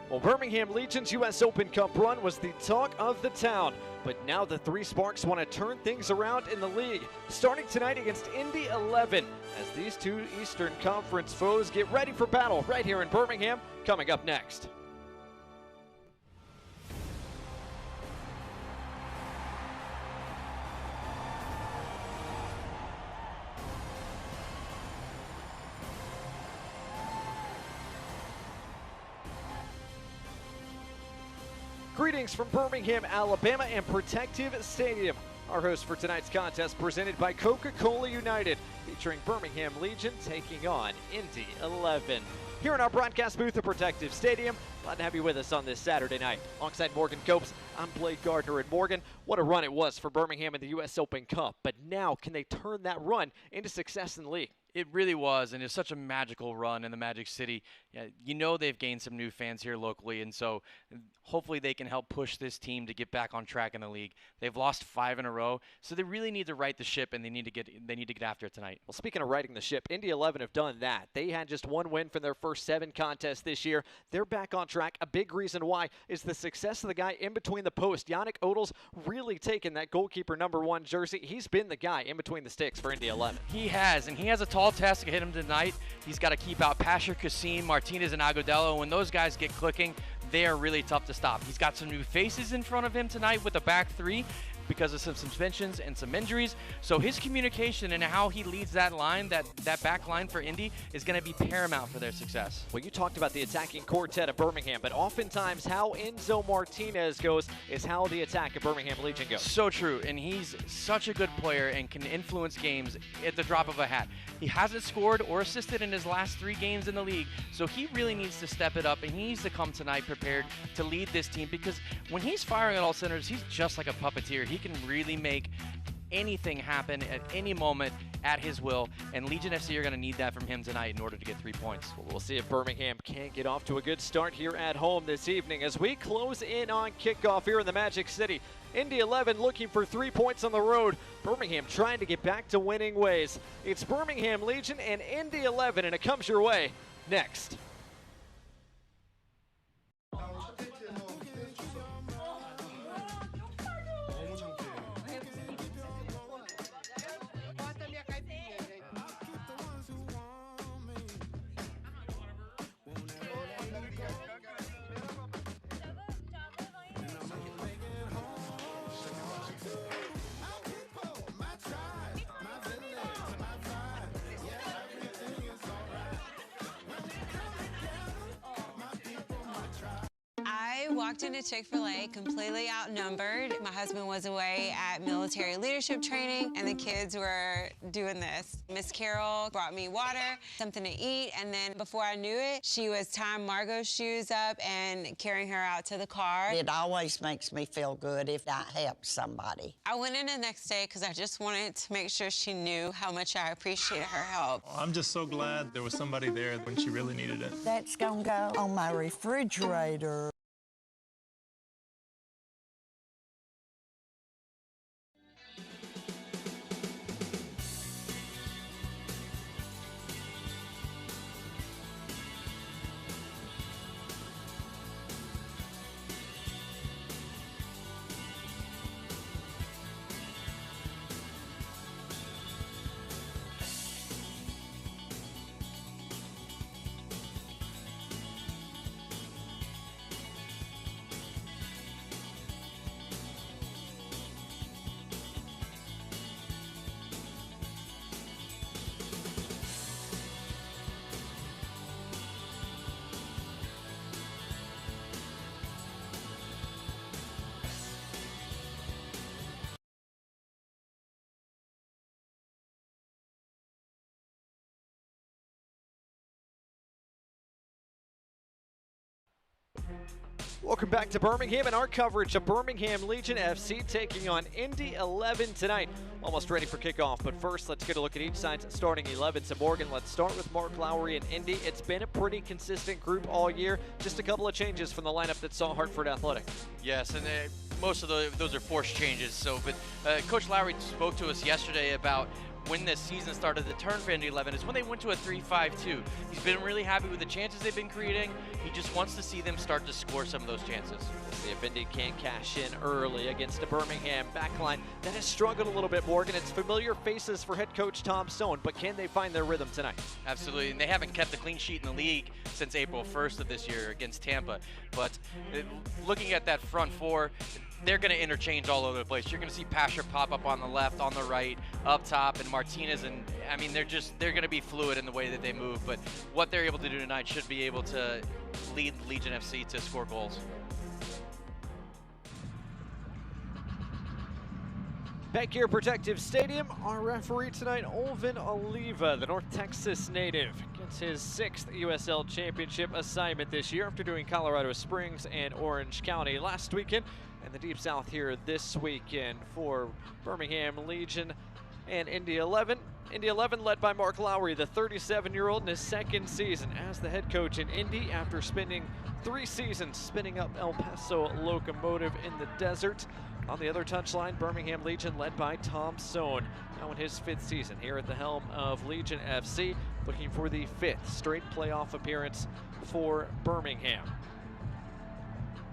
Well, Birmingham Legion's U.S. Open Cup run was the talk of the town, but now the Three Sparks want to turn things around in the league, starting tonight against Indy 11, as these two Eastern Conference foes get ready for battle right here in Birmingham, coming up next. Greetings from Birmingham, Alabama and Protective Stadium. Our host for tonight's contest presented by Coca-Cola United, featuring Birmingham Legion taking on Indy 11. Here in our broadcast booth at Protective Stadium, glad to have you with us on this Saturday night. Alongside Morgan Copes, I'm Blake Gardner. And Morgan, what a run it was for Birmingham in the U.S. Open Cup. But now, can they turn that run into success in the league? It really was, and it's such a magical run in the Magic City. Yeah, you know they've gained some new fans here locally, and so hopefully they can help push this team to get back on track in the league. They've lost 5 in a row, so they really need to right the ship, and they need to get after it tonight. Well, speaking of righting the ship, Indy 11 have done that. They had just one win from their first 7 contests this year. They're back on track. A big reason why is the success of the guy in between the posts. Yannick Odell's really taken that goalkeeper #1 jersey. He's been the guy in between the sticks for Indy 11. He has, and he has a tall task to hit him tonight. He's got to keep out Pasher, Kassim, Martinez, and Agudelo. When those guys get clicking, they are really tough to stop. He's got some new faces in front of him tonight with the back 3 because of some suspensions and some injuries. So his communication and how he leads that line, that back line for Indy, is going to be paramount for their success. Well, you talked about the attacking quartet of Birmingham, but oftentimes how Enzo Martinez goes is how the attack of Birmingham Legion goes. So true, and he's such a good player and can influence games at the drop of a hat. He hasn't scored or assisted in his last 3 games in the league, so he really needs to step it up, and he needs to come tonight prepared to lead this team, because when he's firing at all centers, he's just like a puppeteer. He can really make anything happen at any moment at his will, and Legion FC are going to need that from him tonight in order to get 3 points. Well, we'll see if Birmingham can get off to a good start here at home this evening as we close in on kickoff here in the Magic City. Indy 11 looking for 3 points on the road. Birmingham trying to get back to winning ways. It's Birmingham Legion and Indy 11, and it comes your way next. I walked into Chick-fil-A completely outnumbered. My husband was away at military leadership training, and the kids were doing this. Miss Carol brought me water, something to eat, and then before I knew it, she was tying Margot's shoes up and carrying her out to the car. It always makes me feel good if I help somebody. I went in the next day because I just wanted to make sure she knew how much I appreciated her help. I'm just so glad there was somebody there when she really needed it. That's gonna go on my refrigerator. Welcome back to Birmingham and our coverage of Birmingham Legion FC taking on Indy 11 tonight. Almost ready for kickoff, but first let's get a look at each side's starting 11. So Morgan, let's start with Mark Lowry and Indy. It's been a pretty consistent group all year. Just a couple of changes from the lineup that saw Hartford Athletic. Yes, and most of those are forced changes. But Coach Lowry spoke to us yesterday about when this season started to turn for Indy 11 is when they went to a 3-5-2. He's been really happy with the chances they've been creating. He just wants to see them start to score some of those chances. See if Indy can't cash in early against a Birmingham backline that has struggled a little bit, Morgan. It's familiar faces for head coach Tom Stone, but can they find their rhythm tonight? Absolutely, and they haven't kept a clean sheet in the league since April 1st of this year against Tampa. But looking at that front four, they're going to interchange all over the place. You're going to see Pasher pop up on the left, on the right, up top, and Martinez. And I mean, they're going to be fluid in the way that they move. But what they're able to do tonight should be able to lead Legion FC to score goals. Back here, Protective Stadium, our referee tonight, Olvin Oliva, the North Texas native, gets his 6th USL Championship assignment this year after doing Colorado Springs and Orange County last weekend, and the Deep South here this weekend for Birmingham Legion and Indy 11. Indy 11 led by Mark Lowry, the 37-year-old in his 2nd season as the head coach in Indy after spending 3 seasons spinning up El Paso Locomotive in the desert. On the other touchline, Birmingham Legion led by Tom Stone, now in his 5th season here at the helm of Legion FC, looking for the 5th straight playoff appearance for Birmingham.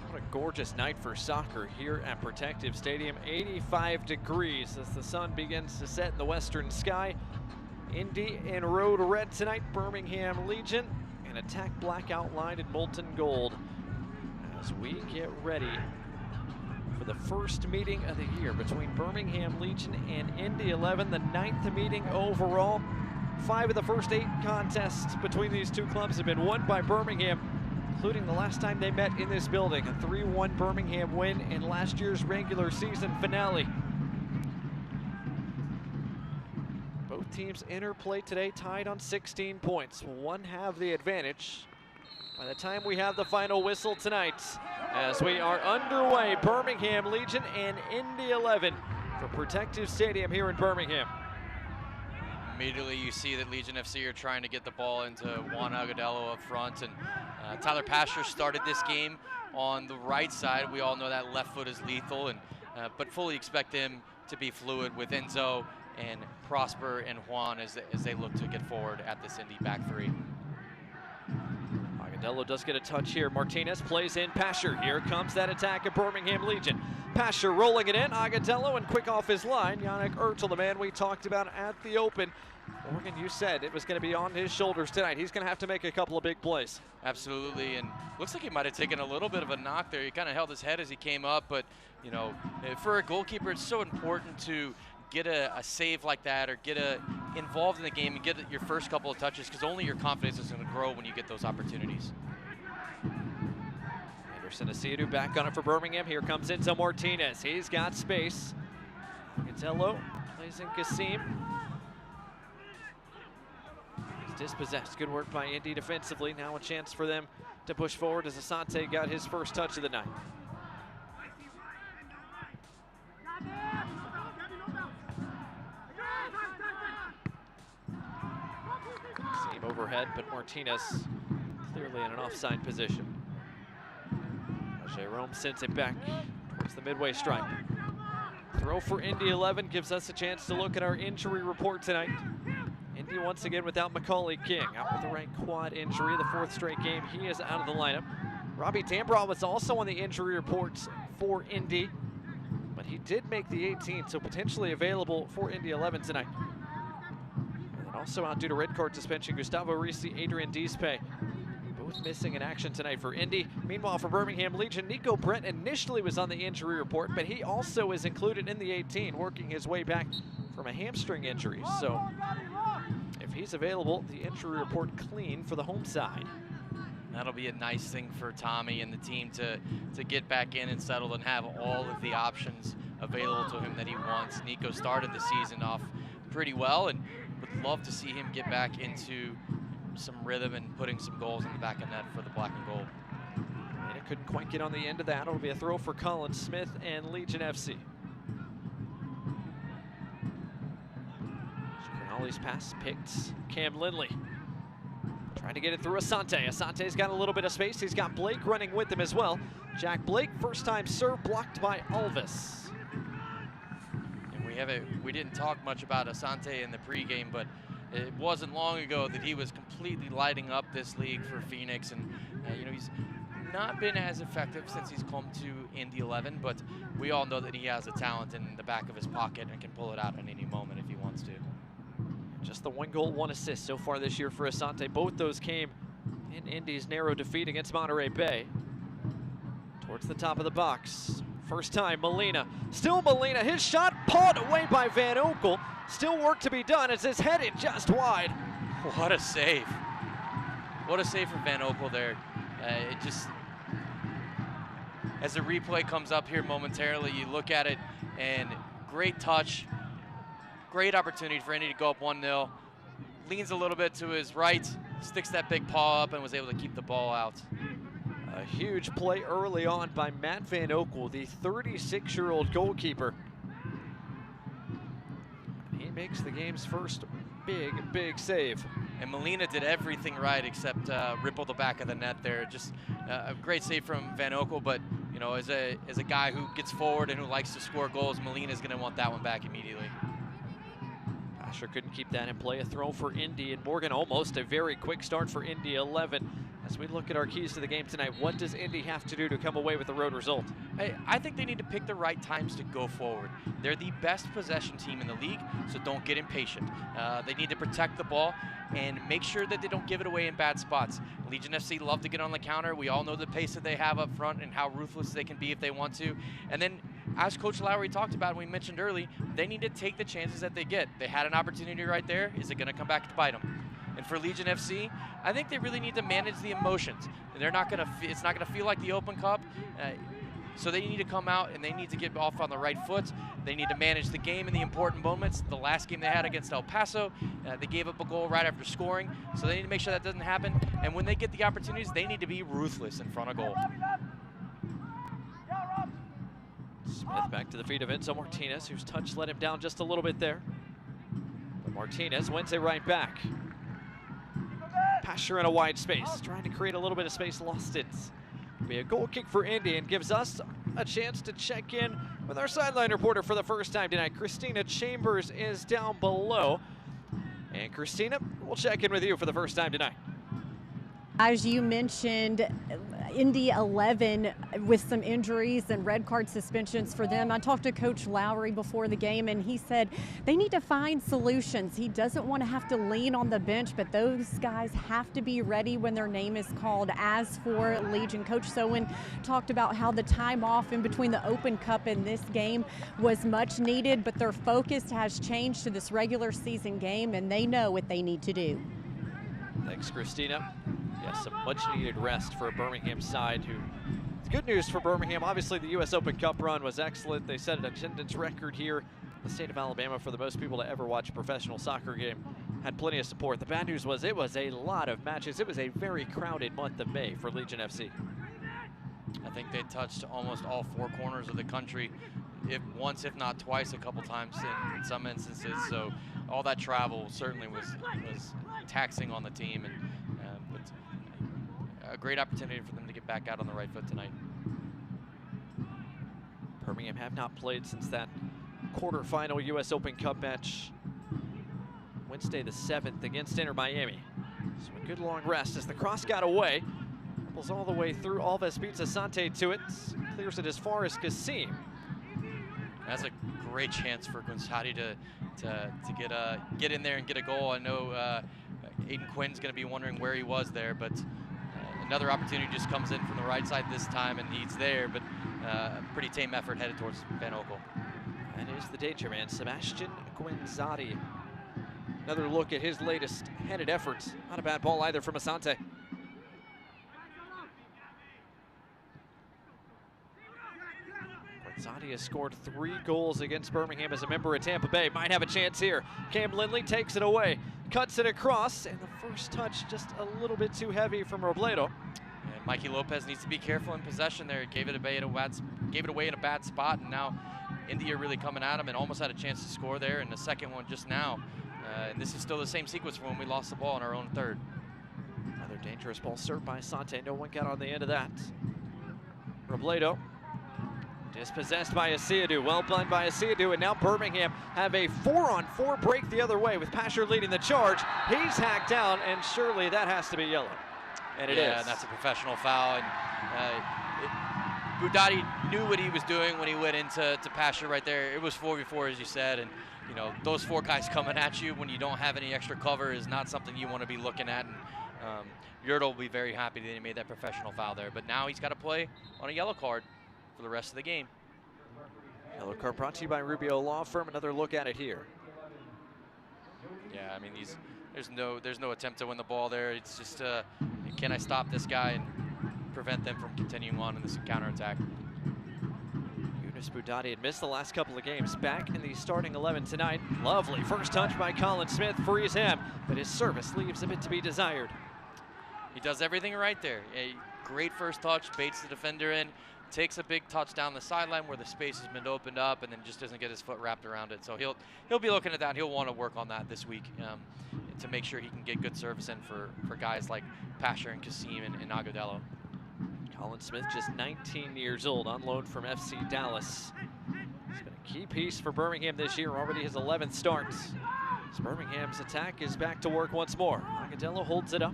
What a gorgeous night for soccer here at Protective Stadium. 85 degrees as the sun begins to set in the western sky. Indy in road red tonight, Birmingham Legion, and attack black outlined in molten gold as we get ready for the first meeting of the year between Birmingham Legion and Indy 11, the 9th meeting overall. 5 of the first 8 contests between these two clubs have been won by Birmingham, including the last time they met in this building, a 3-1 Birmingham win in last year's regular season finale. Both teams interplay today, tied on 16 points. One have the advantage by the time we have the final whistle tonight, as we are underway, Birmingham Legion and Indy 11 for Protective Stadium here in Birmingham. Immediately you see that Legion FC are trying to get the ball into Juan Agudelo up front, and Tyler Pasher started this game on the right side. We all know that left foot is lethal, and but fully expect him to be fluid with Enzo and Prosper and Juan as they look to get forward at this Indy back three. Agudelo does get a touch here. Martinez plays in Pasher. Here comes that attack of Birmingham Legion. Pasher rolling it in. Agudelo and quick off his line. Yannick Ertel, the man we talked about at the Open. Morgan, you said it was going to be on his shoulders tonight. He's going to have to make a couple of big plays. Absolutely, and looks like he might have taken a little bit of a knock there. He kind of held his head as he came up, but you know, for a goalkeeper, it's so important to get a save like that or get involved in the game and get your first couple of touches, because only your confidence is going to grow when you get those opportunities. Anderson Asidu back on it for Birmingham. Here comes Enzo Martinez. He's got space. Agudelo plays in Kasim. He's dispossessed. Good work by Indy defensively. Now a chance for them to push forward as Asante got his first touch of the night. Same overhead, but Martinez clearly in an offside position. Jerome sends it back towards the midway stripe. Throw for Indy 11 gives us a chance to look at our injury report tonight. Indy once again without Macaulay King, out with a right quad injury, the 4th straight game he is out of the lineup. Robbie Dambrot was also on the injury reports for Indy, but he did make the 18, so potentially available for Indy 11 tonight. And also out due to red card suspension, Gustavo Risi, Adrian Dispe, both missing in action tonight for Indy. Meanwhile, for Birmingham Legion, Nico Brent initially was on the injury report, but he also is included in the 18, working his way back from a hamstring injury. So if he's available, the injury report clean for the home side. That'll be a nice thing for Tommy and the team to get back in and settle and have all of the options available to him that he wants. Nico started the season off pretty well, and would love to see him get back into some rhythm and putting some goals in the back of net for the black and gold. And it couldn't quite get on the end of that. It'll be a throw for Colin Smith and Legion FC. Crinali's pass picked. Cam Lindley trying to get it through Asante. Asante's got a little bit of space. He's got Blake running with him as well. Jack Blake, first time serve, blocked by Alves. And we we didn't talk much about Asante in the pregame, but it wasn't long ago that he was completely lighting up this league for Phoenix, and you know, he's not been as effective since he's come to Indy 11, but we all know that he has a talent in the back of his pocket and can pull it out at any moment if he wants to. Just the 1 goal, 1 assist so far this year for Asante. Both those came in Indy's narrow defeat against Monterey Bay. Towards the top of the box. First time, Molina. Still Molina. His shot pawed away by Van Oekel. Still work to be done as it's headed just wide. What a save. What a save from Van Oekel there. It just, as the replay comes up here momentarily, you look at it and great touch. Great opportunity for Indy to go up 1-0. Leans a little bit to his right, sticks that big paw up and was able to keep the ball out. A huge play early on by Matt Van Oekel, the 36-year-old goalkeeper. He makes the game's first big save. And Molina did everything right except ripple the back of the net there. Just a great save from Van Oekel, but you know, as a guy who gets forward and who likes to score goals, Molina's going to want that one back immediately. Asher couldn't keep that in play. A throw for Indy, and Morgan almost a very quick start for Indy 11. As we look at our keys to the game tonight, what does Indy have to do to come away with the road result? I think they need to pick the right times to go forward. They're the best possession team in the league, so don't get impatient. They need to protect the ball and make sure that they don't give it away in bad spots. Legion FC love to get on the counter. We all know the pace that they have up front and how ruthless they can be if they want to. And then, as Coach Lowry talked about and we mentioned early, they need to take the chances that they get. They had an opportunity right there. Is it going to come back to bite them? And for Legion FC, I think they really need to manage the emotions. They're not going to. It's not going to feel like the Open Cup. So they need to come out and they need to get off on the right foot. They need to manage the game in the important moments. The last game they had against El Paso, they gave up a goal right after scoring. So they need to make sure that doesn't happen. And when they get the opportunities, they need to be ruthless in front of goal. Smith back to the feet of Enzo Martinez, whose touch let him down just a little bit there. But Martinez wins it right back. Pasher in a wide space, trying to create a little bit of space, lost it. Be a goal kick for Indy and gives us a chance to check in with our sideline reporter for the first time tonight. Christina Chambers is down below. And Christina, we'll check in with you for the first time tonight. As you mentioned, Indy 11 with some injuries and red card suspensions for them. I talked to Coach Lowry before the game, and he said they need to find solutions. He doesn't want to have to lean on the bench, but those guys have to be ready when their name is called. As for Legion, Coach Sowen talked about how the time off in between the Open Cup and this game was much needed, but their focus has changed to this regular season game, and they know what they need to do. Thanks, Christina. Yes, some much-needed rest for a Birmingham side who, it's good news for Birmingham. Obviously, the U.S. Open Cup run was excellent. They set an attendance record here in the state of Alabama for the most people to ever watch a professional soccer game. Had plenty of support. The bad news was it was a lot of matches. It was a very crowded month of May for Legion FC. I think they touched almost all 4 corners of the country, once, if not twice, a couple times in some instances. So all that travel certainly was taxing on the team, and but a great opportunity for them to get back out on the right foot tonight. Birmingham have not played since that quarterfinal U.S. Open Cup match Wednesday the 7th against Inter Miami. So a good long rest as the cross got away. Dribbles all the way through. Alves beats Asante to it. Clears it as far as Kasim. That's a great chance for Gonzati to get in there and get a goal. I know Aiden Quinn's going to be wondering where he was there, but another opportunity just comes in from the right side this time, and he's there, but a pretty tame effort headed towards Van Oekel. That is the danger man, Sebastian Gonzati. Another look at his latest headed efforts. Not a bad ball either from Asante. Gonzati has scored 3 goals against Birmingham as a member of Tampa Bay. Might have a chance here. Cam Lindley takes it away, cuts it across, and the first touch just a little bit too heavy from Robledo. And Mikey Lopez needs to be careful in possession there. Gave it away in a bad spot, and now Indy are really coming at him and almost had a chance to score there, and the second one just now. And this is still the same sequence from when we lost the ball in our own third. Another dangerous ball served by Asante. No one got on the end of that. Robledo Dispossessed by Asiadu, well done by Asiadu, and now Birmingham have a 4-on-4 break the other way with Pasher leading the charge. He's hacked down, and surely that has to be yellow. And it is. Yeah, and that's a professional foul. And Budati knew what he was doing when he went into Pasher right there. It was 4v4, as you said, and you know those 4 guys coming at you when you don't have any extra cover is not something you want to be looking at. And Yurtle will be very happy that he made that professional foul there. But now he's got to play on a yellow card for the rest of the game. Yellow card brought to you by Rubio Law Firm. Another look at it here. Yeah, I mean there's no attempt to win the ball there. It's just can I stop this guy and prevent them from continuing on in this counterattack? Yunus Budati had missed the last couple of games. Back in the starting 11 tonight. Lovely first touch by Colin Smith, frees him, but his service leaves a bit to be desired. He does everything right there. A great first touch, baits the defender in, takes a big touch down the sideline where the space has been opened up, and then just doesn't get his foot wrapped around it. So he'll be looking at that. He'll want to work on that this week to make sure he can get good service in for guys like Pasher and Kasim and Agudelo. Colin Smith, just 19 years old, on loan from FC Dallas. He's been a key piece for Birmingham this year, already his 11th starts. As Birmingham's attack is back to work once more. Agudelo holds it up.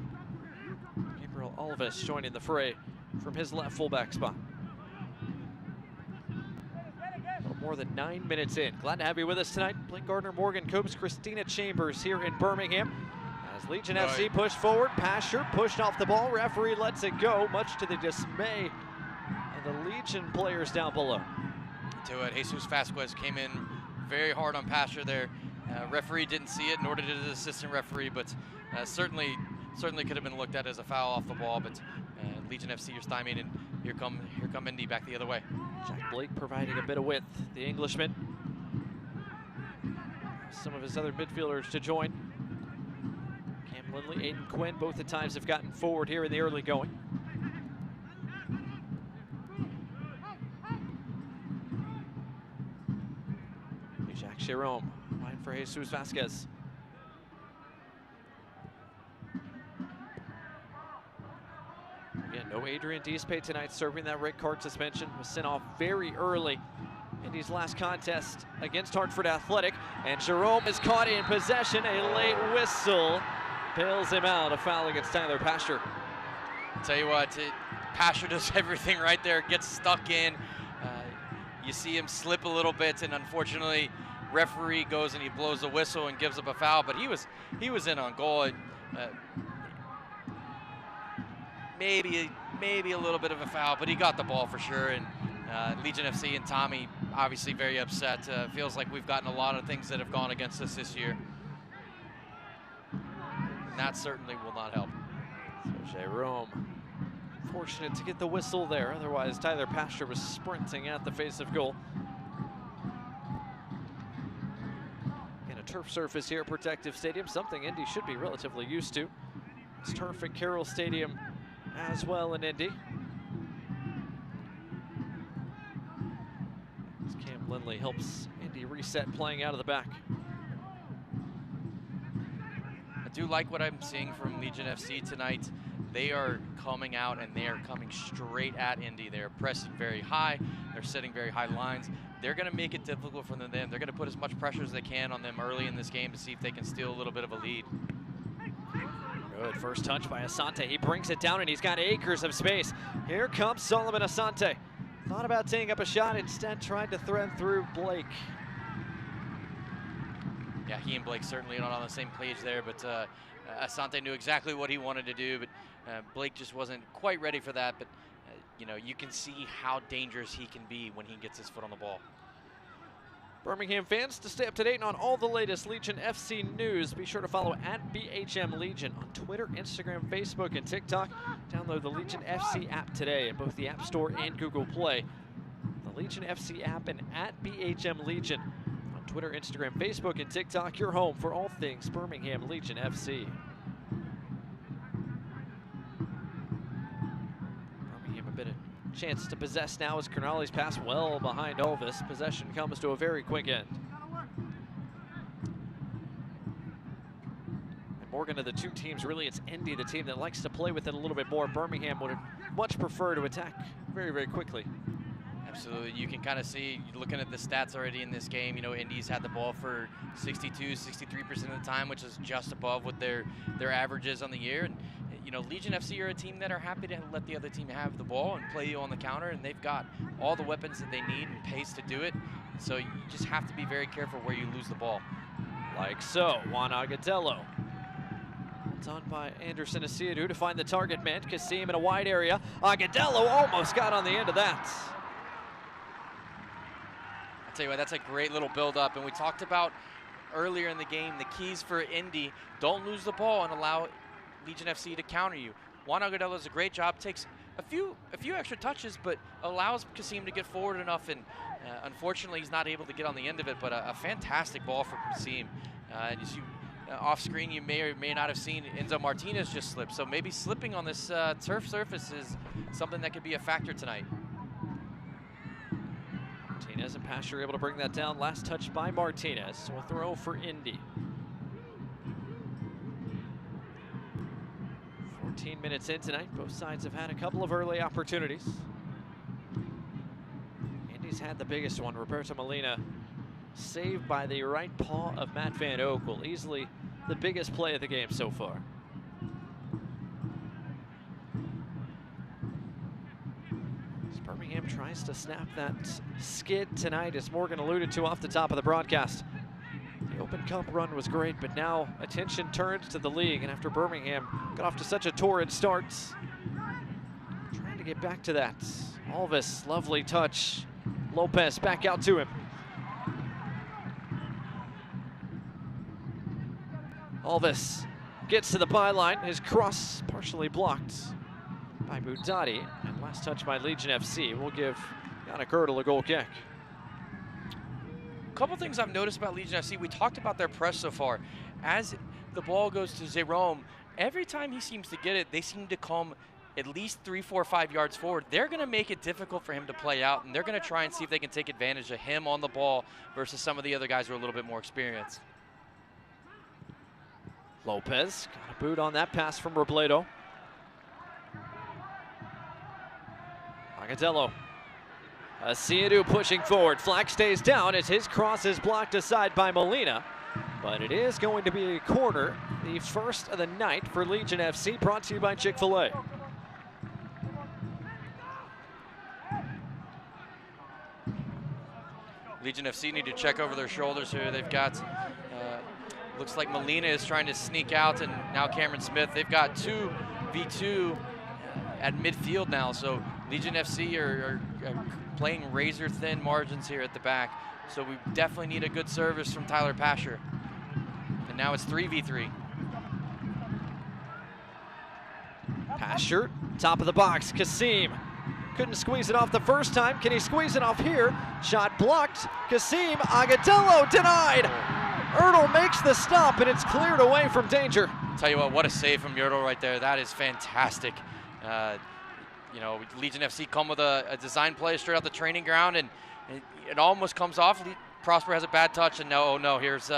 Gabriel Alves joining the fray from his left fullback spot. More than 9 minutes in. Glad to have you with us tonight. Blake Gardner, Morgan Copes, Christina Chambers here in Birmingham. As Legion FC pushed forward, Pasher pushed off the ball. Referee lets it go, much to the dismay of the Legion players down below. To it, Jesus Vasquez came in very hard on Pasher there. Referee didn't see it, nor did his assistant referee, but certainly could have been looked at as a foul off the ball. But Legion FC are stymied, and here come Indy back the other way. Jack Blake providing a bit of width. The Englishman. Some of his other midfielders to join. Cam Lindley, Aiden Quinn, both at times have gotten forward here in the early going. Jacques Jerome, line for Jesus Vasquez. Again, no Adrian Diespe tonight, serving that red card suspension. Was sent off very early in his last contest against Hartford Athletic. And Jerome is caught in possession. A late whistle bails him out. A foul against Tyler Pasher. I'll tell you what, Pasher does everything right there, gets stuck in. You see him slip a little bit, and unfortunately, referee goes and he blows the whistle and gives up a foul, but he was in on goal. And, maybe a little bit of a foul, but he got the ball for sure. And Legion FC and Tommy obviously very upset. Feels like we've gotten a lot of things that have gone against us this year. And that certainly will not help. So Jerome, fortunate to get the whistle there. Otherwise, Tyler Pasher was sprinting at the face of goal. In a turf surface here at Protective Stadium, something Indy should be relatively used to. It's turf at Carroll Stadium as well in Indy. As Cam Lindley helps Indy reset playing out of the back. I do like what I'm seeing from Legion FC tonight. They are coming out and they are coming straight at Indy. They're pressing very high. They're setting very high lines. They're going to make it difficult for them. They're going to put as much pressure as they can on them early in this game to see if they can steal a little bit of a lead. Good first touch by Asante. He brings it down and he's got acres of space. Here comes Solomon Asante. Thought about taking up a shot, instead tried to thread through Blake. Yeah, he and Blake certainly not on the same page there, but Asante knew exactly what he wanted to do, but Blake just wasn't quite ready for that. But you know, you can see how dangerous he can be when he gets his foot on the ball. Birmingham fans, to stay up to date on all the latest Legion FC news, be sure to follow @BHM Legion on Twitter, Instagram, Facebook, and TikTok. Download the Legion FC app today in both the App Store and Google Play. The Legion FC app and @BHM Legion on Twitter, Instagram, Facebook, and TikTok. Your home for all things Birmingham Legion FC. Birmingham a bit of chance to possess now as Cernali's pass well behind Elvis. Possession comes to a very quick end. And Morgan, of the two teams, really it's Indy, the team that likes to play with it a little bit more. Birmingham would much prefer to attack very, very quickly. Absolutely. You can kind of see, looking at the stats already in this game, you know, Indy's had the ball for 62, 63% of the time, which is just above what their average is on the year. And, you know, Legion FC are a team that are happy to let the other team have the ball and play you on the counter, and they've got all the weapons that they need and pace to do it. So you just have to be very careful where you lose the ball. Like so, Juan Agadello. Done by Anderson Asiadu to find the target man. Kasim in a wide area. Agadello almost got on the end of that. I'll tell you what, that's a great little build-up, and we talked about earlier in the game the keys for Indy. Don't lose the ball and allow Legion FC to counter you. Juan Agadello does a great job, takes a few extra touches, but allows Kasim to get forward enough, and unfortunately he's not able to get on the end of it, but a fantastic ball for Kasim. And as you off screen, you may or may not have seen Enzo Martinez just slip, so maybe slipping on this turf surface is something that could be a factor tonight. Martinez and Pasher able to bring that down. Last touch by Martinez. So a throw for Indy. 14 minutes in tonight. Both sides have had a couple of early opportunities. Indy's had the biggest one. Roberto Molina saved by the right paw of Matt Van Oekel. Easily the biggest play of the game so far. Birmingham tries to snap that skid tonight, as Morgan alluded to off the top of the broadcast. The Open Cup run was great, but now attention turns to the league, and after Birmingham got off to such a torrid start, trying to get back to that. Alvis, lovely touch. Lopez back out to him. Alvis gets to the byline, his cross partially blocked by Budati, and last touch by Legion FC will give Yannick Girdle a goal kick. A couple things I've noticed about Legion FC. We talked about their press so far. As the ball goes to Jerome, every time he seems to get it, they seem to come at least 3, 4, 5 yards forward. They're going to make it difficult for him to play out, and they're going to try and see if they can take advantage of him on the ball versus some of the other guys who are a little bit more experienced. Lopez got a boot on that pass from Robledo. Agadello. Asiadu pushing forward. Flag stays down as his cross is blocked aside by Molina. But it is going to be a corner, the first of the night for Legion FC, brought to you by Chick-fil-A. Legion FC need to check over their shoulders here. They've got, looks like Molina is trying to sneak out, and now Cameron Smith. They've got 2v2 at midfield now, so Legion FC are playing razor-thin margins here at the back. So we definitely need a good service from Tyler Pasher. And now it's 3v3. Pasher, top of the box, Kasim. Couldn't squeeze it off the first time. Can he squeeze it off here? Shot blocked. Kasim, Agadello denied. Girdle makes the stop, and it's cleared away from danger. Tell you what a save from Girdle right there. That is fantastic. You know, Legion FC come with a design play straight out the training ground, and it almost comes off. Prosper has a bad touch, and no, here's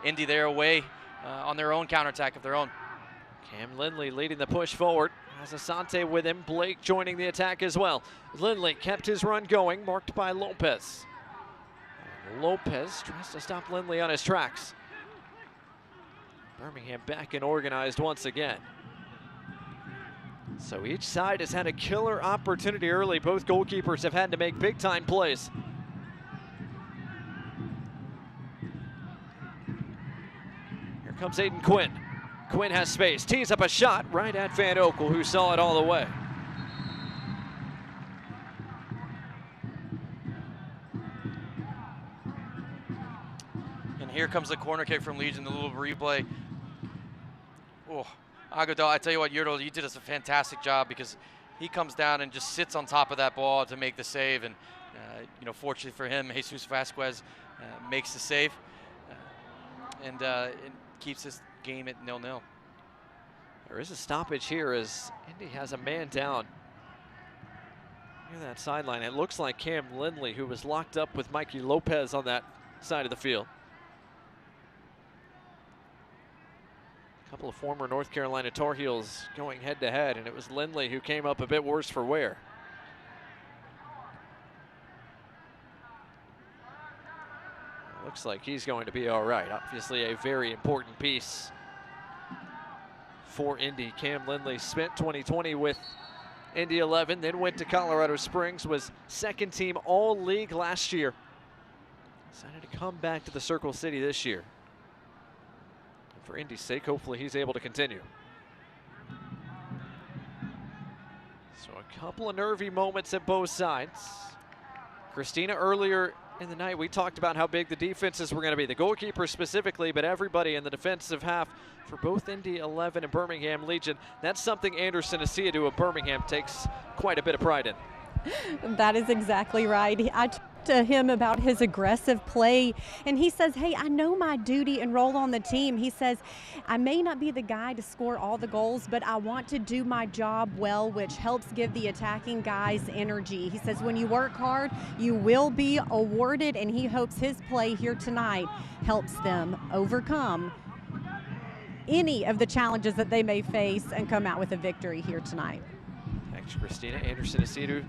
Indy there away on their own counterattack of their own. Cam Lindley leading the push forward. Has Asante with him. Blake joining the attack as well. Lindley kept his run going, marked by Lopez. And Lopez tries to stop Lindley on his tracks. Birmingham back and organized once again. So each side has had a killer opportunity early. Both goalkeepers have had to make big-time plays. Here comes Aiden Quinn. Quinn has space, tees up a shot right at Van Oekel, who saw it all the way. And here comes the corner kick from Legion, the little replay. Oh, Agadello, I tell you what, Girdle, you did us a fantastic job, because he comes down and just sits on top of that ball to make the save. And, you know, fortunately for him, Jesus Vasquez makes the save and keeps this game at 0-0. There is a stoppage here as Indy has a man down near that sideline. It looks like Cam Lindley, who was locked up with Mikey Lopez on that side of the field. A couple of former North Carolina Tar Heels going head-to-head, and it was Lindley who came up a bit worse for wear. Looks like he's going to be all right. Obviously a very important piece for Indy. Cam Lindley spent 2020 with Indy 11, then went to Colorado Springs, was second team all-league last year. Decided to come back to the Circle City this year. And for Indy's sake, hopefully he's able to continue. So a couple of nervy moments at both sides. Christina, earlier in the night, we talked about how big the defenses were going to be, the goalkeeper specifically, but everybody in the defensive half for both Indy 11 and Birmingham Legion. That's something Anderson Asiadu of Birmingham takes quite a bit of pride in. That is exactly right. I talked to him about his aggressive play, and he says, hey, I know my duty and role on the team. He says, I may not be the guy to score all the goals, but I want to do my job well, which helps give the attacking guys energy. He says, when you work hard, you will be awarded, and he hopes his play here tonight helps them overcome any of the challenges that they may face and come out with a victory here tonight. Thanks, Christina. Anderson Asiadu,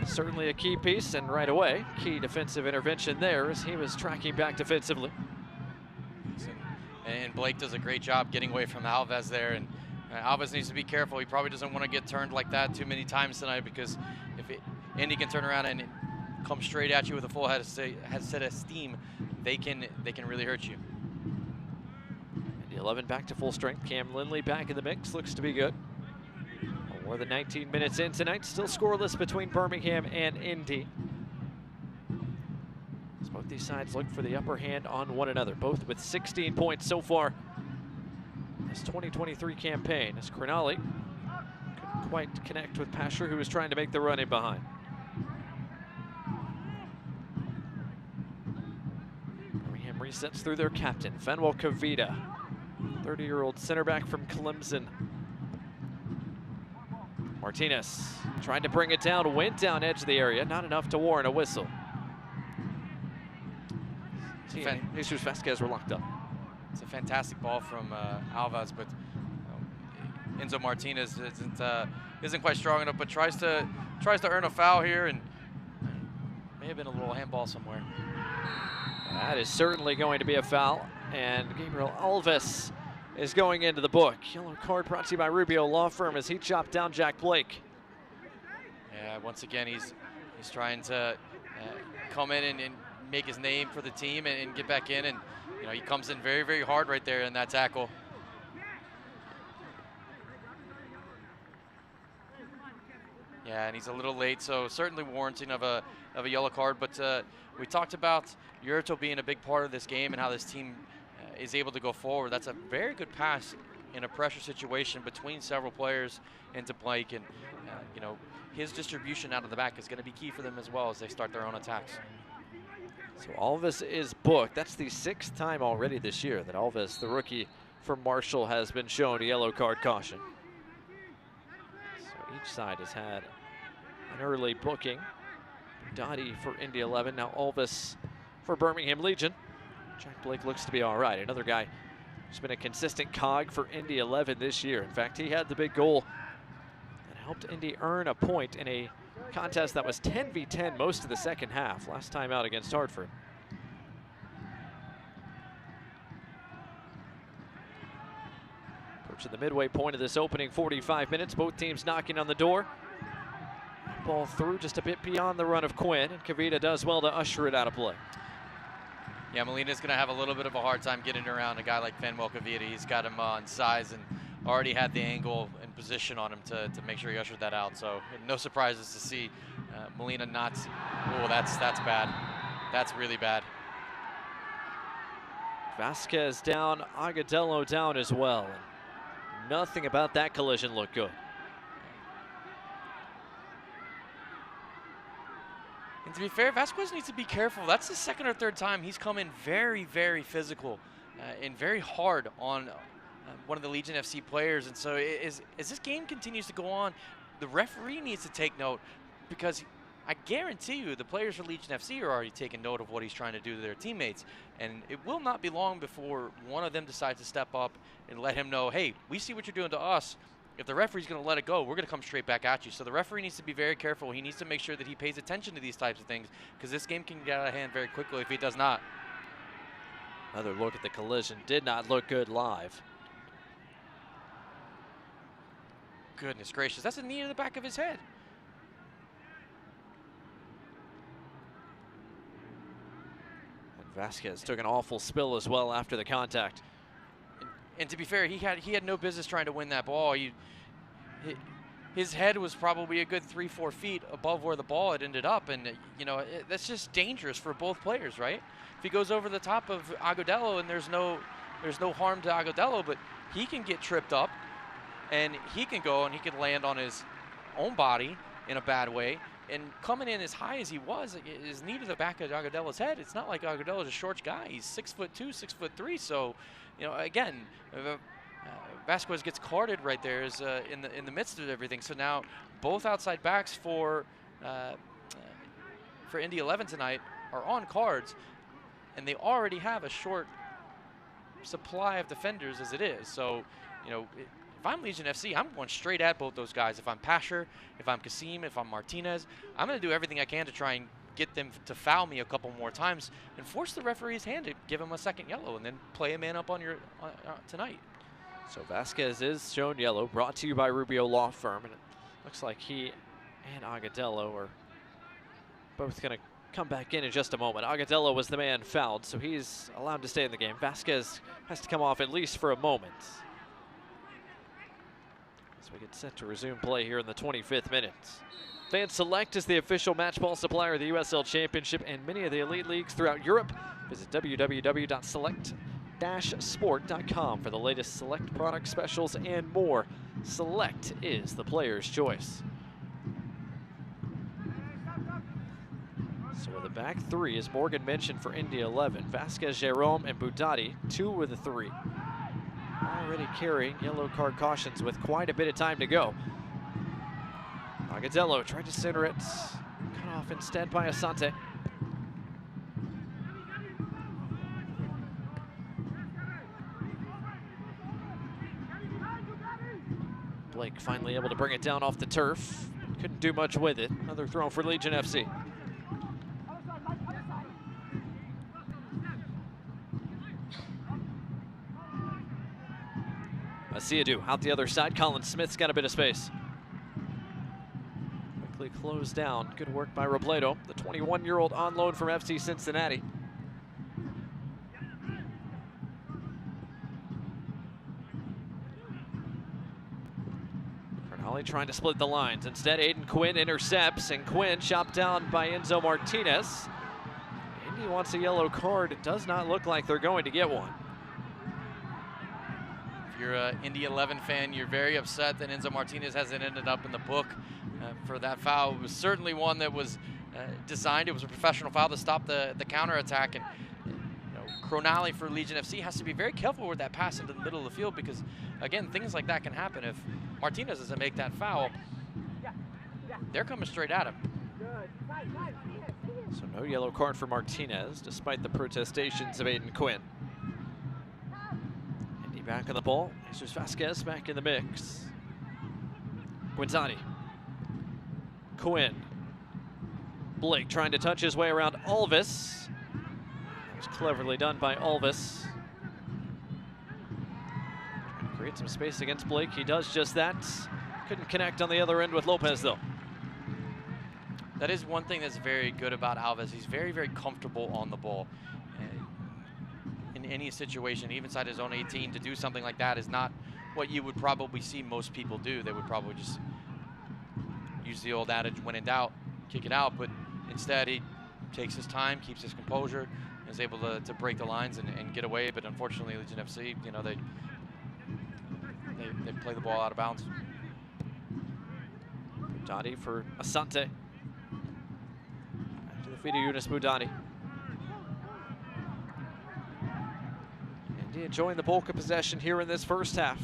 certainly a key piece, and right away, key defensive intervention there as he was tracking back defensively. And Blake does a great job getting away from Alves there, and Alves needs to be careful. He probably doesn't want to get turned like that too many times tonight, because if Indy can turn around and come straight at you with a full head of steam, they can really hurt you. Indy 11 back to full strength. Cam Lindley back in the mix, looks to be good. More than 19 minutes in tonight, still scoreless between Birmingham and Indy. As both these sides look for the upper hand on one another, both with 16 points so far this 2023 campaign, as Crinali couldn't quite connect with Pasher, who was trying to make the run in behind. Birmingham resets through their captain, Fenwell Kavita, 30-year-old center back from Clemson. Martinez trying to bring it down, went down edge of the area, not enough to warrant a whistle. Jesus Vasquez were locked up. It's a fantastic ball from Alves, but Enzo Martinez isn't quite strong enough, but tries to earn a foul here, and may have been a little handball somewhere. That is certainly going to be a foul, and Gabriel Alves is going into the book. Yellow card brought to you by Rubio Law Firm as he chopped down Jack Blake. Yeah, once again, he's trying to come in and make his name for the team and get back in, and you know, he comes in very, very hard right there in that tackle. Yeah, and he's a little late, so certainly warranting of a yellow card, but we talked about Yurto being a big part of this game and how this team is able to go forward. That's a very good pass in a pressure situation between several players into Blake, and you know, his distribution out of the back is going to be key for them as well as they start their own attacks. So Alves is booked. That's the 6th time already this year that Alves, the rookie from Marshall, has been shown a yellow card caution. So each side has had an early booking. Dottie for Indy 11, now Alves for Birmingham Legion. Jack Blake looks to be all right. Another guy who's been a consistent cog for Indy 11 this year. In fact, he had the big goal that helped Indy earn a point in a contest that was 10v10 most of the second half, last time out against Hartford. Approaching the midway point of this opening 45 minutes, both teams knocking on the door. Ball through just a bit beyond the run of Quinn, and Kavita does well to usher it out of play. Yeah, Molina's going to have a little bit of a hard time getting around a guy like Fenwell Kavita. He's got him on size and already had the angle and position on him to make sure he ushered that out. So no surprises to see Molina not. Oh, that's bad. That's really bad. Vasquez down, Agadello down as well. And nothing about that collision looked good. And to be fair, Vasquez needs to be careful. That's the second or third time he's come in very, very physical and very hard on one of the Legion FC players. And so as this game continues to go on, the referee needs to take note, because I guarantee you the players for Legion FC are already taking note of what he's trying to do to their teammates. And it will not be long before one of them decides to step up and let him know, hey, we see what you're doing to us. If the referee's going to let it go, we're going to come straight back at you. So the referee needs to be very careful. He needs to make sure that he pays attention to these types of things, because this game can get out of hand very quickly if he does not. Another look at the collision. Did not look good live. Goodness gracious, that's a knee to the back of his head. And Vasquez took an awful spill as well after the contact. And to be fair, he had no business trying to win that ball. His head was probably a good 3-4 feet above where the ball had ended up, and you know, that's just dangerous for both players, right? If he goes over the top of Agudelo, and there's no harm to Agudelo, but he can get tripped up, and he can go and he can land on his own body in a bad way. And coming in as high as he was, his knee to the back of Agudelo's head. It's not like Agudelo's a short guy. He's 6'2", 6'3". So, you know, again, Vasquez gets carded right there in the midst of everything. So now both outside backs for Indy 11 tonight are on cards, and they already have a short supply of defenders as it is. So, you know, if I'm Legion FC, I'm going straight at both those guys. If I'm Pasher, if I'm Kasim, if I'm Martinez, I'm going to do everything I can to try and get them to foul me a couple more times and force the referee's hand to give him a second yellow and then play a man up on your tonight. So Vasquez is shown yellow, brought to you by Rubio Law Firm, and it looks like he and Agudelo are both going to come back in just a moment. Agudelo was the man fouled, so he's allowed to stay in the game. Vasquez has to come off at least for a moment. As we get set to resume play here in the 25th minute. Fan Select is the official match ball supplier of the USL Championship and many of the elite leagues throughout Europe. Visit www.select-sport.com for the latest Select product specials and more. Select is the player's choice. So with the back three, as Morgan mentioned, for Indy 11, Vasquez, Jerome, and Budati, 2 with a 3. Already carrying yellow card cautions with quite a bit of time to go. Agudelo tried to center it, cut off instead by Asante. Blake finally able to bring it down off the turf. Couldn't do much with it. Another throw for Legion FC. Asiadu out the other side. Colin Smith's got a bit of space. Quickly closed down. Good work by Robledo, the 21-year-old on loan from FC Cincinnati. Cardinale trying to split the lines. Instead, Aiden Quinn intercepts, and Quinn chopped down by Enzo Martinez. Indy wants a yellow card. It does not look like they're going to get one. If you're an Indy 11 fan, you're very upset that Enzo Martinez hasn't ended up in the book for that foul. It was certainly one that was designed. It was a professional foul to stop the counterattack. And Cronali for Legion FC has to be very careful with that pass into the middle of the field because, again, things like that can happen. If Martinez doesn't make that foul, they're coming straight at him. So no yellow card for Martinez, despite the protestations of Aiden Quinn. Indy back on the ball. Jesus Vasquez back in the mix. Guinzani. Quinn. Blake trying to touch his way around Alvis. That was cleverly done by Alvis. Trying to create some space against Blake. He does just that. Couldn't connect on the other end with Lopez, though. That is one thing that's very good about Alves. He's very, very comfortable on the ball. In any situation, even inside his own 18, to do something like that is not what you would probably see most people do. They would probably just use the old adage, when in doubt, kick it out. But instead, he takes his time, keeps his composure, and is able to break the lines and get away. But unfortunately, Legion FC, you know, they play the ball out of bounds. Budati for Asante. Back to the feet of Yunus Budati. Indy enjoying the bulk of possession here in this first half.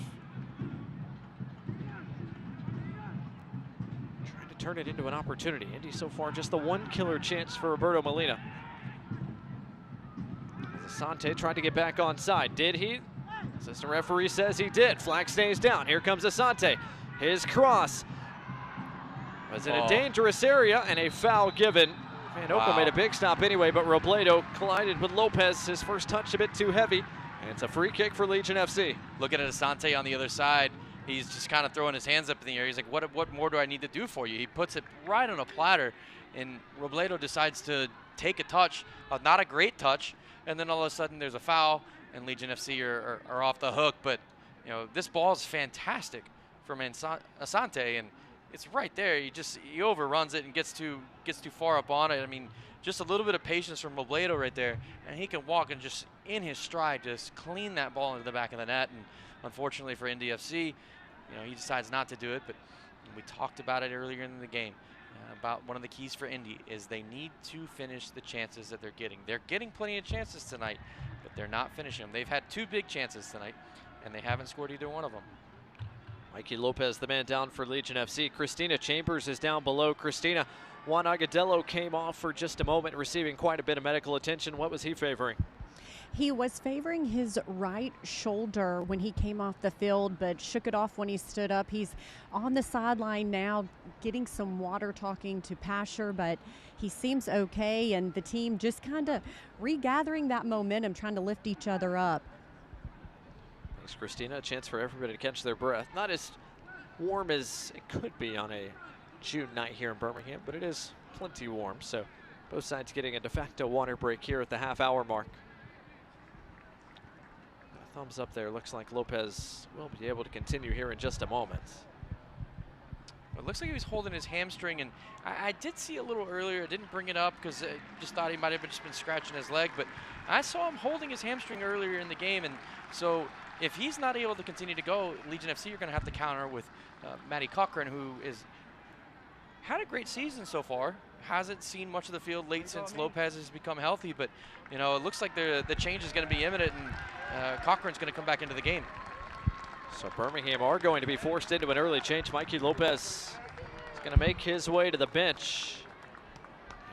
Trying to turn it into an opportunity. Indy so far just the one killer chance for Roberto Molina. As Asante tried to get back onside. Did he? Assistant referee says he did. Flag stays down. Here comes Asante. His cross was in a dangerous area and a foul given. Van Oekel made a big stop anyway, but Robledo collided with Lopez. His first touch a bit too heavy, and it's a free kick for Legion FC. Looking at Asante on the other side, he's just kind of throwing his hands up in the air. He's like, what more do I need to do for you? He puts it right on a platter, and Robledo decides to take a touch, not a great touch, and then all of a sudden there's a foul, and Legion FC are off the hook. But you know, this ball is fantastic from Asante, and it's right there. He overruns it and gets too far up on it. I mean, just a little bit of patience from Robledo right there, and he can walk and just in his stride just clean that ball into the back of the net. And unfortunately for Indy FC, you know, he decides not to do it. But we talked about it earlier in the game about one of the keys for Indy is they need to finish the chances that they're getting. They're getting plenty of chances tonight, but they're not finishing them. They've had 2 big chances tonight, and they haven't scored either one of them. Mikey Lopez, the man down for Legion FC. Christina Chambers is down below. Christina, Juan Agadello came off for just a moment, receiving quite a bit of medical attention. What was he favoring? He was favoring his right shoulder when he came off the field, but shook it off when he stood up. He's on the sideline now, getting some water, talking to Pasher, but he seems okay, and the team just kind of regathering that momentum, trying to lift each other up. Thanks, Christina. A chance for everybody to catch their breath. Not as warm as it could be on a June night here in Birmingham, but it is plenty warm. So both sides getting a de facto water break here at the half-hour mark. A thumbs up there. Looks like Lopez will be able to continue here in just a moment. It looks like he was holding his hamstring, and I did see a little earlier. I didn't bring it up because I just thought he might have just been scratching his leg, but I saw him holding his hamstring earlier in the game, and so if he's not able to continue to go, Legion FC are going to have to counter with Matty Cochran, who had a great season so far. Hasn't seen much of the field late since Lopez has become healthy, but you know, it looks like the change is going to be imminent, and Cochran's going to come back into the game. So Birmingham are going to be forced into an early change. Mikey Lopez is going to make his way to the bench.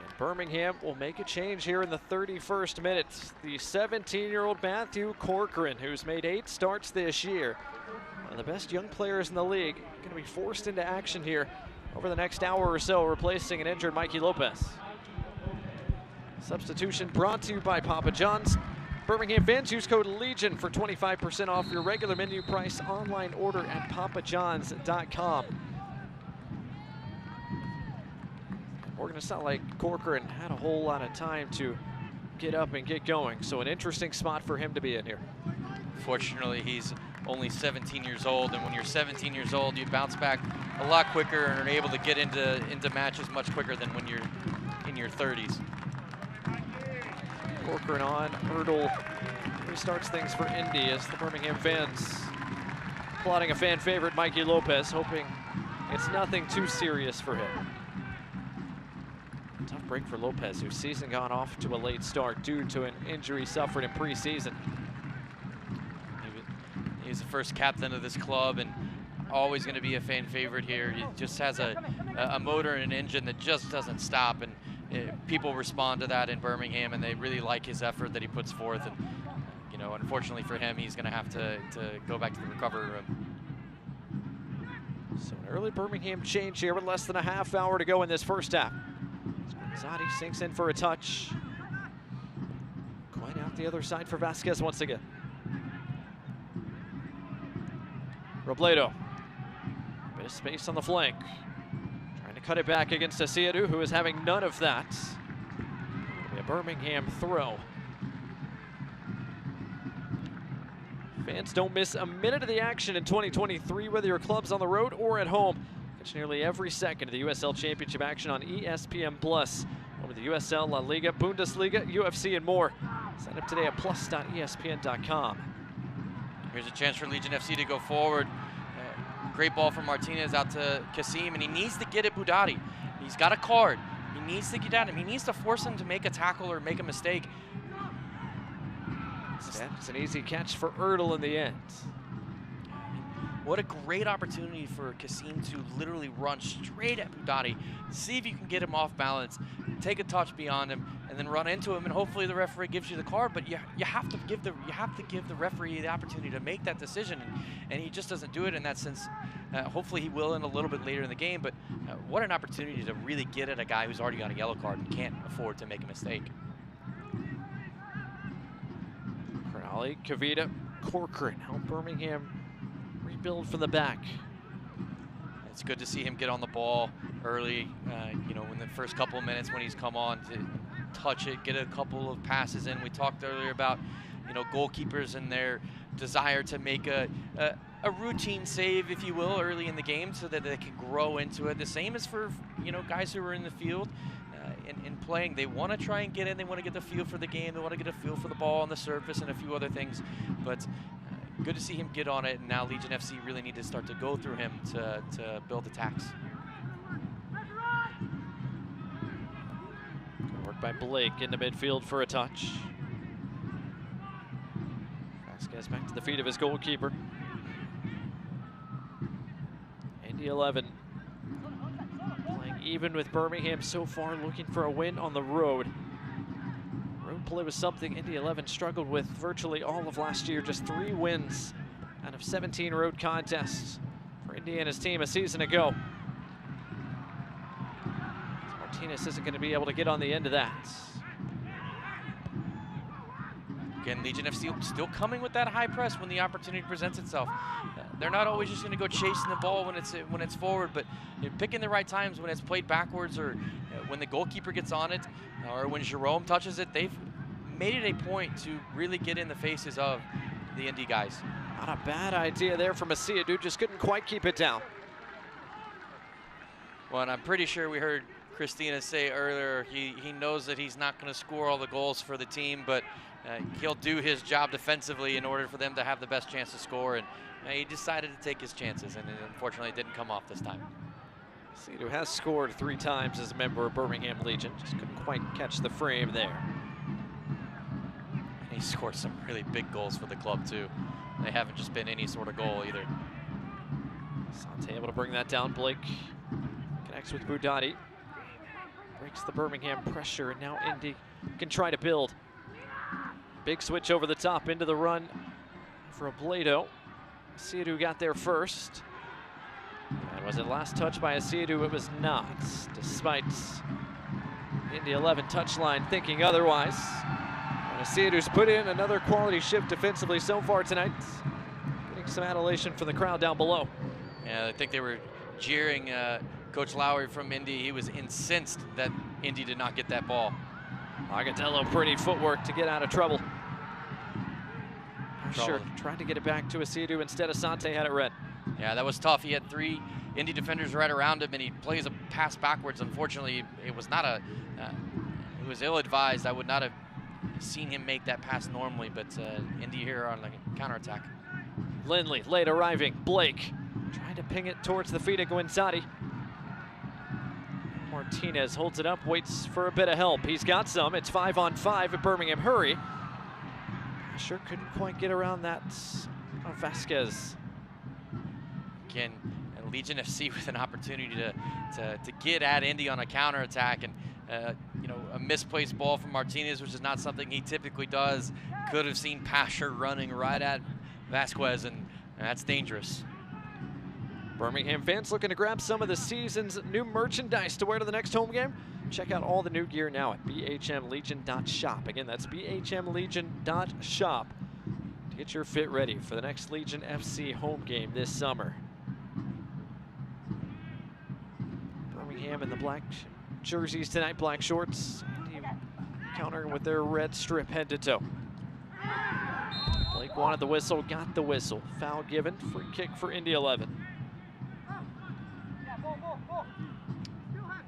And Birmingham will make a change here in the 31st minute. The 17-year-old Matthew Corcoran, who's made 8 starts this year, one of the best young players in the league, going to be forced into action here over the next hour or so, replacing an injured Mikey Lopez. Substitution brought to you by Papa John's. Birmingham fans, use code LEGION for 25% off your regular menu price online order at papajohns.com. Morgan, it's not like Corcoran had a whole lot of time to get up and get going, so an interesting spot for him to be in here. Fortunately, he's only 17 years old, and when you're 17 years old, you bounce back a lot quicker and are able to get into matches much quicker than when you're in your 30s. Corcoran on, Erdl restarts things for Indy as the Birmingham fans applauding a fan favorite, Mikey Lopez, hoping it's nothing too serious for him. Tough break for Lopez, whose season got off to a late start due to an injury suffered in preseason. He was the first captain of this club and always going to be a fan favorite here. He just has a motor and an engine that just doesn't stop, and people respond to that in Birmingham, and they really like his effort that he puts forth. And you know, unfortunately for him, he's going to have to go back to the recovery room. So an early Birmingham change here with less than a half hour to go in this first half. Zadi sinks in for a touch. Going out the other side for Vasquez once again. Robledo, bit of space on the flank. Trying to cut it back against Asiadu, who is having none of that. It'll be a Birmingham throw. Fans don't miss a minute of the action in 2023, whether your club's on the road or at home. Catch nearly every second of the USL Championship action on ESPN Plus. Over the USL, La Liga, Bundesliga, UFC, and more. Sign up today at plus.espn.com. Here's a chance for Legion FC to go forward. Great ball from Martinez out to Kasim, and he needs to get at Budati. He's got a card. He needs to get at him. He needs to force him to make a tackle or make a mistake. It's an easy catch for Erdl in the end. What a great opportunity for Kasim to literally run straight at Budati, see if you can get him off balance, take a touch beyond him, and then run into him, and hopefully the referee gives you the card. But you have to give the referee the opportunity to make that decision, and he just doesn't do it in that sense. Hopefully he will in a little bit later in the game. But what an opportunity to really get at a guy who's already got a yellow card and can't afford to make a mistake. Cronali, Kavita, Corcoran help Birmingham rebuild from the back. It's good to see him get on the ball early, you know, in the first couple of minutes when he's come on, to touch it, get a couple of passes in. We talked earlier about, you know, goalkeepers and their desire to make a routine save, if you will, early in the game so that they can grow into it. The same is for, you know, guys who are in the field in playing. They want to try and get in. They want to get the feel for the game. They want to get a feel for the ball on the surface and a few other things. But good to see him get on it, and now Legion FC really need to start to go through him to build attacks. Good work by Blake into midfield for a touch. Vasquez back to the feet of his goalkeeper. Indy 11 playing even with Birmingham so far, looking for a win on the road. Road play was something Indy 11 struggled with virtually all of last year. Just 3 wins out of 17 road contests for Indiana's team a season ago. Martinez isn't going to be able to get on the end of that. Again, Legion FC still coming with that high press when the opportunity presents itself. They're not always just going to go chasing the ball when it's forward, but you know, picking the right times when it's played backwards, or when the goalkeeper gets on it, or when Jerome touches it. They've made it a point to really get in the faces of the Indy guys. Not a bad idea there from Asia, dude, just couldn't quite keep it down. Well, and I'm pretty sure we heard Christina say earlier he knows that he's not going to score all the goals for the team, but he'll do his job defensively in order for them to have the best chance to score, and he decided to take his chances, and unfortunately it didn't come off this time. Cedu has scored 3 times as a member of Birmingham Legion, just couldn't quite catch the frame there. And he scored some really big goals for the club too. They haven't just been any sort of goal either. Sante able to bring that down. Blake connects with Budati. Breaks the Birmingham pressure, and now Indy can try to build. Big switch over the top into the run for Abledo. Cedu got there first. And was it last touch by Cedu? It was not, despite Indy 11 touchline thinking otherwise. And Cedu's put in another quality shift defensively so far tonight. Getting some adulation from the crowd down below. Yeah, I think they were jeering Coach Lowry from Indy. He was incensed that Indy did not get that ball. Agatello, pretty footwork to get out of trouble. Sure, tried to get it back to Cedu. Instead, Asante had it read. Yeah, that was tough. He had 3 Indy defenders right around him, and he plays a pass backwards. Unfortunately, it was not a. It was ill-advised. I would not have seen him make that pass normally, but Indy here on the counterattack. Lindley late arriving. Blake trying to ping it towards the feet of Guinzati. Martinez holds it up, waits for a bit of help. He's got some. It's 5-on-5 at Birmingham. Hurry. Sure couldn't quite get around that of Vasquez. Again, Legion FC with an opportunity to get at Indy on a counterattack, and you know, a misplaced ball from Martinez, which is not something he typically does. Could have seen Pasher running right at Vasquez, and that's dangerous. Birmingham fans looking to grab some of the season's new merchandise to wear to the next home game? Check out all the new gear now at bhmlegion.shop. Again, that's bhmlegion.shop to get your fit ready for the next Legion FC home game this summer. Birmingham in the black jerseys tonight, black shorts, countering with their red strip head to toe. Blake wanted the whistle, got the whistle. Foul given, free kick for Indy 11.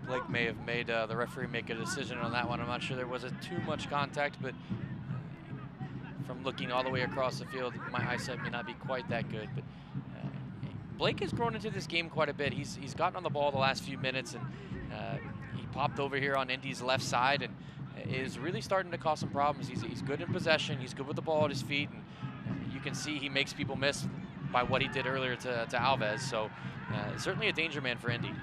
Blake may have made the referee make a decision on that one. I'm not sure there wasn't too much contact, but from looking all the way across the field, my eyesight may not be quite that good. But Blake has grown into this game quite a bit. He's gotten on the ball the last few minutes, and he popped over here on Indy's left side and is really starting to cause some problems. He's good in possession. He's good with the ball at his feet, and you can see he makes people miss by what he did earlier to Alves. So certainly a danger man for Indy.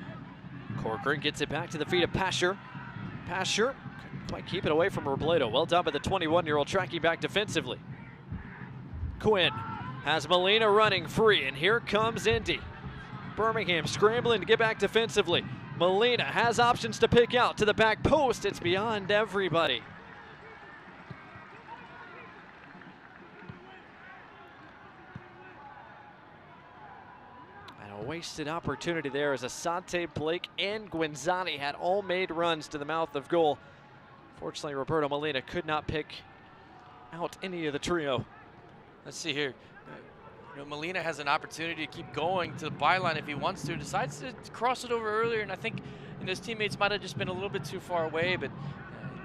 Corcoran gets it back to the feet of Pasher. Pasher couldn't quite keep it away from Robledo. Well done by the 21-year-old, tracking back defensively. Quinn has Molina running free, and here comes Indy. Birmingham scrambling to get back defensively. Molina has options to pick out to the back post. It's beyond everybody. And a wasted opportunity there as Asante, Blake, and Guinzani had all made runs to the mouth of goal. Fortunately, Roberto Molina could not pick out any of the trio. Let's see here. Molina has an opportunity to keep going to the byline if he wants to. Decides to cross it over earlier, and I think his teammates might have just been a little bit too far away. But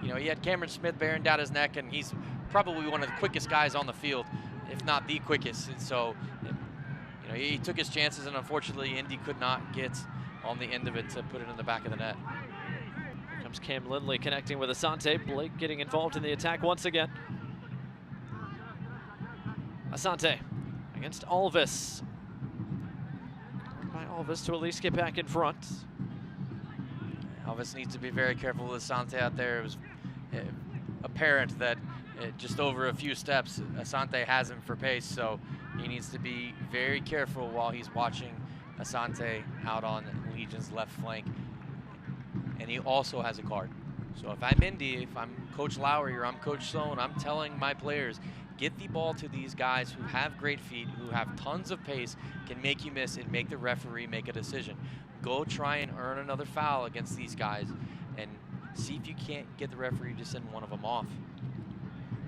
he had Cameron Smith bearing down his neck, and he's probably one of the quickest guys on the field, if not the quickest. And so, he took his chances, and unfortunately, Indy could not get on the end of it to put it in the back of the net. Here comes Cam Lindley connecting with Asante. Blake getting involved in the attack once again. Asante against Alvis. By Alvis to at least get back in front. Alvis needs to be very careful with Asante out there. It was apparent that just over a few steps, Asante has him for pace, so he needs to be very careful while he's watching Asante out on Legion's left flank. And he also has a card. So if I'm Indy, if I'm Coach Lowry or I'm Coach Sloan, I'm telling my players, get the ball to these guys who have great feet, who have tons of pace, can make you miss and make the referee make a decision. Go try and earn another foul against these guys and see if you can't get the referee to send one of them off.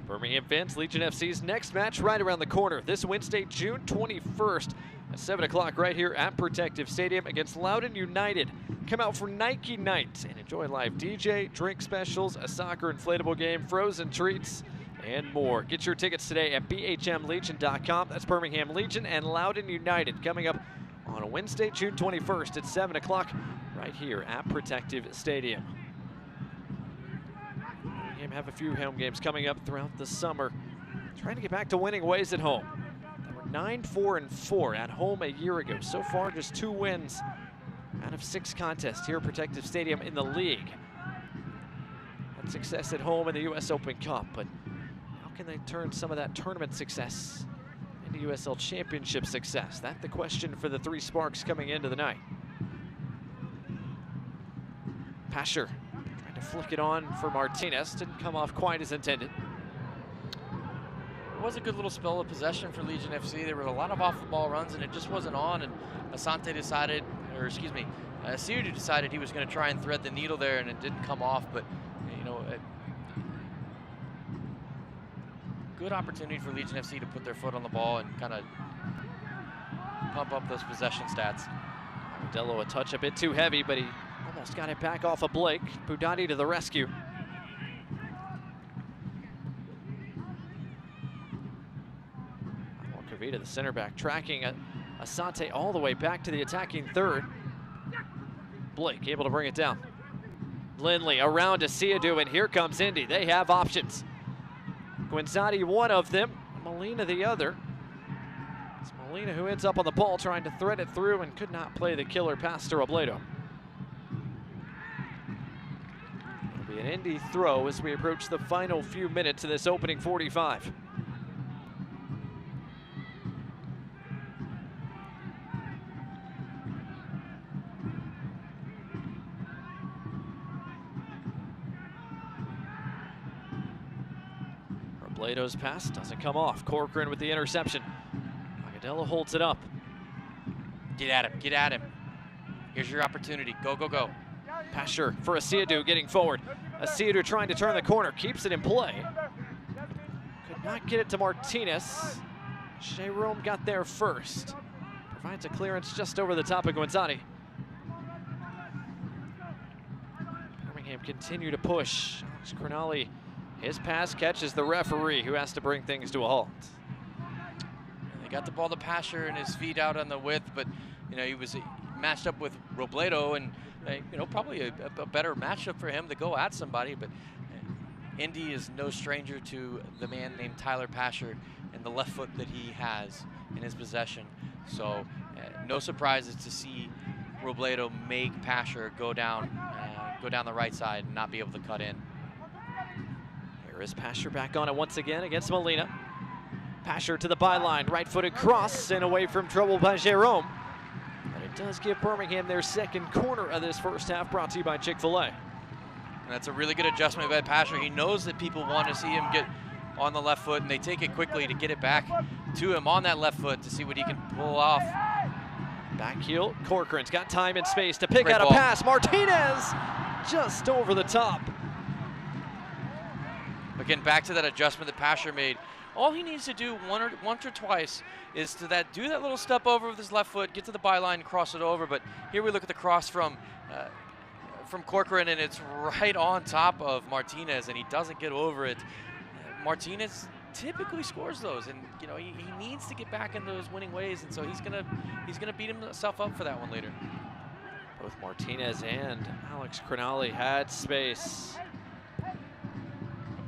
Birmingham fans, Legion FC's next match right around the corner this Wednesday, June 21st at 7 o'clock right here at Protective Stadium against Loudoun United. Come out for Nike Night and enjoy live DJ, drink specials, a soccer inflatable game, frozen treats, and more. Get your tickets today at bhmlegion.com. That's Birmingham Legion and Loudoun United coming up on Wednesday, June 21st at 7 o'clock right here at Protective Stadium. Birmingham have a few home games coming up throughout the summer. Trying to get back to winning ways at home. They were 9-4-4 at home a year ago. So far, just 2 wins out of 6 contests here at Protective Stadium in the league. Had success at home in the U.S. Open Cup, but can they turn some of that tournament success into USL Championship success? That's the question for the 3 Sparks coming into the night. Pasher trying to flick it on for Martinez. Didn't come off quite as intended. It was a good little spell of possession for Legion FC. There were a lot of off-the-ball runs, and it just wasn't on. And Asante decided, or excuse me, Siridu decided he was going to try and thread the needle there, and it didn't come off. But, good opportunity for Legion FC to put their foot on the ball and kind of pump up those possession stats. Dello a touch a bit too heavy, but he almost got it back off of Blake. Budati to the rescue. Kavita, the center back, tracking Asante all the way back to the attacking third. Blake able to bring it down. Lindley around to Siridu, and here comes Indy. They have options. Guinzani one of them, Molina the other. It's Molina who ends up on the ball trying to thread it through and could not play the killer pass to Robledo. It'll be an Indy throw as we approach the final few minutes of this opening 45. Robledo's pass doesn't come off. Corcoran with the interception. Agadello holds it up. Get at him, get at him. Here's your opportunity, go, go, go. Pasher for Siridu getting forward. Siridu trying to turn the corner, keeps it in play. Could not get it to Martinez. Jerome got there first. Provides a clearance just over the top of Guinzani. Birmingham continue to push. Alex Cronali, his pass catches the referee, who has to bring things to a halt. They got the ball to Pasher and his feet out on the width, but he was matched up with Robledo, and probably a better matchup for him to go at somebody. But Indy is no stranger to the man named Tyler Pasher and the left foot that he has in his possession. So no surprises to see Robledo make Pasher go down the right side and not be able to cut in. Here is Pasher back on it once again against Molina. Pasher to the byline, right-footed cross and away from trouble by Jerome. But it does give Birmingham their second corner of this first half, brought to you by Chick-fil-A. And that's a really good adjustment by Pasher. He knows that people want to see him get on the left foot, and they take it quickly to get it back to him on that left foot to see what he can pull off. Back heel, Corcoran's got time and space to pick Great out ball. a pass. Martinez just over the top. Again, back to that adjustment that Pasher made. All he needs to do once or twice is to do that little step over with his left foot, get to the byline, cross it over. But here we look at the cross from Corcoran, and it's right on top of Martinez, and he doesn't get over it. Martinez typically scores those, and you know he needs to get back in those winning ways, and so he's gonna beat himself up for that one later. Both Martinez and Alex Crinali had space.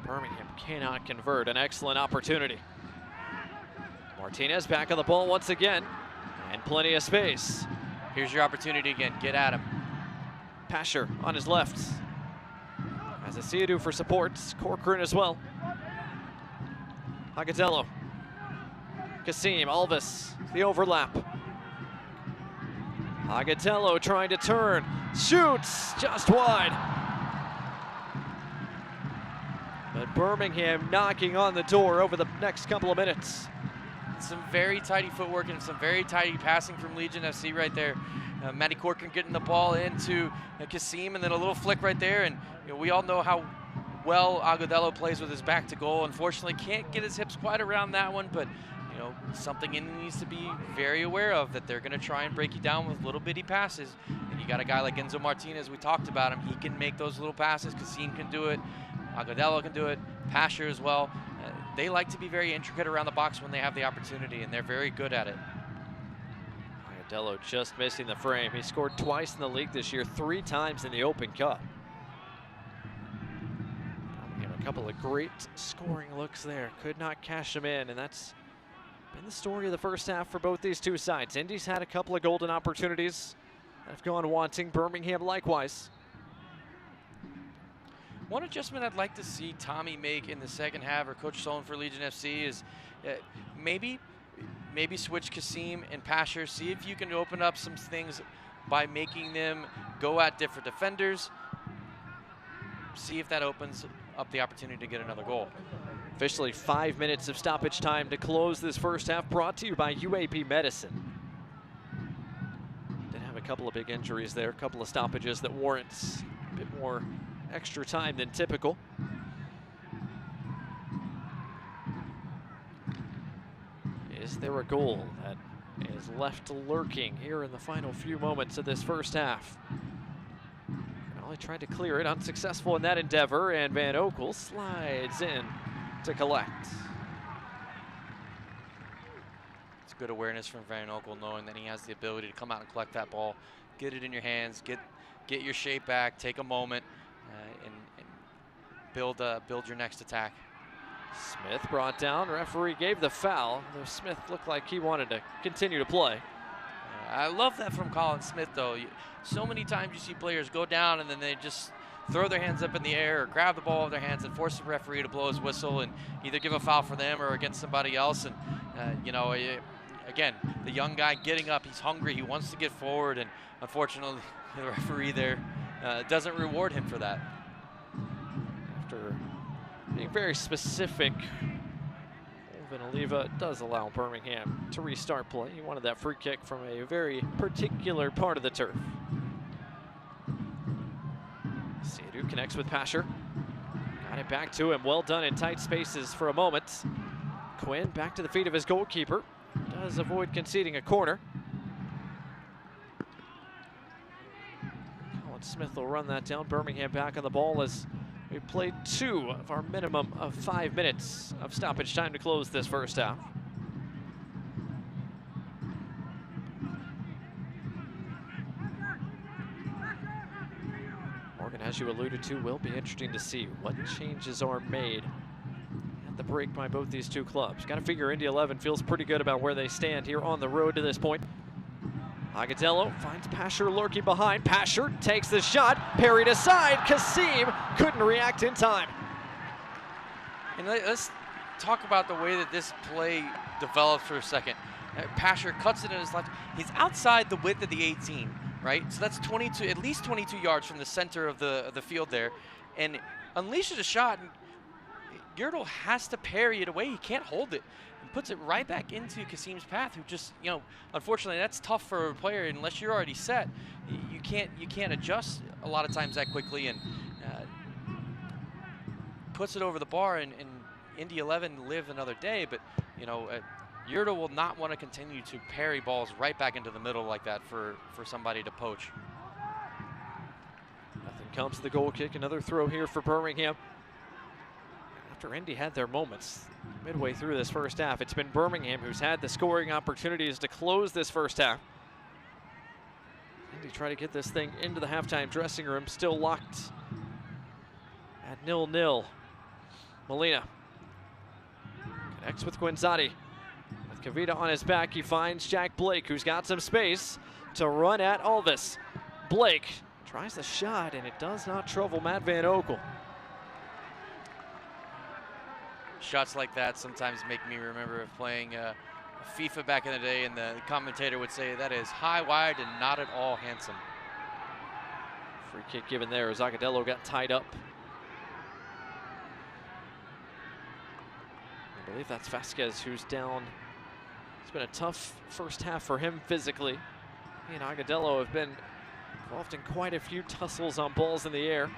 Birmingham cannot convert. An excellent opportunity. Martinez back on the ball once again, and plenty of space. Here's your opportunity again. Get at him. Pasher on his left. Has a Siadu for support. Corcoran as well. Agadello. Kasim, Alvis, the overlap. Agadello trying to turn. Shoots just wide. But Birmingham knocking on the door over the next couple of minutes. Some very tidy footwork and some very tidy passing from Legion FC right there. Matty Corcoran getting the ball into Kasim, and then a little flick right there. And you know, we all know how well Agadello plays with his back to goal. Unfortunately, can't get his hips quite around that one, but you know, something Indy needs to be very aware of, that they're going to try and break you down with little bitty passes. And you got a guy like Enzo Martinez, we talked about him. He can make those little passes. Kasim can do it. Agadello can do it. Pasher as well. They like to be very intricate around the box when they have the opportunity, and they're very good at it. Agadello just missing the frame. He scored twice in the league this year, 3 times in the Open Cup. A couple of great scoring looks there. Could not cash them in, and that's been the story of the first half for both these two sides. Indy's had a couple of golden opportunities that have gone wanting. Birmingham likewise. One adjustment I'd like to see Tommy make in the second half, or Coach Solon for Legion FC, is maybe switch Kasim and Pasher. See if you can open up some things by making them go at different defenders. See if that opens up the opportunity to get another goal. Officially 5 minutes of stoppage time to close this first half, brought to you by UAB Medicine. Did have a couple of big injuries there, a couple of stoppages that warrants a bit more extra time than typical. Is there a goal that is left lurking here in the final few moments of this first half? Crinali tried to clear it, unsuccessful in that endeavor, and Van Oekel slides in to collect. It's good awareness from Van Oekel, knowing that he has the ability to come out and collect that ball, get it in your hands, get your shape back, take a moment, and build your next attack. Smith brought down. Referee gave the foul, though Smith looked like he wanted to continue to play. I love that from Colin Smith, though. So many times you see players go down and then they just throw their hands up in the air or grab the ball with their hands and force the referee to blow his whistle and either give a foul for them or against somebody else. And, you know, again, the young guy getting up, he's hungry, he wants to get forward, and unfortunately the referee there doesn't reward him for that. After being very specific, Oliva does allow Birmingham to restart play. He wanted that free kick from a very particular part of the turf. Siadu connects with Pasher. Got it back to him. Well done in tight spaces for a moment. Quinn back to the feet of his goalkeeper. Does avoid conceding a corner. Colin Smith will run that down. Birmingham back on the ball as we played 2 of our minimum of 5 minutes of stoppage time to close this first half. Morgan, as you alluded to, will be interesting to see what changes are made at the break by both these two clubs. Got to figure Indy 11 feels pretty good about where they stand here on the road to this point. Agadello finds Pasher lurking behind. Pasher takes the shot, parried aside. Kasim couldn't react in time. And let's talk about the way that this play developed for a second. Pasher cuts it in his left. He's outside the width of the 18, right? So that's 22, at least 22 yards from the center of the field there, and unleashes a shot. And Yertle has to parry it away. He can't hold it. And puts it right back into Kasim's path, who just, unfortunately, that's tough for a player unless you're already set. You can't adjust a lot of times that quickly, and puts it over the bar, and Indy 11 live another day. But Yertle will not want to continue to parry balls right back into the middle like that for somebody to poach. Nothing comes to the goal kick. Another throw here for Birmingham. After Indy had their moments midway through this first half, it's been Birmingham who's had the scoring opportunities to close this first half. Indy try to get this thing into the halftime dressing room, still locked at 0-0. Molina connects with Quinzati. With Kavita on his back, he finds Jack Blake, who's got some space to run at Alvis. Blake tries the shot, and it does not trouble Matt Van Oekel. Shots like that sometimes make me remember of playing FIFA back in the day, and the commentator would say that is high, wide, and not at all handsome. Free kick given there as Agudelo got tied up. I believe that's Vasquez who's down. It's been a tough first half for him physically. He and Agudelo have been involved in quite a few tussles on balls in the air.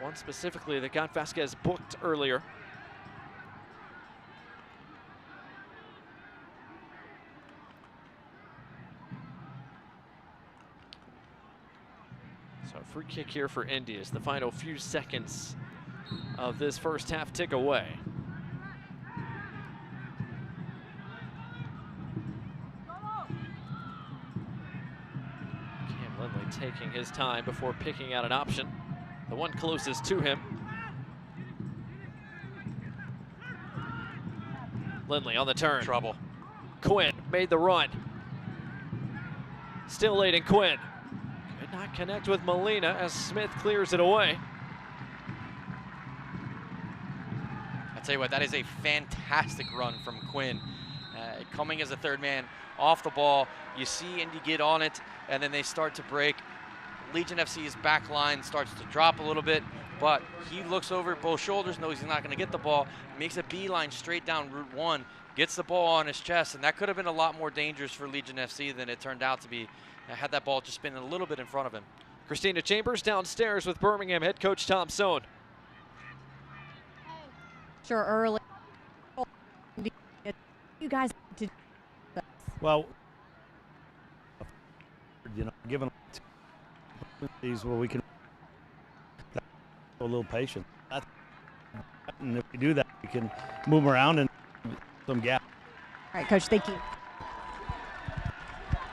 One specifically that got Vasquez booked earlier. So a free kick here for Indy as the final few seconds of this first half tick away. Cam Lindley taking his time before picking out an option. The one closest to him. Lindley on the turn. Trouble. Quinn made the run. Still late in Quinn. Could not connect with Molina as Smith clears it away. I tell you what, that is a fantastic run from Quinn. Coming as a third man off the ball. You see Indy get on it, and then they start to break. Legion FC's back line starts to drop a little bit, but he looks over at both shoulders, knows he's not going to get the ball, makes a beeline straight down Route 1, gets the ball on his chest, and that could have been a lot more dangerous for Legion FC than it turned out to be. Had that ball just been a little bit in front of him. Christina Chambers downstairs with Birmingham head coach Tom Sohn. Sure, early. You guys did. Well, given opportunities where we can a little patient. And if we do that, we can move around and some gap. All right, Coach, thank you.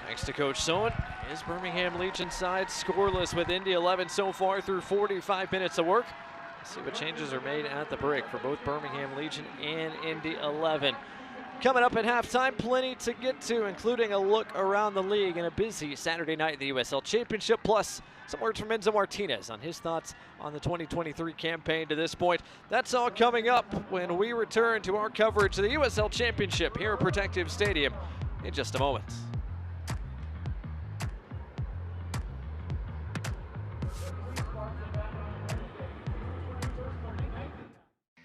Thanks to Coach Sohn. His Birmingham Legion side scoreless with Indy 11 so far through 45 minutes of work. Let's see what changes are made at the break for both Birmingham Legion and Indy 11. Coming up at halftime, plenty to get to, including a look around the league and a busy Saturday night in the USL Championship, plus some words from Enzo Martinez on his thoughts on the 2023 campaign to this point. That's all coming up when we return to our coverage of the USL Championship here at Protective Stadium in just a moment.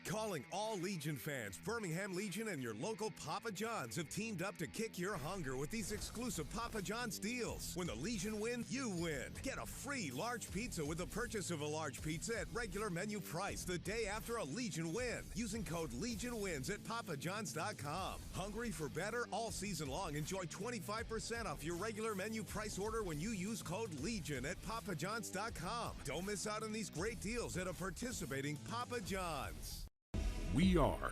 Calling all Legion fans, Birmingham Legion and your local Papa John's have teamed up to kick your hunger with these exclusive Papa John's deals. When the Legion win, you win. Get a free large pizza with the purchase of a large pizza at regular menu price the day after a Legion win using code LEGIONWINS at papajohns.com. Hungry for better? All season long, enjoy 25% off your regular menu price order when you use code LEGION at papajohns.com. Don't miss out on these great deals at a participating Papa John's. We are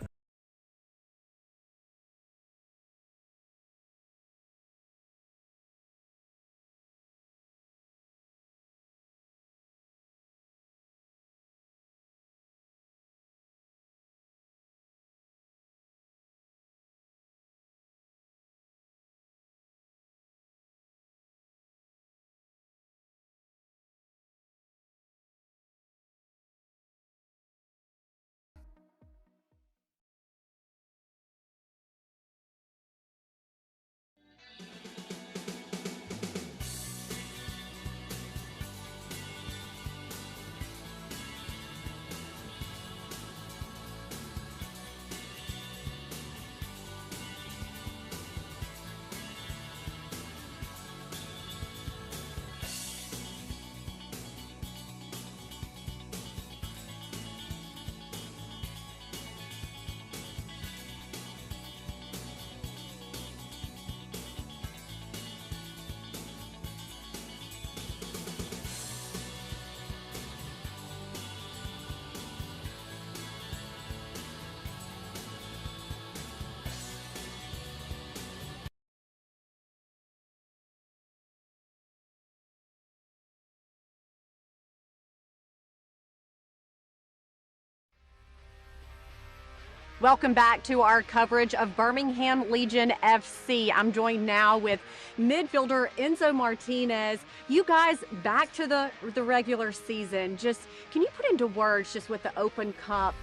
Welcome back to our coverage of Birmingham Legion FC. I'm joined now with midfielder Enzo Martinez. You guys back to the regular season. Just can you put into words just what the Open Cup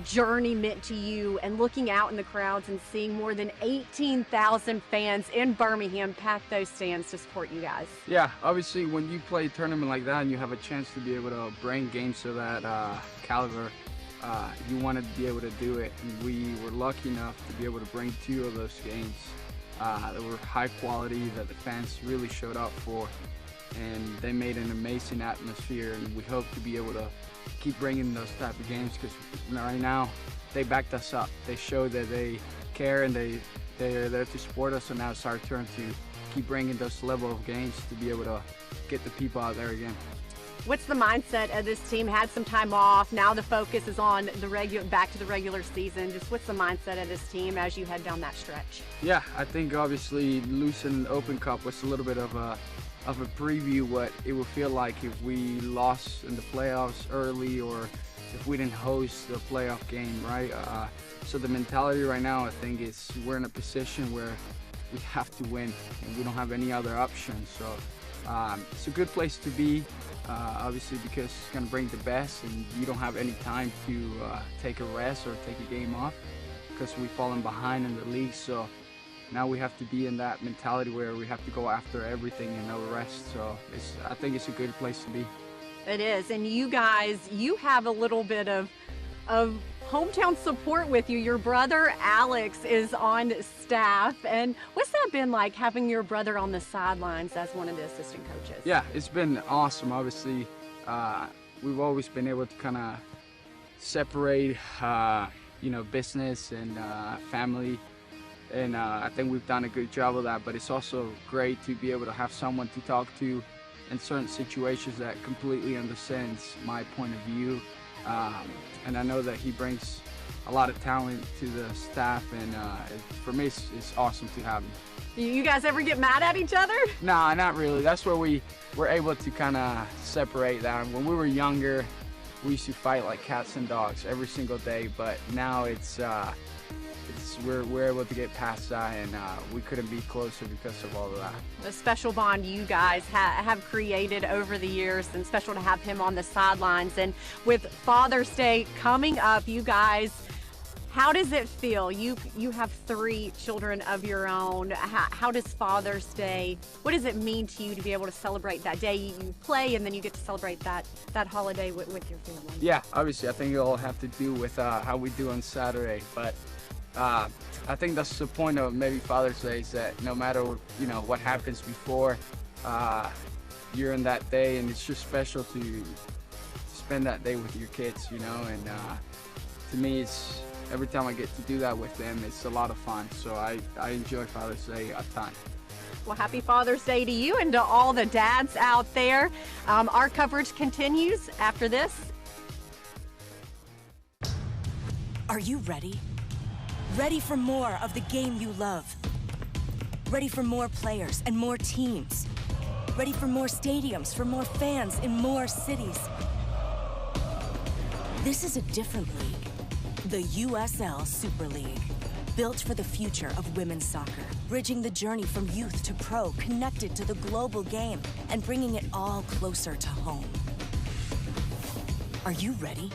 journey meant to you, and looking out in the crowds and seeing more than 18,000 fans in Birmingham pack those stands to support you guys? Yeah, obviously when you play a tournament like that and you have a chance to be able to bring games to that caliber, you want to be able to do it, and we were lucky enough to be able to bring 2 of those games that were high quality, that the fans really showed up for, and they made an amazing atmosphere, and we hope to be able to keep bringing those type of games, because right now they backed us up. They showed that they care and they're there to support us, so now it's our turn to keep bringing those level of games to be able to get the people out there again. What's the mindset of this team? Had some time off, now the focus is on the back to the regular season. Just what's the mindset of this team as you head down that stretch? Yeah, I think obviously losing the Open Cup was a little bit of a preview what it would feel like if we lost in the playoffs early, or if we didn't host the playoff game, right? So the mentality right now, I think, is we're in a position where we have to win and we don't have any other option. So it's a good place to be, obviously, because it's going to bring the best, and you don't have any time to take a rest or take a game off because we've fallen behind in the league. So now we have to be in that mentality where we have to go after everything and no rest. So I think it's a good place to be. It is, and you guys, you have a little bit of hometown support with you. Your brother Alex is on staff, and what's that been like, having your brother on the sidelines as one of the assistant coaches? Yeah, it's been awesome. Obviously, we've always been able to kind of separate, business and family. And I think we've done a good job of that, but it's also great to be able to have someone to talk to in certain situations that completely understands my point of view. And I know that he brings a lot of talent to the staff, and for me, it's awesome to have him. You guys ever get mad at each other? Nah, not really. That's where we were able to kind of separate that. When we were younger, we used to fight like cats and dogs every single day, but now we're able to get past that, and we couldn't be closer because of all of that. A special bond you guys have created over the years, and special to have him on the sidelines. And with Father's Day coming up, you guys, how does it feel? You have 3 children of your own. How does Father's Day, what does it mean to you to be able to celebrate that day? You play and then you get to celebrate that holiday with your family. Yeah, obviously I think it'll have to do with how we do on Saturday, but I think that's the point of maybe Father's Day, is that no matter what happens before, you're in that day, and it's just special to spend that day with your kids, and to me, it's every time I get to do that with them, it's a lot of fun. So I enjoy Father's Day a ton. Well, happy Father's Day to you and to all the dads out there. Our coverage continues after this. Are you ready? Ready for more of the game you love? Ready for more players and more teams? Ready for more stadiums, for more fans in more cities? This is a different league. The USL Super League. Built for the future of women's soccer. Bridging the journey from youth to pro, connected to the global game, and bringing it all closer to home. Are you ready?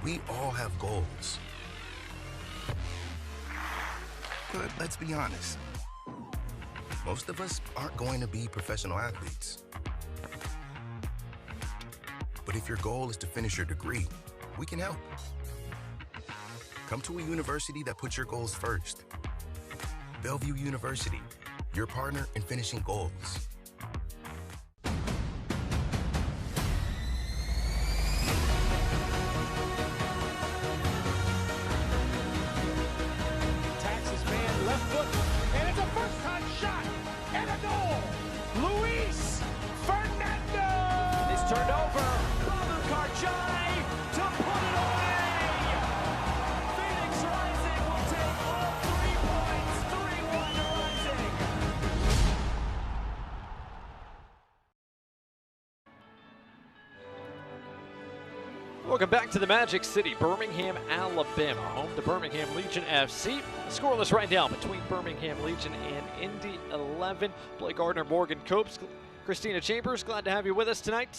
We all have goals. But let's be honest, most of us aren't going to be professional athletes. But if your goal is to finish your degree, we can help. Come to a university that puts your goals first. Bellevue University, your partner in finishing goals. shot, and a goal. Luis Fernando! It's turned over. Babu Karjai to put it away. Phoenix Rising will take all 3 points. 3-1 Rising. Welcome back to the Magic City, Birmingham, Alabama, home to Birmingham Legion FC. Scoreless right now between Birmingham Legion and Indy 11. Blake Gardner, Morgan Copes, Christina Chambers, glad to have you with us tonight.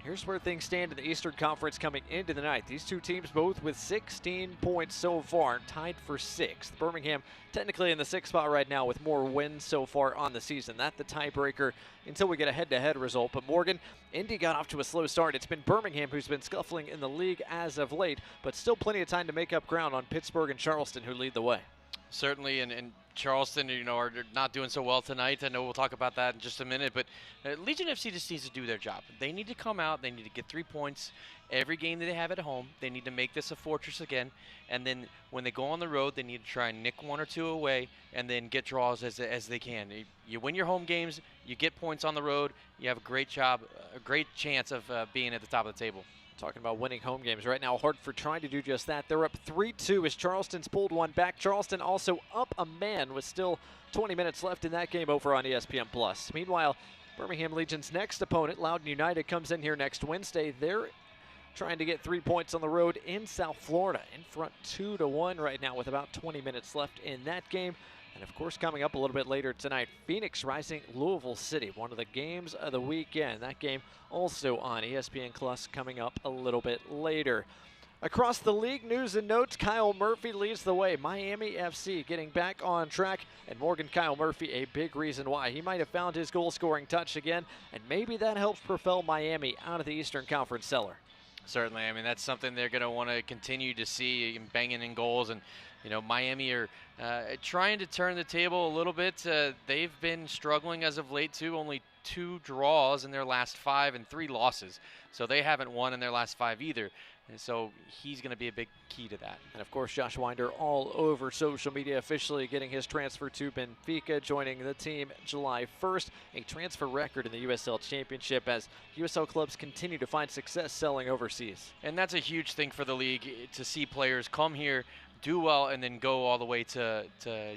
Here's where things stand in the Eastern Conference coming into the night. These two teams both with 16 points so far, tied for 6th. Birmingham technically in the 6th spot right now with more wins so far on the season. That's the tiebreaker until we get a head-to-head result. But Morgan, Indy got off to a slow start. It's been Birmingham who's been scuffling in the league as of late, but still plenty of time to make up ground on Pittsburgh and Charleston, who lead the way. Certainly, and Charleston, are not doing so well tonight. I know we'll talk about that in just a minute, but Legion FC just needs to do their job. They need to come out. They need to get 3 points every game that they have at home. They need to make this a fortress again, and then when they go on the road, they need to try and nick 1 or 2 away, and then get draws as they can. You win your home games, you get points on the road, you have a great chance of being at the top of the table. Talking about winning home games right now, Hartford trying to do just that. They're up 3-2 as Charleston's pulled one back. Charleston also up a man with still 20 minutes left in that game over on ESPN+. Meanwhile, Birmingham Legion's next opponent, Loudoun United, comes in here next Wednesday. They're trying to get 3 points on the road in South Florida, in front 2-1 right now with about 20 minutes left in that game. And of course, coming up a little bit later tonight, Phoenix Rising Louisville City, one of the games of the weekend. That game also on ESPN Plus coming up a little bit later. Across the league, news and notes, Kyle Murphy leads the way. Miami FC getting back on track, and Morgan, Kyle Murphy, a big reason why. He might have found his goal-scoring touch again, and maybe that helps propel Miami out of the Eastern Conference cellar. Certainly. I mean, that's something they're going to want to continue to see, banging in goals. And, Miami are trying to turn the table a little bit. They've been struggling as of late, too. Only 2 draws in their last 5 and 3 losses. So they haven't won in their last 5 either. And so he's going to be a big key to that. And, of course, Josh Winder all over social media, officially getting his transfer to Benfica, joining the team July 1st. A transfer record in the USL Championship as USL clubs continue to find success selling overseas. And that's a huge thing for the league, to see players come here, do well, and then go all the way to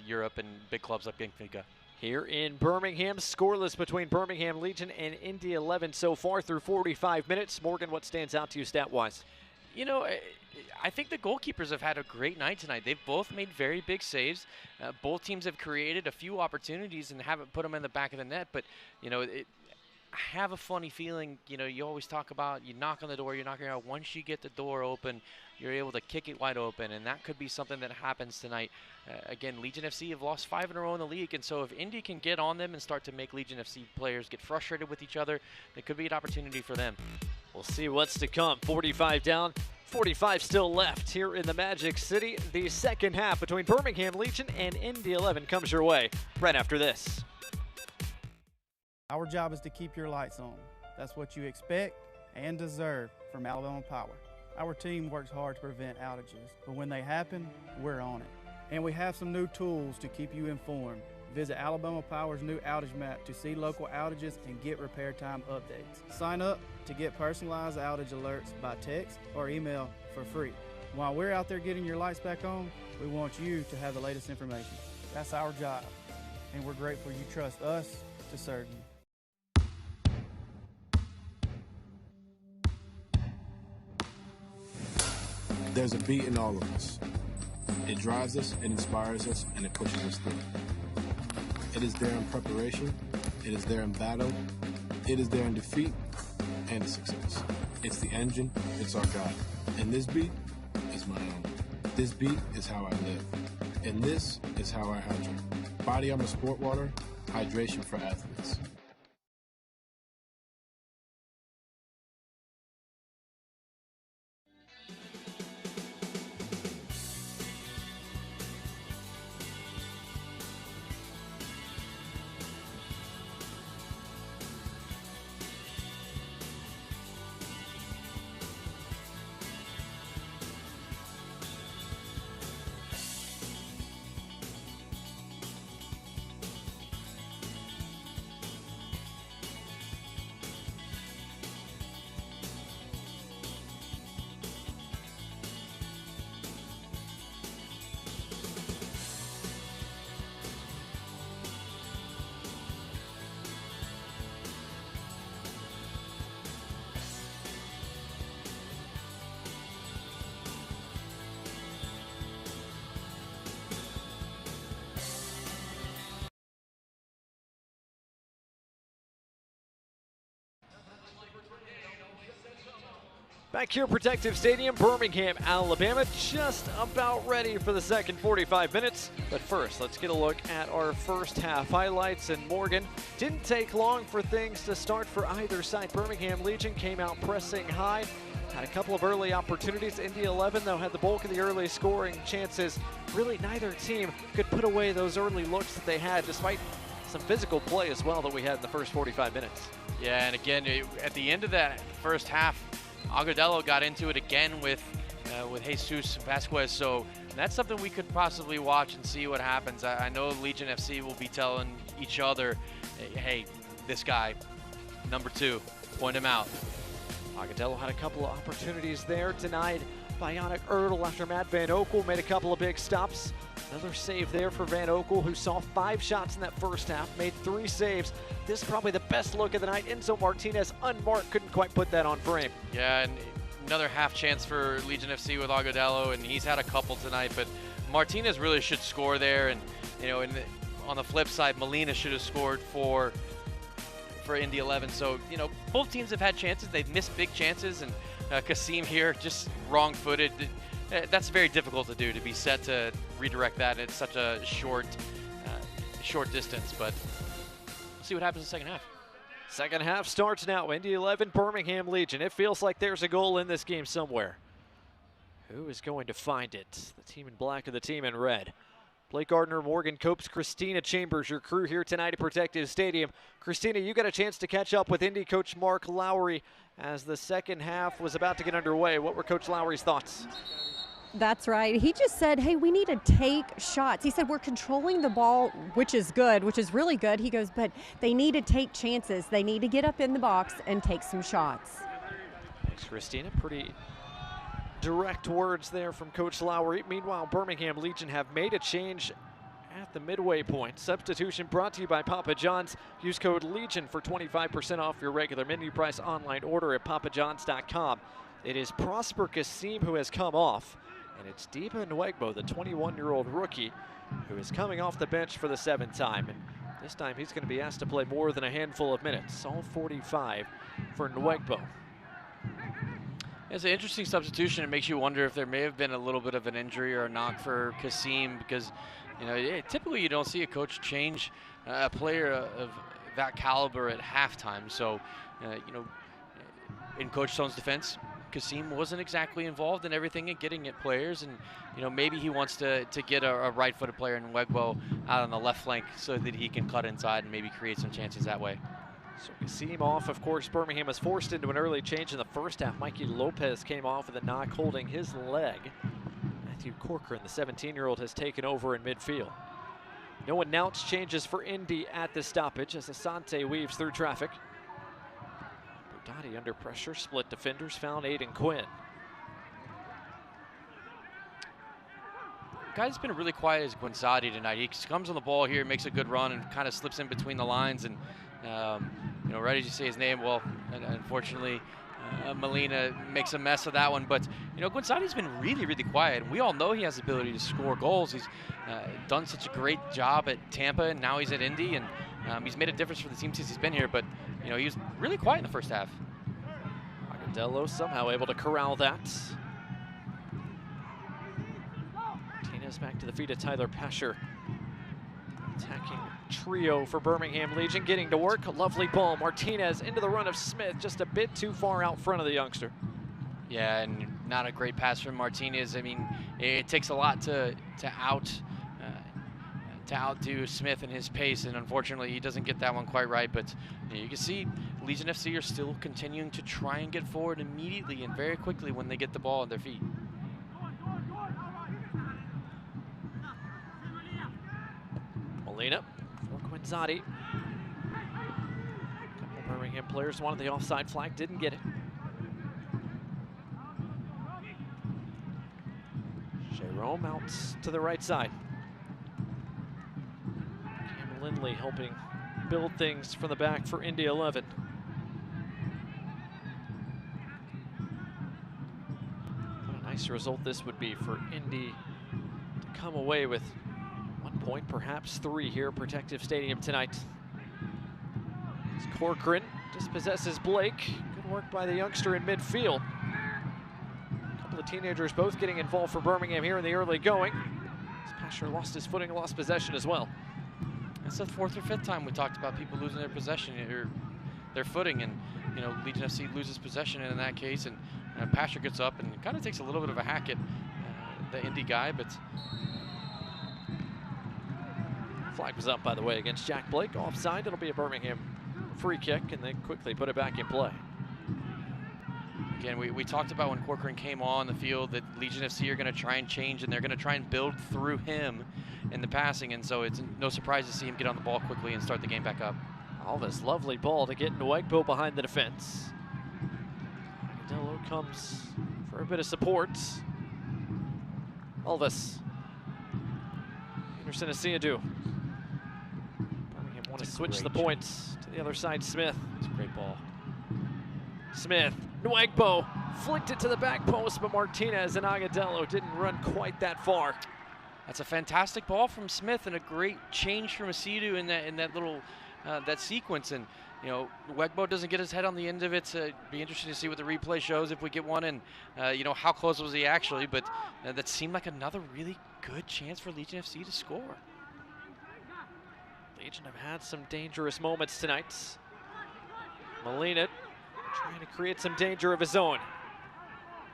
Europe and big clubs like Benfica. Here in Birmingham, scoreless between Birmingham Legion and Indy 11 so far through 45 minutes. Morgan, what stands out to you stat-wise? I think the goalkeepers have had a great night tonight. They've both made very big saves. Both teams have created a few opportunities and haven't put them in the back of the net. But, I have a funny feeling, you always talk about you knock on the door, you're knocking out. Once you get the door open, you're able to kick it wide open. And that could be something that happens tonight. Again, Legion FC have lost 5 in a row in the league. And so if Indy can get on them and start to make Legion FC players get frustrated with each other, it could be an opportunity for them. We'll see what's to come. 45 down, 45 still left here in the Magic City. The second half between Birmingham Legion and Indy 11 comes your way right after this. Our job is to keep your lights on. That's what you expect and deserve from Alabama Power. Our team works hard to prevent outages, but when they happen, we're on it. And we have some new tools to keep you informed. Visit Alabama Power's new outage map to see local outages and get repair time updates. Sign up to get personalized outage alerts by text or email for free. While we're out there getting your lights back on, we want you to have the latest information. That's our job, and we're grateful you trust us to serve you. There's a beat in all of us. It drives us, it inspires us, and it pushes us through. It is there in preparation, it is there in battle, it is there in defeat, and in success. It's the engine, it's our guide. And this beat is my own. This beat is how I live. And this is how I hydrate. Body Armor Sport Water, hydration for athletes. Back here, Protective Stadium, Birmingham, Alabama, just about ready for the second 45 minutes. But first, let's get a look at our first half highlights. And Morgan, didn't take long for things to start for either side. Birmingham Legion came out pressing high, had a couple of early opportunities. Indy 11, though, had the bulk of the early scoring chances. Really, neither team could put away those early looks that they had, despite some physical play as well that we had in the first 45 minutes. Yeah, and again, at the end of that first half, Agudelo got into it again with Jesus Vasquez, so that's something we could possibly watch and see what happens. I know Legion FC will be telling each other, hey, this guy, number 2, point him out. Agudelo had a couple of opportunities there, denied by Yannick Erdl after Matt Van Oekel made a couple of big stops. Another save there for Van Oekel, who saw 5 shots in that first half, made 3 saves. This is probably the best look of the night. Enzo Martinez, unmarked, couldn't quite put that on frame. Yeah, and another half chance for Legion FC with Agudelo, and he's had a couple tonight, but Martinez really should score there. And, you know, on the flip side, Molina should have scored for Indy 11. So, you know, both teams have had chances. They've missed big chances, and Kasim here just wrong-footed. That's very difficult to do, to be set to redirect that. It's such a short distance, but we'll see what happens in the second half. Second half starts now. Indy 11, Birmingham Legion. It feels like there's a goal in this game somewhere. Who is going to find it? The team in black or the team in red? Blake Gardner, Morgan Copes, Christina Chambers, your crew here tonight at Protective Stadium. Christina, you got a chance to catch up with Indy coach Mark Lowry as the second half was about to get underway. What were Coach Lowry's thoughts? That's right. He just said, hey, we need to take shots. He said, we're controlling the ball, which is good, which is really good. He goes, but they need to take chances. They need to get up in the box and take some shots. Thanks, Christina. Pretty direct words there from Coach Lowry. Meanwhile, Birmingham Legion have made a change at the midway point. Substitution brought to you by Papa John's. Use code LEGION for 25% off your regular menu price online order at papajohns.com. It is Prosper Kasim who has come off, and it's Deepa Nwegbo, the 21-year-old rookie, who is coming off the bench for the 7th time. And this time he's going to be asked to play more than a handful of minutes, all 45 for Nwegbo. It's an interesting substitution. It makes you wonder if there may have been a little bit of an injury or a knock for Kasim, because, you know, typically you don't see a coach change a player of that caliber at halftime. So, you know, in Coach Stone's defense, Kasim wasn't exactly involved in everything and getting at players, and, you know, maybe he wants to get a right-footed player in Nwegbo out on the left flank so that he can cut inside and maybe create some chances that way. So Kasim off. Of course, Birmingham was forced into an early change in the first half. Mikey Lopez came off with a knock holding his leg. Matthew Corcoran, the 17-year-old, has taken over in midfield. No announced changes for Indy at the stoppage as Asante weaves through traffic. Burdatti under pressure, split defenders, found Aiden Quinn. The guy that's been really quiet is Guinzati tonight. He comes on the ball here, makes a good run, and kind of slips in between the lines. And you know, right as you say his name, well, unfortunately, Molina makes a mess of that one. But, you know, Guinzati's been really, really quiet. And we all know he has the ability to score goals. He's done such a great job at Tampa, and now he's at Indy, and he's made a difference for the team since he's been here. But, you know, he was really quiet in the first half. Agudelo somehow able to corral that. Martinez back to the feet of Tyler Pasher. Attacking trio for Birmingham Legion, getting to work. A lovely ball. Martinez into the run of Smith, just a bit too far out front of the youngster. Yeah, and not a great pass from Martinez. I mean, it takes a lot to outdo Smith in his pace, and unfortunately he doesn't get that one quite right. But you can see Legion FC are still continuing to try and get forward immediately and very quickly when they get the ball at their feet. Molina for Guinzati. A couple of Birmingham players wanted the offside flag, didn't get it. Jerome out to the right side. Cam Lindley helping build things from the back for Indy 11. What a nice result this would be for Indy to come away with 1 point, perhaps 3 here at Protective Stadium tonight. As Corcoran dispossesses Blake. Good work by the youngster in midfield. teenagers both getting involved for Birmingham here in the early going. Pasher lost his footing, lost possession as well. It's the 4th or 5th time we talked about people losing their possession or their footing, and Legion FC loses possession in that case, and Pasher gets up and kind of takes a little bit of a hack at the Indy guy, but flag was up, by the way, against Jack Blake. Offside. It'll be a Birmingham free kick, and they quickly put it back in play. Again, we talked about when Corcoran came on the field that Legion FC are going to try and change, and they're going to try and build through him in the passing, and so it's no surprise to see him get on the ball quickly and start the game back up. All this lovely ball to get Nwegbo behind the defense. Agudelo comes for a bit of support. Elvis. Anderson Asiadu. Birmingham want to switch the points to the other side. Smith. It's a great ball. Smith. Nwegbo flicked it to the back post, but Martinez and Agudelo didn't run quite that far. That's a fantastic ball from Smith and a great change from Asiadu in that little that sequence. And Nwegbo doesn't get his head on the end of it. So it'd be interesting to see what the replay shows if we get one, and how close was he actually. But that seemed like another really good chance for Legion FC to score. Legion have had some dangerous moments tonight. Molina trying to create some danger of his own.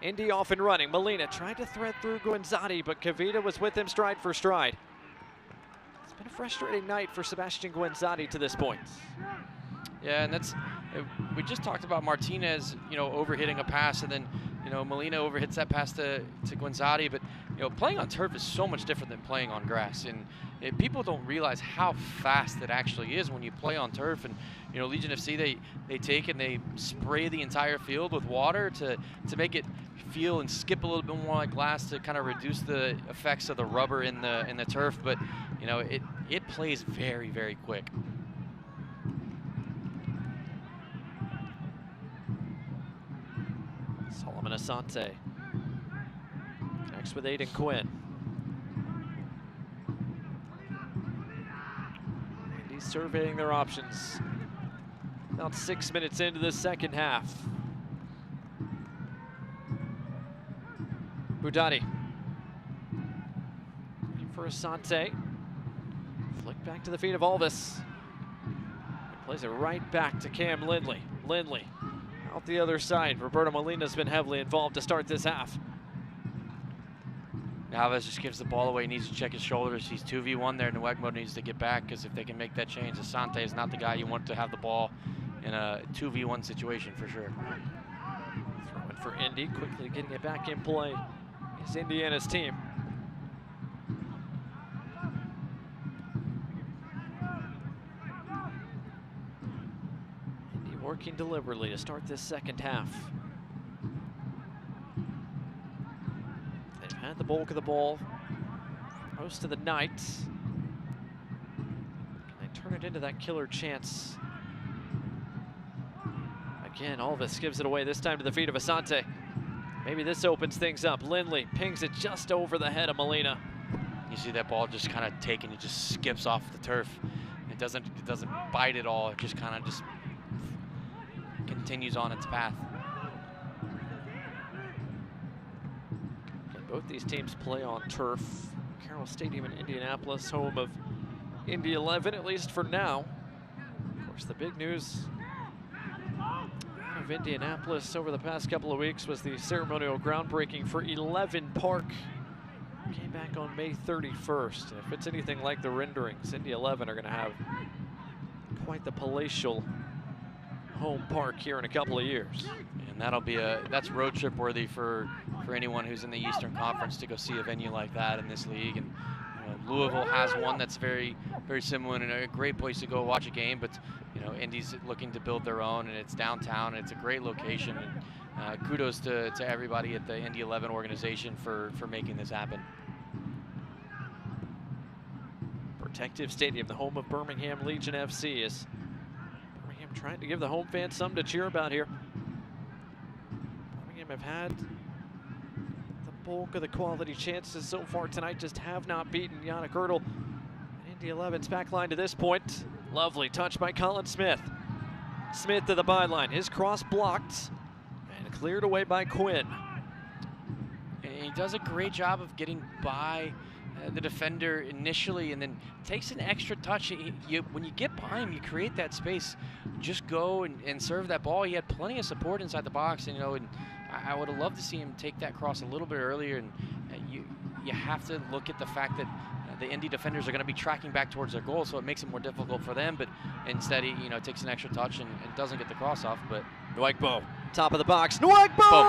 Indy off and running. Molina tried to thread through Guenzati, but Kavita was with him stride for stride. It's been a frustrating night for Sebastian Guenzati to this point. Yeah, and we just talked about Martinez, overhitting a pass, and then, Molina overhits that pass to Guenzati, but, playing on turf is so much different than playing on grass, and people don't realize how fast it actually is when you play on turf. And, Legion FC, they take and they spray the entire field with water to make it feel and skip a little bit more like glass to kind of reduce the effects of the rubber in the turf, but, it plays very, very quick. Solomon Asante connects with Aiden Quinn. And he's surveying their options. About 6 minutes into the second half. Budati. Looking for Asante. Flick back to the feet of Alvis. He plays it right back to Cam Lindley. Lindley out the other side. Roberto Molina's been heavily involved to start this half. Alves just gives the ball away. He needs to check his shoulders. He's 2v1 there. Nwegbo needs to get back, because if they can make that change, Asante is not the guy you want to have the ball in a 2v1 situation for sure. Throwing for Indy, quickly getting it back in play is Indiana's team. Indy working deliberately to start this second half. They've had the bulk of the ball for most of the night. Can they turn it into that killer chance? Again, Alvis gives it away, this time to the feet of Asante. Maybe this opens things up. Lindley pings it just over the head of Molina. You see that ball just kind of taken, it just skips off the turf. It doesn't bite at all. It just kind of just continues on its path. And both these teams play on turf. Carroll Stadium in Indianapolis, home of Indy 11, at least for now. Of course, the big news of Indianapolis over the past couple of weeks was the ceremonial groundbreaking for 11 Park. Came back on May 31st. And if it's anything like the renderings, Indy 11 are going to have quite the palatial home park here in a couple of years. And that's road trip worthy for anyone who's in the Eastern Conference to go see a venue like that in this league. And Louisville has one that's very, very similar and a great place to go watch a game, but Indy's looking to build their own, and it's downtown, and it's a great location. And kudos to everybody at the Indy 11 organization for making this happen. Protective Stadium, the home of Birmingham Legion FC, is Birmingham trying to give the home fans something to cheer about here. Birmingham have had the bulk of the quality chances so far tonight, just have not beaten Yannick Ertl. Indy 11's back line to this point. Lovely touch by Colin Smith. Smith to the byline. His cross blocked and cleared away by Quinn. And he does a great job of getting by the defender initially, and then takes an extra touch. When you get by him, you create that space. Just go and serve that ball. He had plenty of support inside the box, and I would have loved to see him take that cross a little bit earlier. And you have to look at the fact that the Indy defenders are going to be tracking back towards their goal, so it makes it more difficult for them. But instead, he takes an extra touch and doesn't get the cross off. But Nwegbo, top of the box. Nwegbo!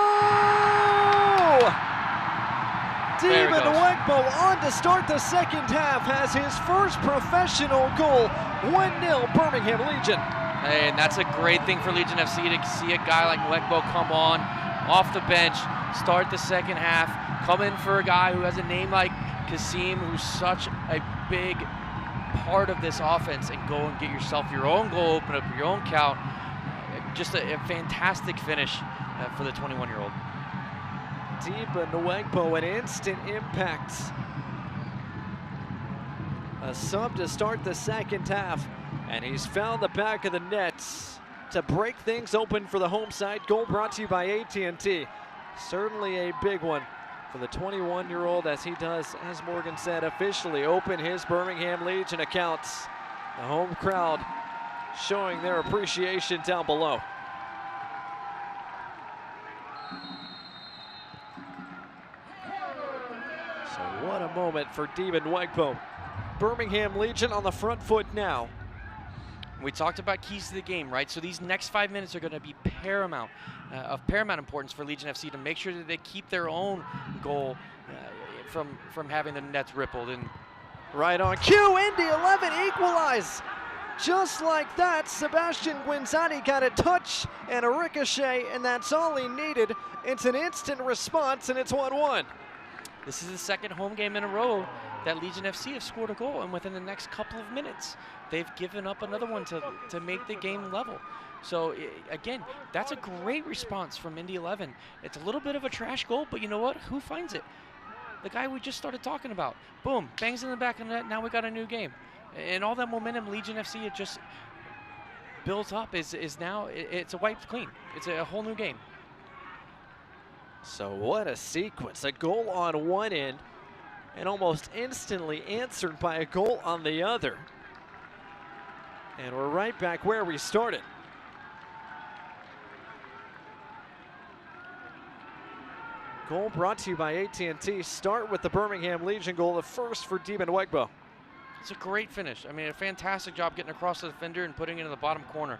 Steven Nwegbo on to start the second half, has his first professional goal. 1-0 Birmingham Legion. Hey, and that's a great thing for Legion FC to see a guy like Nwegbo come on off the bench, start the second half, come in for a guy who has a name like Kasim, who's such a big part of this offense, and go and get yourself your own goal, open up your own count. Just a fantastic finish for the 21-year-old. Steven Nwegbo, an instant impact. A sub to start the second half, and he's found the back of the net to break things open for the home side. Goal brought to you by AT&T. Certainly a big one for the 21-year-old, as he does, as Morgan said, officially open his Birmingham Legion accounts. The home crowd showing their appreciation down below. So what a moment for Steven Nwegbo. Birmingham Legion on the front foot now. We talked about keys to the game, right? So these next 5 minutes are going to be paramount, of paramount importance for Legion FC to make sure that they keep their own goal from having the nets rippled. And right on cue, Indy 11 equalize. Just like that, Sebastian Guinzotti got a touch and a ricochet, and that's all he needed. It's an instant response, and it's 1-1. This is the second home game in a row that Legion FC have scored a goal, and within the next couple of minutes, they've given up another one to make the game level. So again, that's a great response from Indy 11. It's a little bit of a trash goal, but you know what? Who finds it? The guy we just started talking about. Boom, bangs in the back of the net, now we got a new game. And all that momentum Legion FC had just built up is now, it's a wiped clean. It's a whole new game. So what a sequence. A goal on one end and almost instantly answered by a goal on the other. And we're right back where we started. Goal brought to you by AT&T. Start with the Birmingham Legion goal, the first for Steven Nwegbo. It's a great finish. I mean, a fantastic job getting across the defender and putting it in the bottom corner.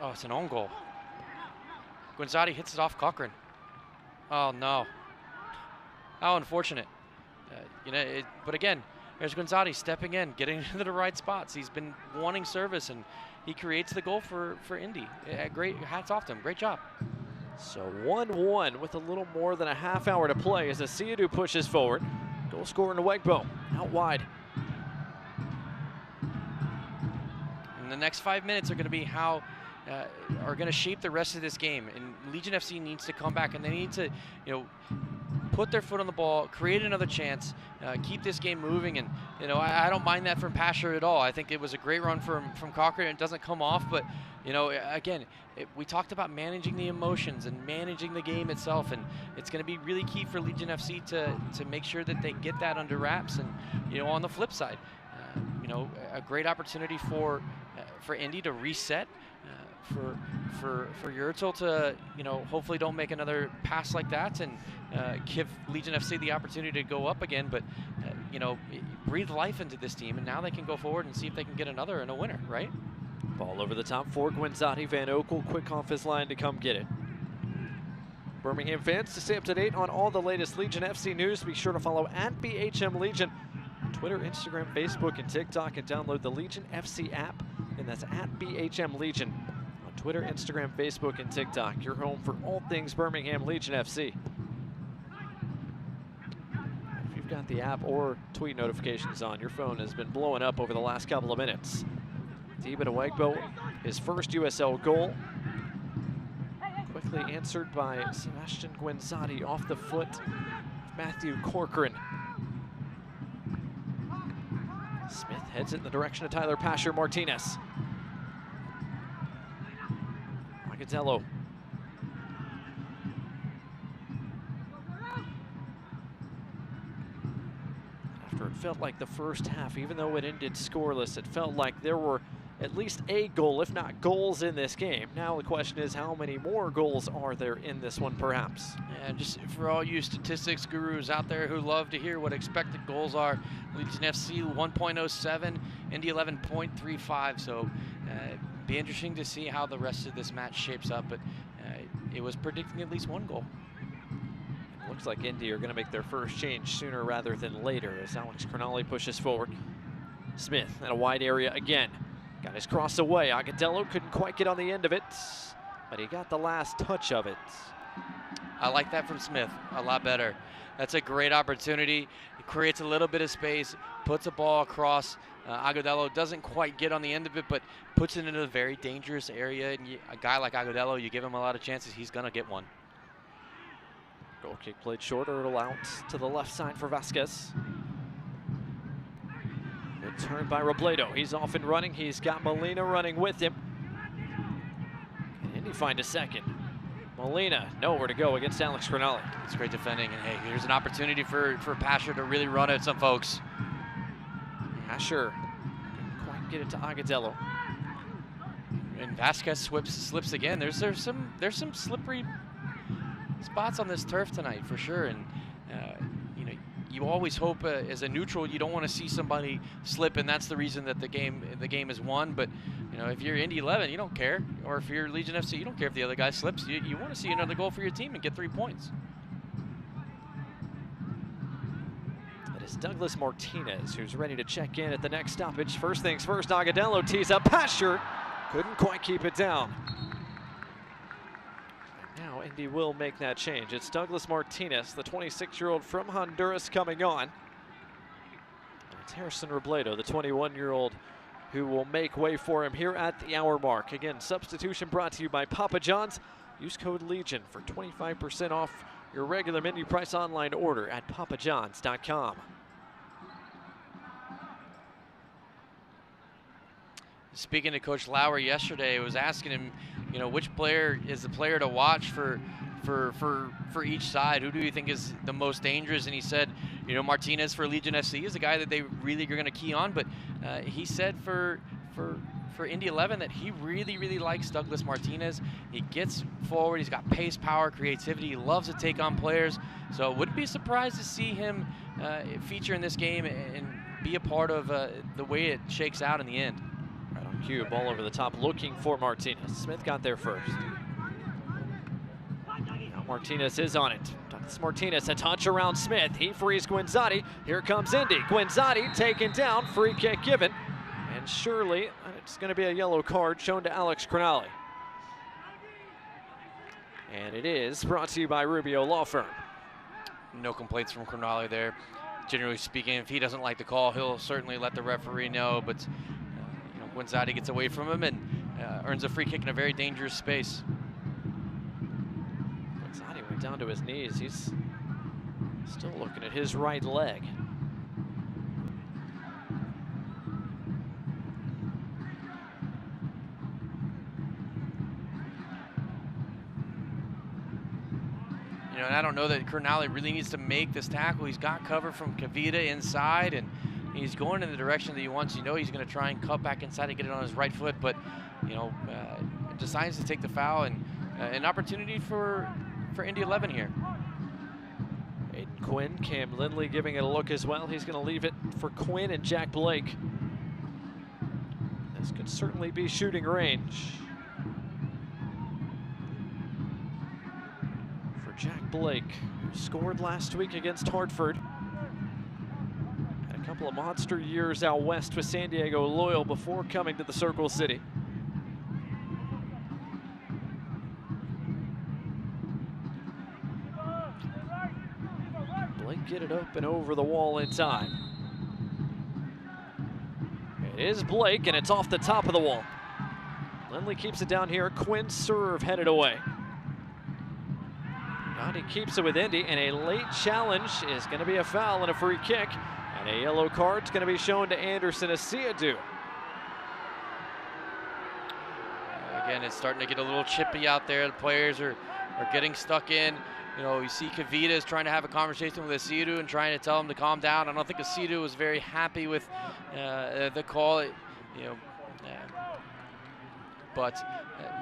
Oh, it's an own goal. Guinzotti hits it off Cochran. Oh, no. How unfortunate. But again, there's Guinzotti stepping in, getting into the right spots. He's been wanting service, and he creates the goal for Indy. Great, hats off to him. Great job. So 1-1 with a little more than a half hour to play as Asiadu pushes forward. Goal scorer Nwegbo out wide. And the next 5 minutes are going to be how are going to shape the rest of this game. And Legion FC needs to come back, and they need to, put their foot on the ball, create another chance, keep this game moving. And I don't mind that from Pasher at all. I think it was a great run from Cochran. It doesn't come off, but again, we talked about managing the emotions and managing the game itself, and it's going to be really key for Legion FC to make sure that they get that under wraps. And on the flip side, a great opportunity for Indy to reset. For Yurtel to hopefully don't make another pass like that, and give Legion FC the opportunity to go up again, but breathe life into this team, and now they can go forward and see if they can get another and a winner, right? Ball over the top for Guinzotti. Van Oekel quick off his line to come get it. Birmingham fans, to stay up to date on all the latest Legion FC news, be sure to follow @BHM Legion on Twitter, Instagram, Facebook, and TikTok, and download the Legion FC app, and that's @BHM Legion. Twitter, Instagram, Facebook, and TikTok. Your home for all things Birmingham Legion FC. If you've got the app or tweet notifications on, your phone has been blowing up over the last couple of minutes. Steven Nwegbo, his first USL goal. Quickly answered by Sebastian Guinzotti off the foot of Matthew Corcoran. Smith heads it in the direction of Tyler Pasher Martinez. Macatello felt like the first half, even though it ended scoreless, it felt like there were at least a goal, if not goals, in this game. Now the question is, how many more goals are there in this one, perhaps? Yeah, just for all you statistics gurus out there who love to hear what expected goals are, Legion FC 1.07, Indy 11.35. So be interesting to see how the rest of this match shapes up. But it was predicting at least one goal. It looks like Indy are going to make their first change sooner rather than later as Alex Crognale pushes forward. Smith in a wide area again. Got his cross away. Agudelo couldn't quite get on the end of it, but he got the last touch of it. I like that from Smith a lot better. That's a great opportunity. It creates a little bit of space, puts a ball across. Agudelo doesn't quite get on the end of it, but puts it into a very dangerous area. And a guy like Agudelo, you give him a lot of chances, he's going to get one. Goal kick played shorter. It'll out to the left side for Vasquez. Good turn by Robledo. He's off and running. He's got Molina running with him. Can Indy find a second? Molina, nowhere to go against Alex Crognale. It's great defending, and hey, here's an opportunity for Pasher to really run at some folks. Pasher couldn't quite get it to Agudelo. And Vasquez slips again. There's some slippery spots on this turf tonight for sure, and you know, you always hope as a neutral you don't want to see somebody slip, and that's the reason that the game is won. But you know, if you're Indy 11, you don't care, or if you're Legion FC, you don't care if the other guy slips. You want to see another goal for your team and get 3 points. It is Douglas Martinez who's ready to check in at the next stoppage. First things first, Agudelo tees up. Pasher couldn't quite keep it down. Now Indy will make that change. It's Douglas Martinez, the 26-year-old from Honduras, coming on. And it's Harrison Robledo, the 21-year-old, who will make way for him here at the hour mark. Again, substitution brought to you by Papa John's. Use code LEGION for 25% off your regular menu price online order at papajohns.com. Speaking to Coach Lowry yesterday, I was asking him, you know, which player is the player to watch for each side. Who do you think is the most dangerous? And he said, you know, Martinez for Legion FC is the guy that they really are going to key on. But he said for Indy 11 that he really likes Douglas Martinez. He gets forward. He's got pace, power, creativity. He loves to take on players. So wouldn't be surprised to see him feature in this game and be a part of the way it shakes out in the end. Right on cue, ball over the top, looking for Martinez. Smith got there first. Now Martinez is on it. Douglas Martinez, a touch around Smith. He frees Guinzotti. Here comes Indy. Guinzotti taken down, free kick given. And surely it's going to be a yellow card shown to Alex Crognale. And it is brought to you by Rubio Law Firm. No complaints from Crognale there. Generally speaking, if he doesn't like the call, he'll certainly let the referee know. But you know, Guinzotti gets away from him and earns a free kick in a very dangerous space. Guinzotti went down to his knees. He's still looking at his right leg. You know, and I don't know that Crognale really needs to make this tackle. He's got cover from Kavita inside, and he's going in the direction that he wants. You know, he's going to try and cut back inside and get it on his right foot, but you know, decides to take the foul, and an opportunity for Indy 11 here. Aiden Quinn, Cam Lindley giving it a look as well. He's going to leave it for Quinn and Jack Blake. This could certainly be shooting range. Jack Blake, who scored last week against Hartford. Had a couple of monster years out west with San Diego Loyal before coming to the Circle City. Blake get it up and over the wall in time. It is Blake, and it's off the top of the wall. Lindley keeps it down here. Quinn serve headed away. He keeps it with Indy, and a late challenge is going to be a foul and a free kick, and a yellow card's going to be shown to Anderson Asiadu. Again, it's starting to get a little chippy out there. The players are getting stuck in. You know, you see Kavita is trying to have a conversation with Asidu and trying to tell him to calm down. I don't think Asidu was very happy with the call. But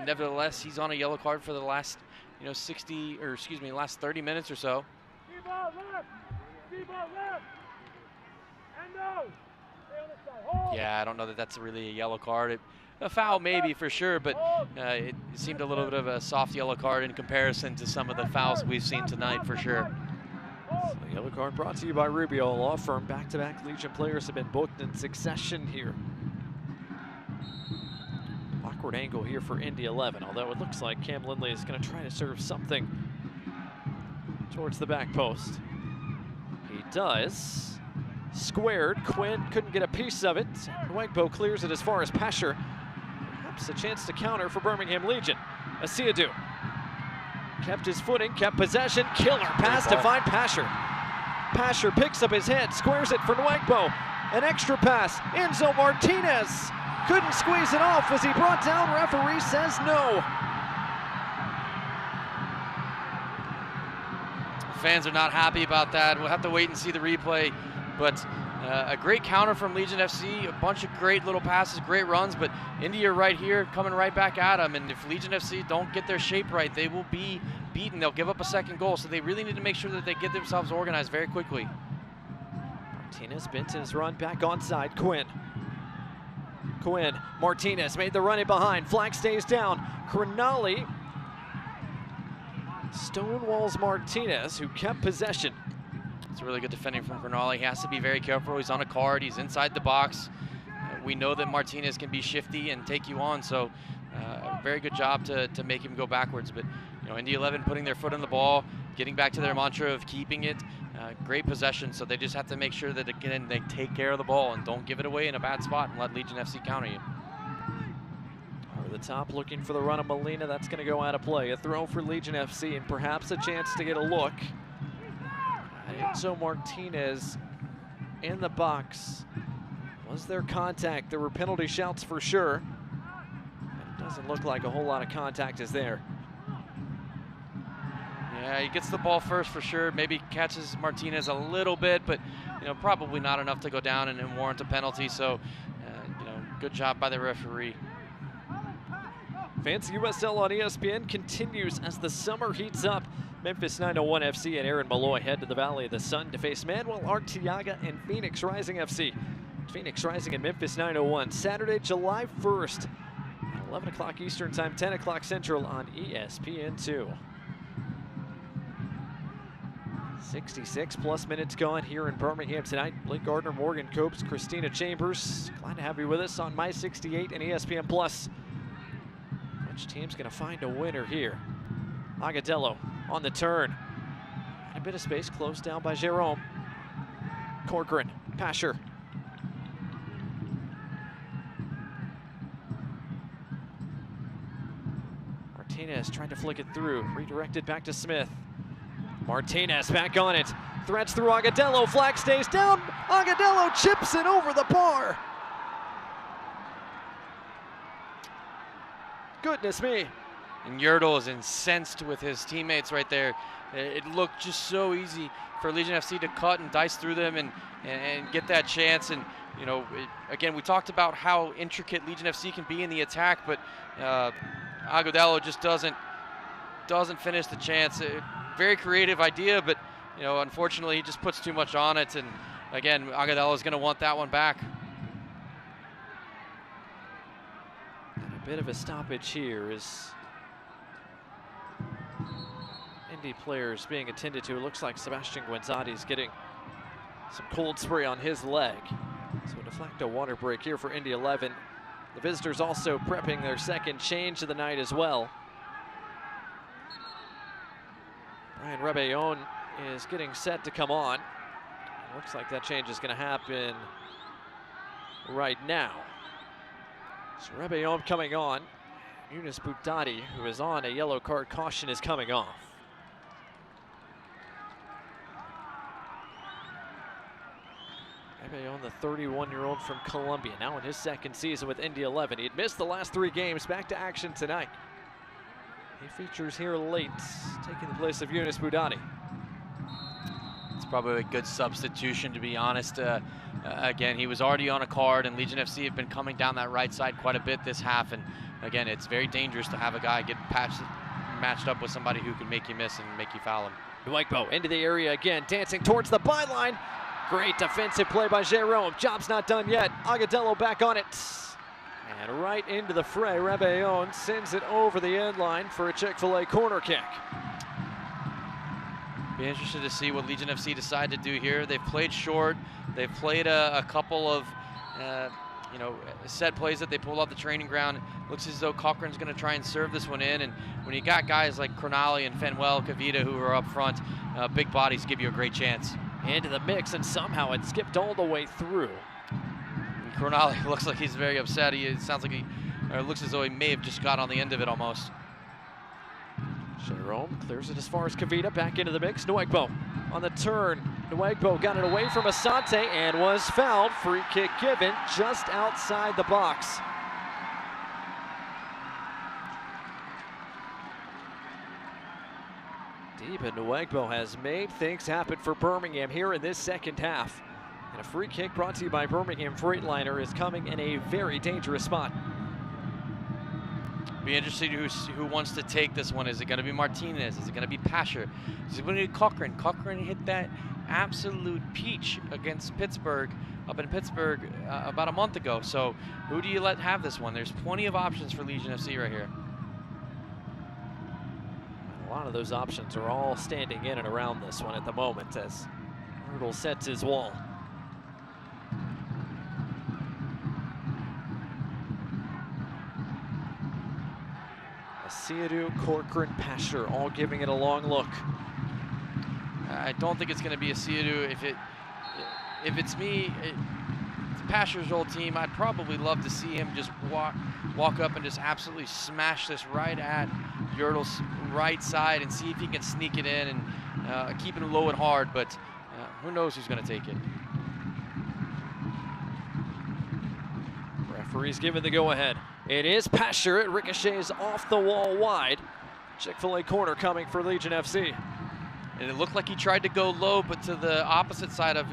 nevertheless, he's on a yellow card for the last, last 30 minutes or so. Yeah, I don't know that that's really a yellow card. A foul maybe for sure, but it seemed a little bit of a soft yellow card in comparison to some of the fouls we've seen tonight for sure. So the yellow card brought to you by Rubio Law Firm. Back-to-back Legion players have been booked in succession here. Awkward angle here for Indy 11, although it looks like Cam Lindley is going to try to serve something towards the back post. He does. Squared. Quinn couldn't get a piece of it. Nwegbo clears it as far as Pasher. Perhaps a chance to counter for Birmingham Legion. Asiadu kept his footing, kept possession. Killer pass to find Pasher. Pasher picks up his head, squares it for Nwegbo. An extra pass. Enzo Martinez couldn't squeeze it off. Was he brought down? Referee says no. Fans are not happy about that. We'll have to wait and see the replay. But a great counter from Legion FC, a bunch of great little passes, great runs, but Indy are right here coming right back at them. And if Legion FC don't get their shape right, they will be beaten. They'll give up a second goal, so they really need to make sure that they get themselves organized very quickly. Martinez, Benton's run back onside. Quinn. Martinez made the run in behind. Flag stays down. Cronali stonewalls Martinez, who kept possession. It's really good defending from Cronali. He has to be very careful. He's on a card. He's inside the box. We know that Martinez can be shifty and take you on, so very good job to make him go backwards. But Indy 11 putting their foot on the ball, getting back to their mantra of keeping it. Great possession, so they just have to make sure that again they take care of the ball and don't give it away in a bad spot and let Legion FC counter you. Over the top, looking for the run of Molina. That's going to go out of play. A throw for Legion FC and perhaps a chance to get a look. Enzo Martinez in the box. Was there contact? There were penalty shouts for sure. It doesn't look like a whole lot of contact is there. Yeah, he gets the ball first for sure. Maybe catches Martinez a little bit, but probably not enough to go down and warrant a penalty. So, good job by the referee. Fancy USL on ESPN continues as the summer heats up. Memphis 901 FC and Aaron Malloy head to the Valley of the Sun to face Manuel Arteaga and Phoenix Rising FC. Phoenix Rising and Memphis 901, Saturday, July 1st, at 11 o'clock Eastern Time, 10 o'clock Central on ESPN2. 66 plus minutes gone here in Birmingham tonight. Blake Gardner, Morgan Copes, Christina Chambers. Glad to have you with us on My 68 and ESPN Plus. Which team's going to find a winner here? Agadello on the turn. And a bit of space closed down by Jerome. Corcoran, Pasher. Martinez trying to flick it through. Redirected back to Smith. Martinez back on it. Threats through Agadello. Flag stays down. Agadello chips it over the bar. Goodness me. And Yertle is incensed with his teammates right there. It looked just so easy for Legion FC to cut and dice through them and get that chance. And again, we talked about how intricate Legion FC can be in the attack, but Agadello just doesn't finish the chance. Very creative idea, but unfortunately he just puts too much on it. And again, Agadello is going to want that one back. And a bit of a stoppage here is Indy players being attended to. It looks like Sebastian Guenzati is getting some cold spray on his leg. So a de facto water break here for Indy 11. The visitors also prepping their second change of the night as well. Brian Rebellon is getting set to come on. It looks like that change is going to happen right now. So Rebellon coming on. Yunus Boudadi, who is on a yellow card caution, is coming off. Rebellon, the 31-year-old from Colombia, now in his second season with Indy 11. He had missed the last 3 games, back to action tonight. He features here late, taking the place of Yunus Boudani. It's probably a good substitution, to be honest. Again, he was already on a card, and Legion FC have been coming down that right side quite a bit this half. And again, it's very dangerous to have a guy get matched up with somebody who can make you miss and make you foul him. Nwegbo into the area again, dancing towards the byline. Great defensive play by Jerome. Job's not done yet. Agadello back on it. And right into the fray, Rebellon sends it over the end line for a Chick-fil-A corner kick. Be interested to see what Legion FC decide to do here. They've played short. They've played a couple of set plays that they pulled off the training ground. Looks as though Cochran's going to try and serve this one in. And when you got guys like Cronali and Fenuel Kavita who are up front, big bodies give you a great chance. Into the mix, and somehow it skipped all the way through. And Cronali looks like he's very upset. It sounds like looks as though he may have just got on the end of it almost. Jerome clears it as far as Kavita, back into the mix. Nwegbo on the turn. Nwegbo got it away from Asante and was fouled. Free kick given just outside the box. Deep, and Nwegbo has made things happen for Birmingham here in this second half. And a free kick brought to you by Birmingham Freightliner is coming in a very dangerous spot. Be interested who wants to take this one. Is it going to be Martinez? Is it going to be Pasher? Is it going to be Cochran? Cochran hit that absolute peach against Pittsburgh, up in Pittsburgh about a month ago. So who do you let have this one? There's plenty of options for Legion FC right here. A lot of those options are all standing in and around this one at the moment as Hurdle sets his wall. Asiadu, Corcoran, Pasher all giving it a long look. I don't think it's going to be Asiadu. If it's me, it's Pasher's old team. I'd probably love to see him just walk up and just absolutely smash this right at Yertle's right side and see if he can sneak it in and keep it low and hard. But who knows who's going to take it. Referee's given the go-ahead. It is Pasher. It ricochets off the wall wide. Chick-fil-A corner coming for Legion FC. And it looked like he tried to go low, but to the opposite side of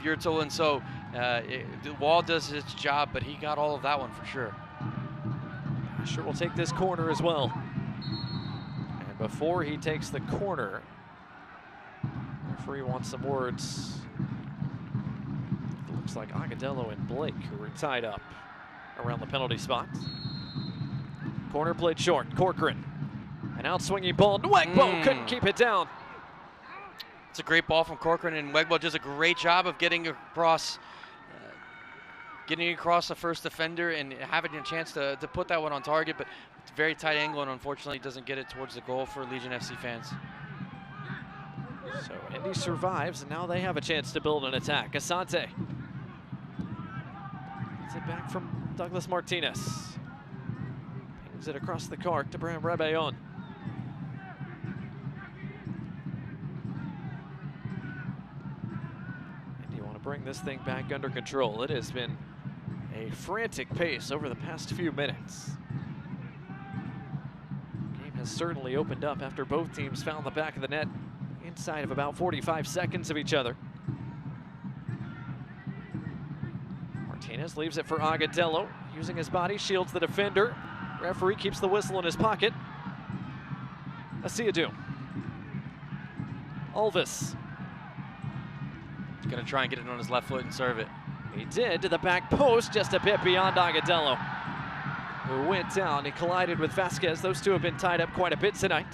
Yertle, and so the wall does its job, but he got all of that one for sure. Pasher will take this corner as well. And before he takes the corner, the referee wants some words. It looks like Agadello and Blake who were tied up around the penalty spot. Corner played short. Corcoran. An out-swinging ball. Nwegbo couldn't keep it down. It's a great ball from Corcoran, and Nwegbo does a great job of getting across the first defender and having a chance to put that one on target, but it's a very tight angle, and unfortunately doesn't get it towards the goal for Legion FC fans. So Indy survives, and now they have a chance to build an attack. Asante. Gets it back from Douglas Martinez. Pings it across the cart to Bram Rebellon. And you want to bring this thing back under control. It has been a frantic pace over the past few minutes. The game has certainly opened up after both teams found the back of the net inside of about 45 seconds of each other. Martinez leaves it for Agadello. Using his body, shields the defender. Referee keeps the whistle in his pocket. Asiadu. Alvis. He's going to try and get it on his left foot and serve it. He did to the back post, just a bit beyond Agadello, who went down. He collided with Vasquez. Those two have been tied up quite a bit tonight.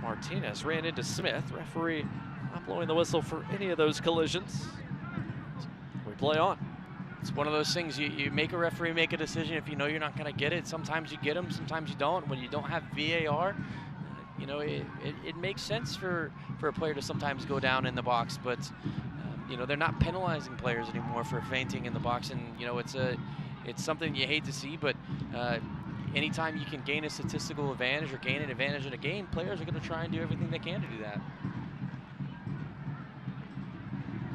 Martinez ran into Smith. Referee not blowing the whistle for any of those collisions. We play on. It's one of those things, you make a referee make a decision if you know you're not going to get it. Sometimes you get them, sometimes you don't. When you don't have VAR, you know, it makes sense for a player to sometimes go down in the box, but you know, they're not penalizing players anymore for fainting in the box, and you know, it's something you hate to see, but anytime you can gain a statistical advantage or gain an advantage in a game, players are going to try and do everything they can to do that.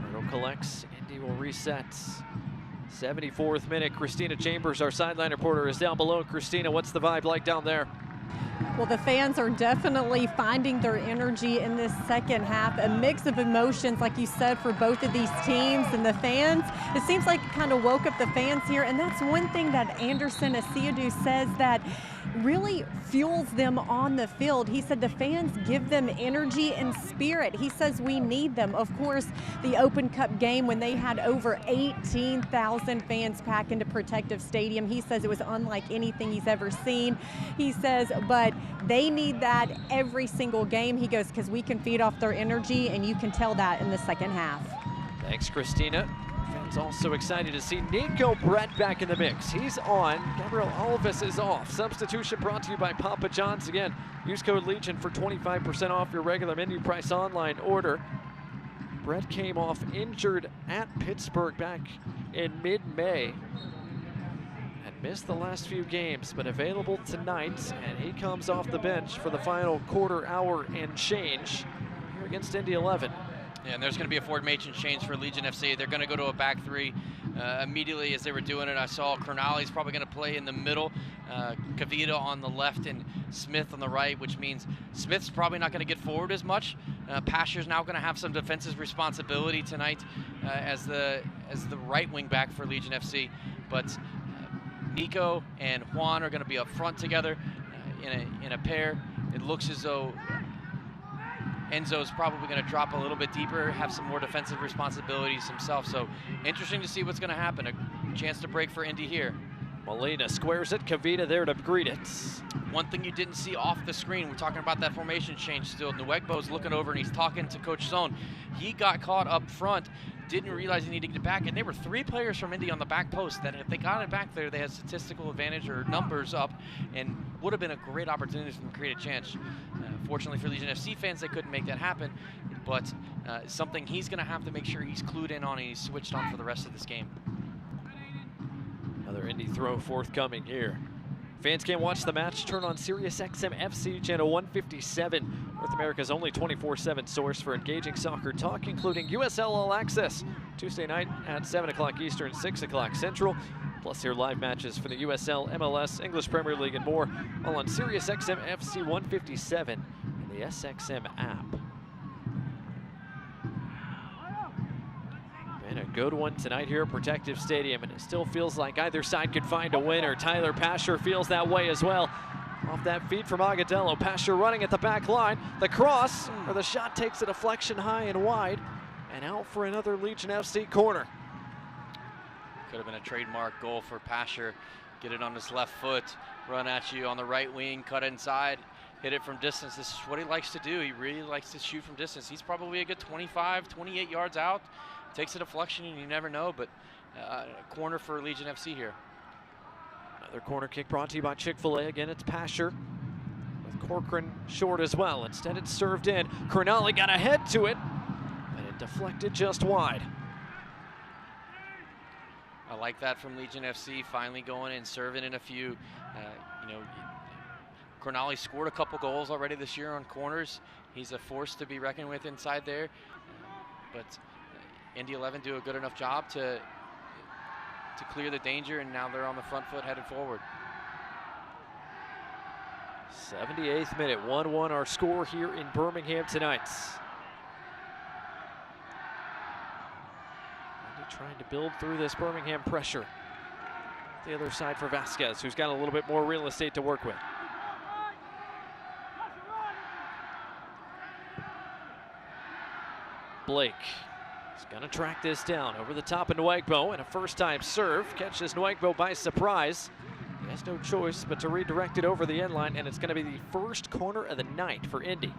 Hurdle collects. Indy will reset. 74th minute. Christina Chambers, our sideline reporter, is down below. Christina, what's the vibe like down there? Well, the fans are definitely finding their energy in this second half. A mix of emotions, like you said, for both of these teams and the fans. It seems like it kind of woke up the fans here, and that's one thing that Anderson Asiadu says that really fuels them on the field. He said the fans give them energy and spirit. He says we need them. Of course, the Open Cup game when they had over 18,000 fans pack into Protective Stadium, he says it was unlike anything he's ever seen. He says, but they need that every single game. He goes, because we can feed off their energy, and you can tell that in the second half. Thanks, Christina. Fans also excited to see Nico Brett back in the mix. He's on. Gabriel Alves is off. Substitution brought to you by Papa John's. Again, use code LEGION for 25% off your regular menu price online order. Brett came off injured at Pittsburgh back in mid-May. Had missed the last few games, but available tonight, and he comes off the bench for the final quarter hour and change here against Indy 11. Yeah, and there's going to be a formation change for Legion FC. They're going to go to a back three. Immediately as they were doing it, I saw Cronali's probably going to play in the middle, Kavita on the left, and Smith on the right, which means Smith's probably not going to get forward as much. Pasher's now going to have some defensive responsibility tonight as the right wing back for Legion FC. But Nico and Juan are going to be up front together in a pair. It looks as though Enzo's probably going to drop a little bit deeper, have some more defensive responsibilities himself. So interesting to see what's going to happen. A chance to break for Indy here. Molina squares it, Kavita there to greet it. One thing you didn't see off the screen, we're talking about that formation change still. Nwegbo's looking over and he's talking to Coach Zone. He got caught up front, didn't realize he needed to get back, and there were 3 players from Indy on the back post that if they got it back there, they had statistical advantage or numbers up, and would have been a great opportunity for them to create a chance. Fortunately for Legion FC fans, they couldn't make that happen, but something he's going to have to make sure he's clued in on and he's switched on for the rest of this game. Another Indy throw forthcoming here. Fans can watch the match. Turn on SiriusXM FC channel 157, North America's only 24/7 source for engaging soccer talk, including USL All Access, Tuesday night at 7 o'clock Eastern, 6 o'clock Central. Plus hear live matches for the USL, MLS, English Premier League, and more, all on SiriusXM FC 157 and the SXM app. And a good one tonight here at Protective Stadium, and it still feels like either side could find a winner. Tyler Pasher feels that way as well. Off that feed from Agadello, Pasher running at the back line. The cross, or the shot takes a deflection high and wide, and out for another Legion FC corner. Could have been a trademark goal for Pasher. Get it on his left foot, run at you on the right wing, cut inside, hit it from distance. This is what he likes to do. He really likes to shoot from distance. He's probably a good 25, 28 yards out. Takes a deflection, and you never know, but a corner for Legion FC here. Another corner kick brought to you by Chick-fil-A. Again, it's Pasher with Corcoran short as well. Instead, it's served in. Cronali got ahead to it, and it deflected just wide. I like that from Legion FC, finally going and serving in a few. You know, Cronali scored a couple goals already this year on corners. He's a force to be reckoned with inside there, but Indy 11 do a good enough job to clear the danger, and now they're on the front foot headed forward. 78th minute, 1-1 our score here in Birmingham tonight. Indy trying to build through this Birmingham pressure. The other side for Vasquez, who's got a little bit more real estate to work with. Blake. He's gonna track this down over the top of Nwegbo, and a first-time serve catches Nwegbo by surprise. He has no choice but to redirect it over the end line, and it's gonna be the first corner of the night for Indy.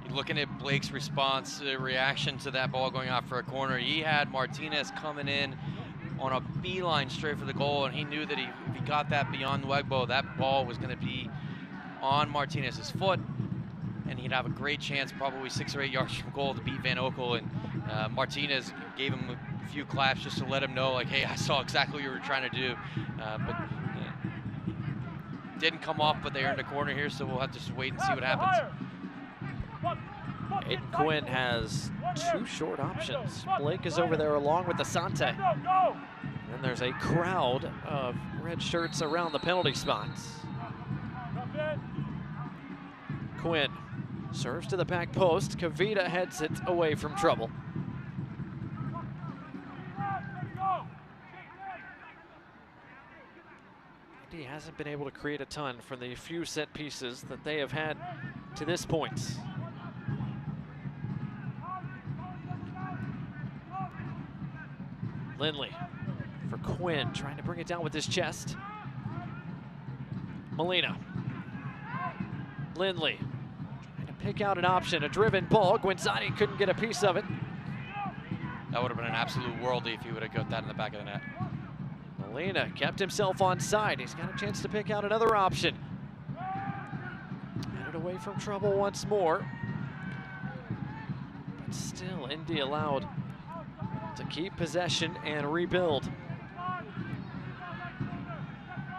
You're looking at Blake's response, reaction to that ball going out for a corner. He had Martinez coming in on a beeline straight for the goal, and he knew that if he got that beyond Nwegbo, that ball was gonna be on Martinez's foot, and he'd have a great chance, probably 6 or 8 yards from goal, to beat Van Oekel. And Martinez gave him a few claps just to let him know, like, hey, I saw exactly what you were trying to do. But didn't come off, but they earned a corner here, so we'll have to just wait and see what happens. Aiden Quinn has 2 short options. Blake is over there along with Asante. And there's a crowd of red shirts around the penalty spots. Quinn serves to the back post. Kavita heads it away from trouble. Indy hasn't been able to create a ton from the few set pieces that they have had to this point. Lindley for Quinn, trying to bring it down with his chest. Molina. Lindley trying to pick out an option, a driven ball. Guinzotti couldn't get a piece of it. That would have been an absolute worldie if he would have got that in the back of the net. Molina kept himself on side. He's got a chance to pick out another option. Headed away from trouble once more. But still, Indy allowed to keep possession and rebuild.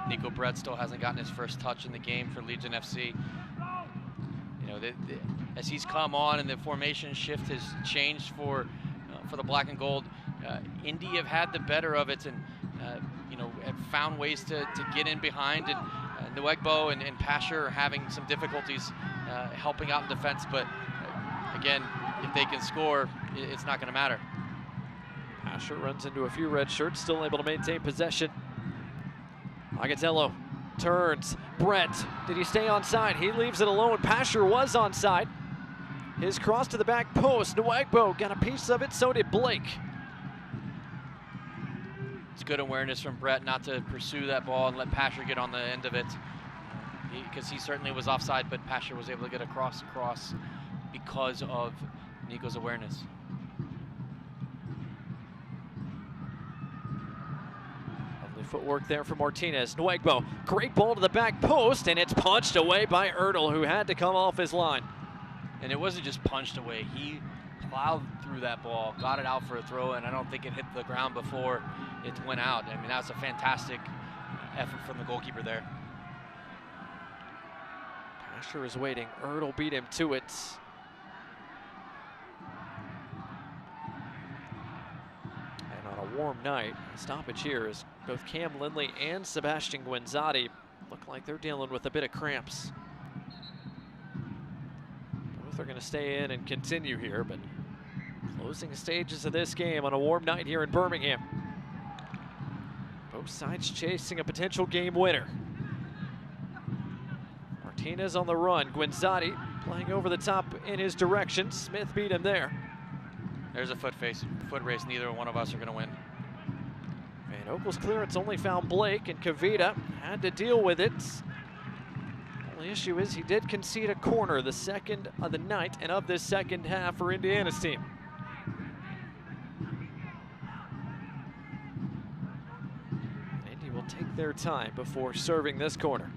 Nico Brett still hasn't gotten his first touch in the game for Legion FC. You know, as he's come on and the formation shift has changed for the black and gold, Indy have had the better of it and you know, have found ways to get in behind, and Nwegbo and Pasher are having some difficulties helping out in defense, but again, if they can score, it's not going to matter. Pasher runs into a few red shirts, still able to maintain possession. Agatello turns. Brett, did he stay onside? He leaves it alone. Pasher was onside. His cross to the back post. Nwegbo got a piece of it, so did Blake. It's good awareness from Brett not to pursue that ball and let Pasher get on the end of it, because he certainly was offside, but Pasher was able to get across because of Nico's awareness. Footwork there for Martinez. Nwegbo, great ball to the back post, and it's punched away by Ertl, who had to come off his line. And it wasn't just punched away. He plowed through that ball, got it out for a throw, and I don't think it hit the ground before it went out. I mean, that was a fantastic effort from the goalkeeper there. Pasher is waiting. Ertl beat him to it. On a warm night, stoppage here is both Cam Lindley and Sebastian Guinzotti look like they're dealing with a bit of cramps. Both are going to stay in and continue here, but closing stages of this game on a warm night here in Birmingham. Both sides chasing a potential game winner. Martinez on the run. Guinzotti playing over the top in his direction. Smith beat him there. There's a foot race. Neither one of us are going to win. Van Okel's clearance only found Blake, and Kavita had to deal with it. Only issue is he did concede a corner, the second of the night and of this second half for Indiana's team. Indy will take their time before serving this corner.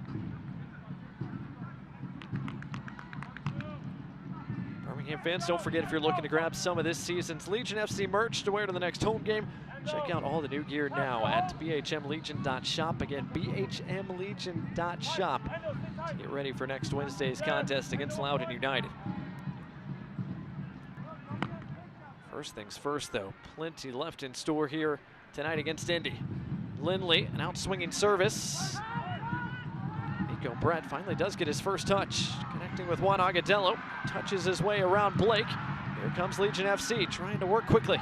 Fans, don't forget, if you're looking to grab some of this season's Legion FC merch to wear to the next home game, check out all the new gear now at bhmlegion.shop. Again, bhmlegion.shop to get ready for next Wednesday's contest against Loudoun United. First things first, though, plenty left in store here tonight against Indy. Lindley, an out-swinging service. Nico Brett finally does get his first touch. Connecting with Juan Agatello, touches his way around Blake. Here comes Legion FC, trying to work quickly.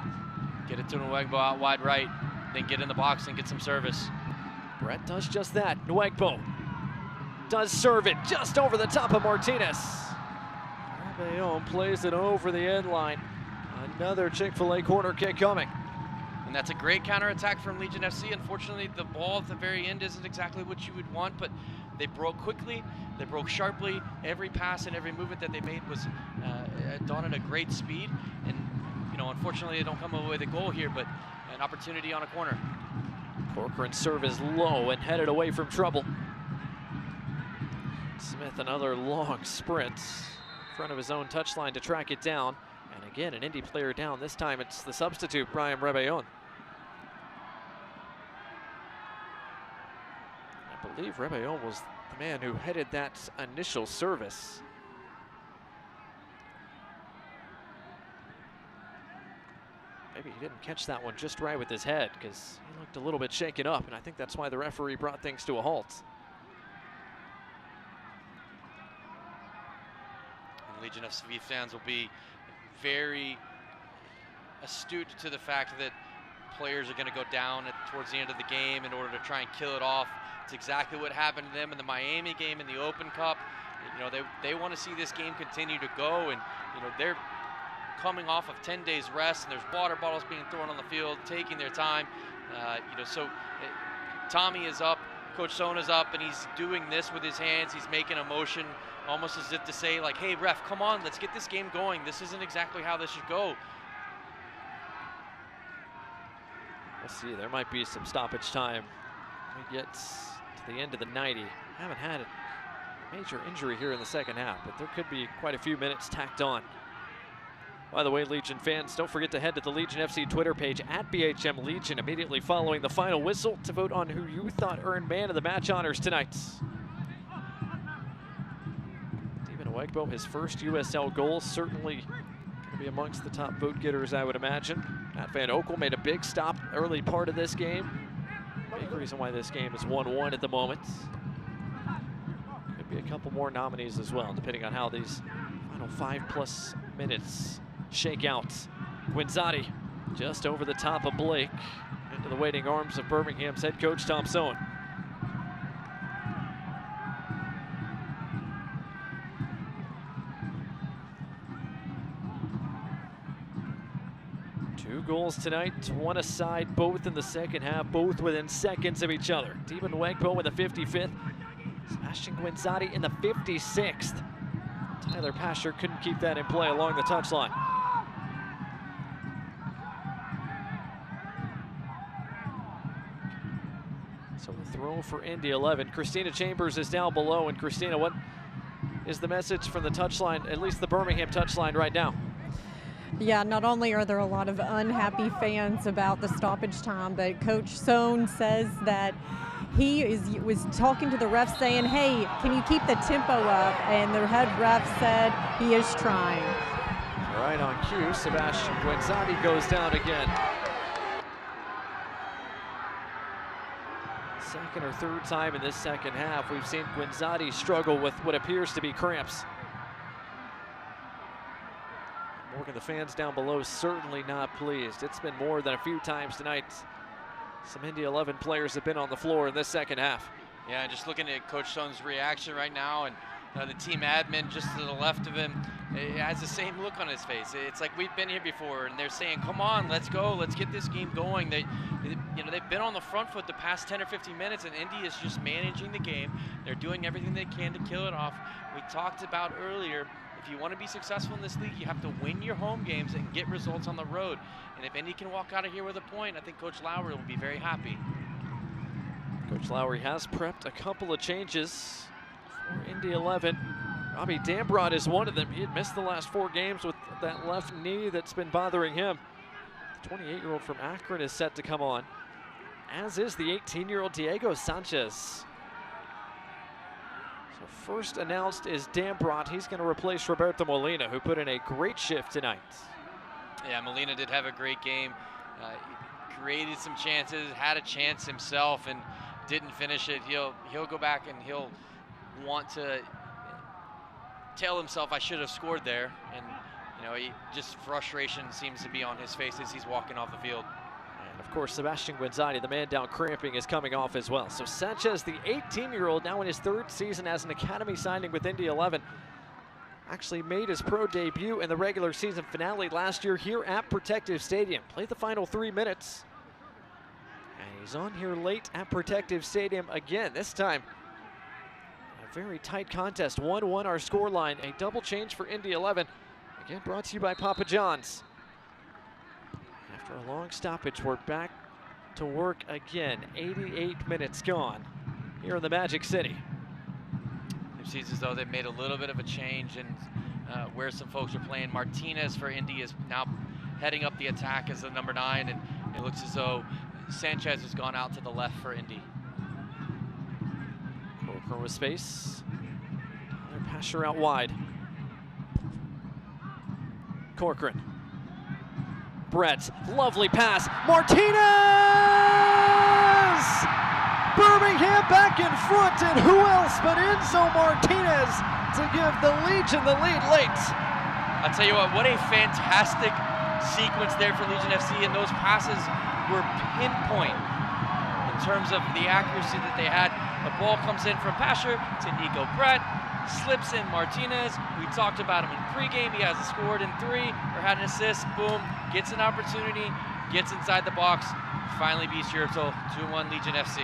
Get it to Nwegbo out wide right, then get in the box and get some service. Brett does just that. Nwegbo does serve it just over the top of Martinez. Rebellon plays it over the end line. Another Chick-fil-A corner kick coming. And that's a great counterattack from Legion FC. Unfortunately, the ball at the very end isn't exactly what you would want, but they broke quickly, they broke sharply. Every pass and every movement that they made was done at a great speed. And, you know, unfortunately, they don't come away with a goal here, but an opportunity on a corner. Corcoran's serve is low and headed away from trouble. Smith, another long sprint in front of his own touchline to track it down. And again, an Indy player down. This time it's the substitute, Brian Rebellon. I believe Rebellon was the man who headed that initial service. Maybe he didn't catch that one just right with his head, because he looked a little bit shaken up, and I think that's why the referee brought things to a halt. Legion FC fans will be very astute to the fact that players are going to go down towards the end of the game in order to try and kill it off. It's exactly what happened to them in the Miami game in the Open Cup. You know, they want to see this game continue to go, and you know, they're coming off of 10 days rest, and there's water bottles being thrown on the field, taking their time. You know, so Tommy is up, Coach Sona's up, and he's doing this with his hands. He's making a motion, almost as if to say, like, hey, ref, come on, let's get this game going. This isn't exactly how this should go. We'll see. There might be some stoppage time. We get to the end of the 90. Haven't had a major injury here in the second half, but there could be quite a few minutes tacked on. By the way, Legion fans, don't forget to head to the Legion FC Twitter page at BHM Legion immediately following the final whistle to vote on who you thought earned man of the match honors tonight. Steven Wegbo, his first USL goal, certainly going to be amongst the top vote getters, I would imagine. Matt Van Oekel made a big stop early part of this game. Big reason why this game is 1-1 at the moment. Could be a couple more nominees as well, depending on how these final 5+ minutes shake out. Guinzotti just over the top of Blake into the waiting arms of Birmingham's head coach Tom Sohn. Two goals tonight, one aside, both in the second half, both within seconds of each other. Steven Wegbo in the 55th, Sebastian Guinzotti in the 56th. Tyler Pasher couldn't keep that in play along the touchline. So the throw for Indy 11. Christina Chambers is down below. And Christina, what is the message from the touchline, at least the Birmingham touchline right now? Yeah, not only are there a lot of unhappy fans about the stoppage time, but Coach Sohn says that he was talking to the ref saying, hey, can you keep the tempo up? And the head ref said he is trying. Right on cue, Sebastian Guinzotti goes down again. Second or third time in this second half, we've seen Guinzotti struggle with what appears to be cramps. Morgan, the fans down below certainly not pleased. It's been more than a few times tonight. Some Indy 11 players have been on the floor in this second half. Yeah, just looking at Coach Sohn's reaction right now, and the team admin just to the left of him, it has the same look on his face. It's like we've been here before, and they're saying, come on, let's go, let's get this game going. They've been on the front foot the past 10 or 15 minutes, and Indy is just managing the game. They're doing everything they can to kill it off. We talked about earlier, if you want to be successful in this league, you have to win your home games and get results on the road. And if Indy can walk out of here with a point, I think Coach Lowry will be very happy. Coach Lowry has prepped a couple of changes for Indy 11. Robbie Dambrot is one of them. He had missed the last 4 games with that left knee that's been bothering him. The 28-year-old from Akron is set to come on, as is the 18-year-old Diego Sanchez. So first announced is Dambrot. He's going to replace Roberto Molina, who put in a great shift tonight. Yeah, Molina did have a great game. Created some chances, had a chance himself, and didn't finish it. He'll go back and he'll want to tell himself, I should have scored there. And just frustration seems to be on his face as he's walking off the field. And of course, Sebastian Guinzotti, the man down cramping, is coming off as well. So Sanchez, the 18-year-old, now in his 3rd season as an academy signing with Indy 11, actually made his pro debut in the regular season finale last year here at Protective Stadium. Played the final 3 minutes. And he's on here late at Protective Stadium again. This time, a very tight contest. 1-1 our scoreline. A double change for Indy 11. Again, brought to you by Papa John's. After a long stoppage, we're back to work again. 88 minutes gone here in the Magic City. It seems as though they've made a little bit of a change in where some folks are playing. Martinez for Indy is now heading up the attack as the number 9, and it looks as though Sanchez has gone out to the left for Indy. Corcoran with space. Tyler Pasher out wide. Corcoran. Brett, lovely pass. Martinez! Birmingham back in front, and who else but Enzo Martinez to give the Legion the lead late. I'll tell you what a fantastic sequence there for Legion FC, and those passes were pinpoint in terms of the accuracy that they had. The ball comes in from Pasher to Nico Brett, slips in Martinez. We talked about him in pregame. He hasn't scored in 3 or had an assist. Boom, gets an opportunity, gets inside the box, finally beats Yurtel, 2-1 Legion FC.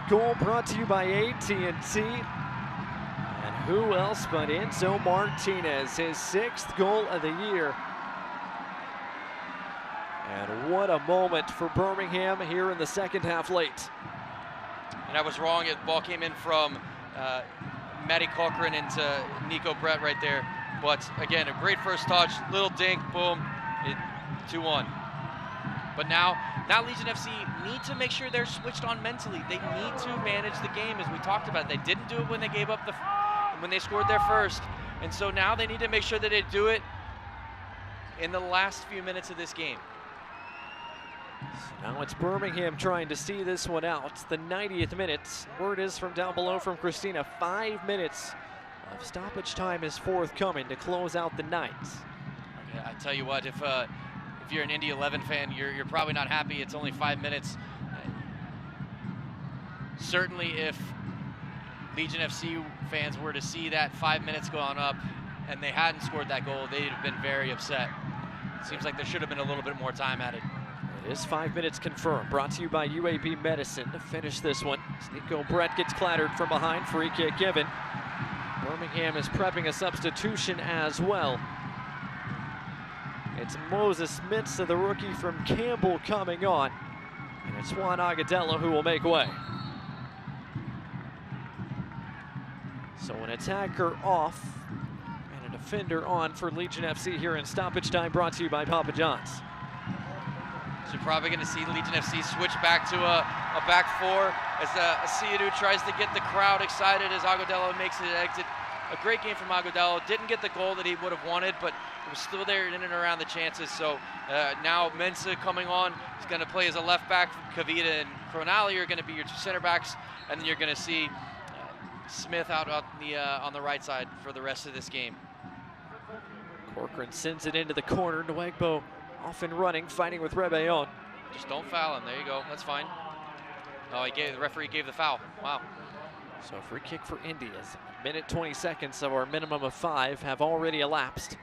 Goal brought to you by AT&T. And who else but Enzo Martinez, his 6th goal of the year. And what a moment for Birmingham here in the second half late. And I was wrong. The ball came in from Matty Cochran into Nico Brett right there. But again, a great first touch, little dink, boom, 2-1. But now Legion FC need to make sure they're switched on mentally. They need to manage the game, as we talked about. They didn't do it when they gave up when they scored their first. And so now they need to make sure that they do it in the last few minutes of this game. So now it's Birmingham trying to see this one out. The 90th minute. Word is from down below from Christina. 5 minutes of stoppage time is forthcoming to close out the night. I tell you what, if you're an Indy 11 fan, you're probably not happy. It's only 5 minutes. Certainly, if Legion FC fans were to see that 5 minutes going up and they hadn't scored that goal, they'd have been very upset. Seems like there should have been a little bit more time added. It is 5 minutes confirmed. Brought to you by UAB Medicine to finish this one. Nico Brett gets clattered from behind. Free kick given. Birmingham is prepping a substitution as well. It's Moses Mintza, the rookie from Campbell, coming on. And it's Juan Agadello who will make way. So an attacker off and a defender on for Legion FC here in stoppage time, brought to you by Papa John's. So you're probably going to see Legion FC switch back to a back 4 as Asiadu tries to get the crowd excited as Agadello makes his exit. A great game from Agadello. Didn't get the goal that he would have wanted, but it was still there in and around the chances. So now Mensah coming on. He's going to play as a left back. Kavita and Cronali are going to be your 2 center backs, and then you're going to see Smith out on the right side for the rest of this game. Corcoran sends it into the corner. Nwegbo off and running, fighting with Rebellon. Just don't foul him. There you go. That's fine. Oh, the referee gave the foul. Wow. So free kick for Indy as minute 20 seconds of our minimum of 5 have already elapsed.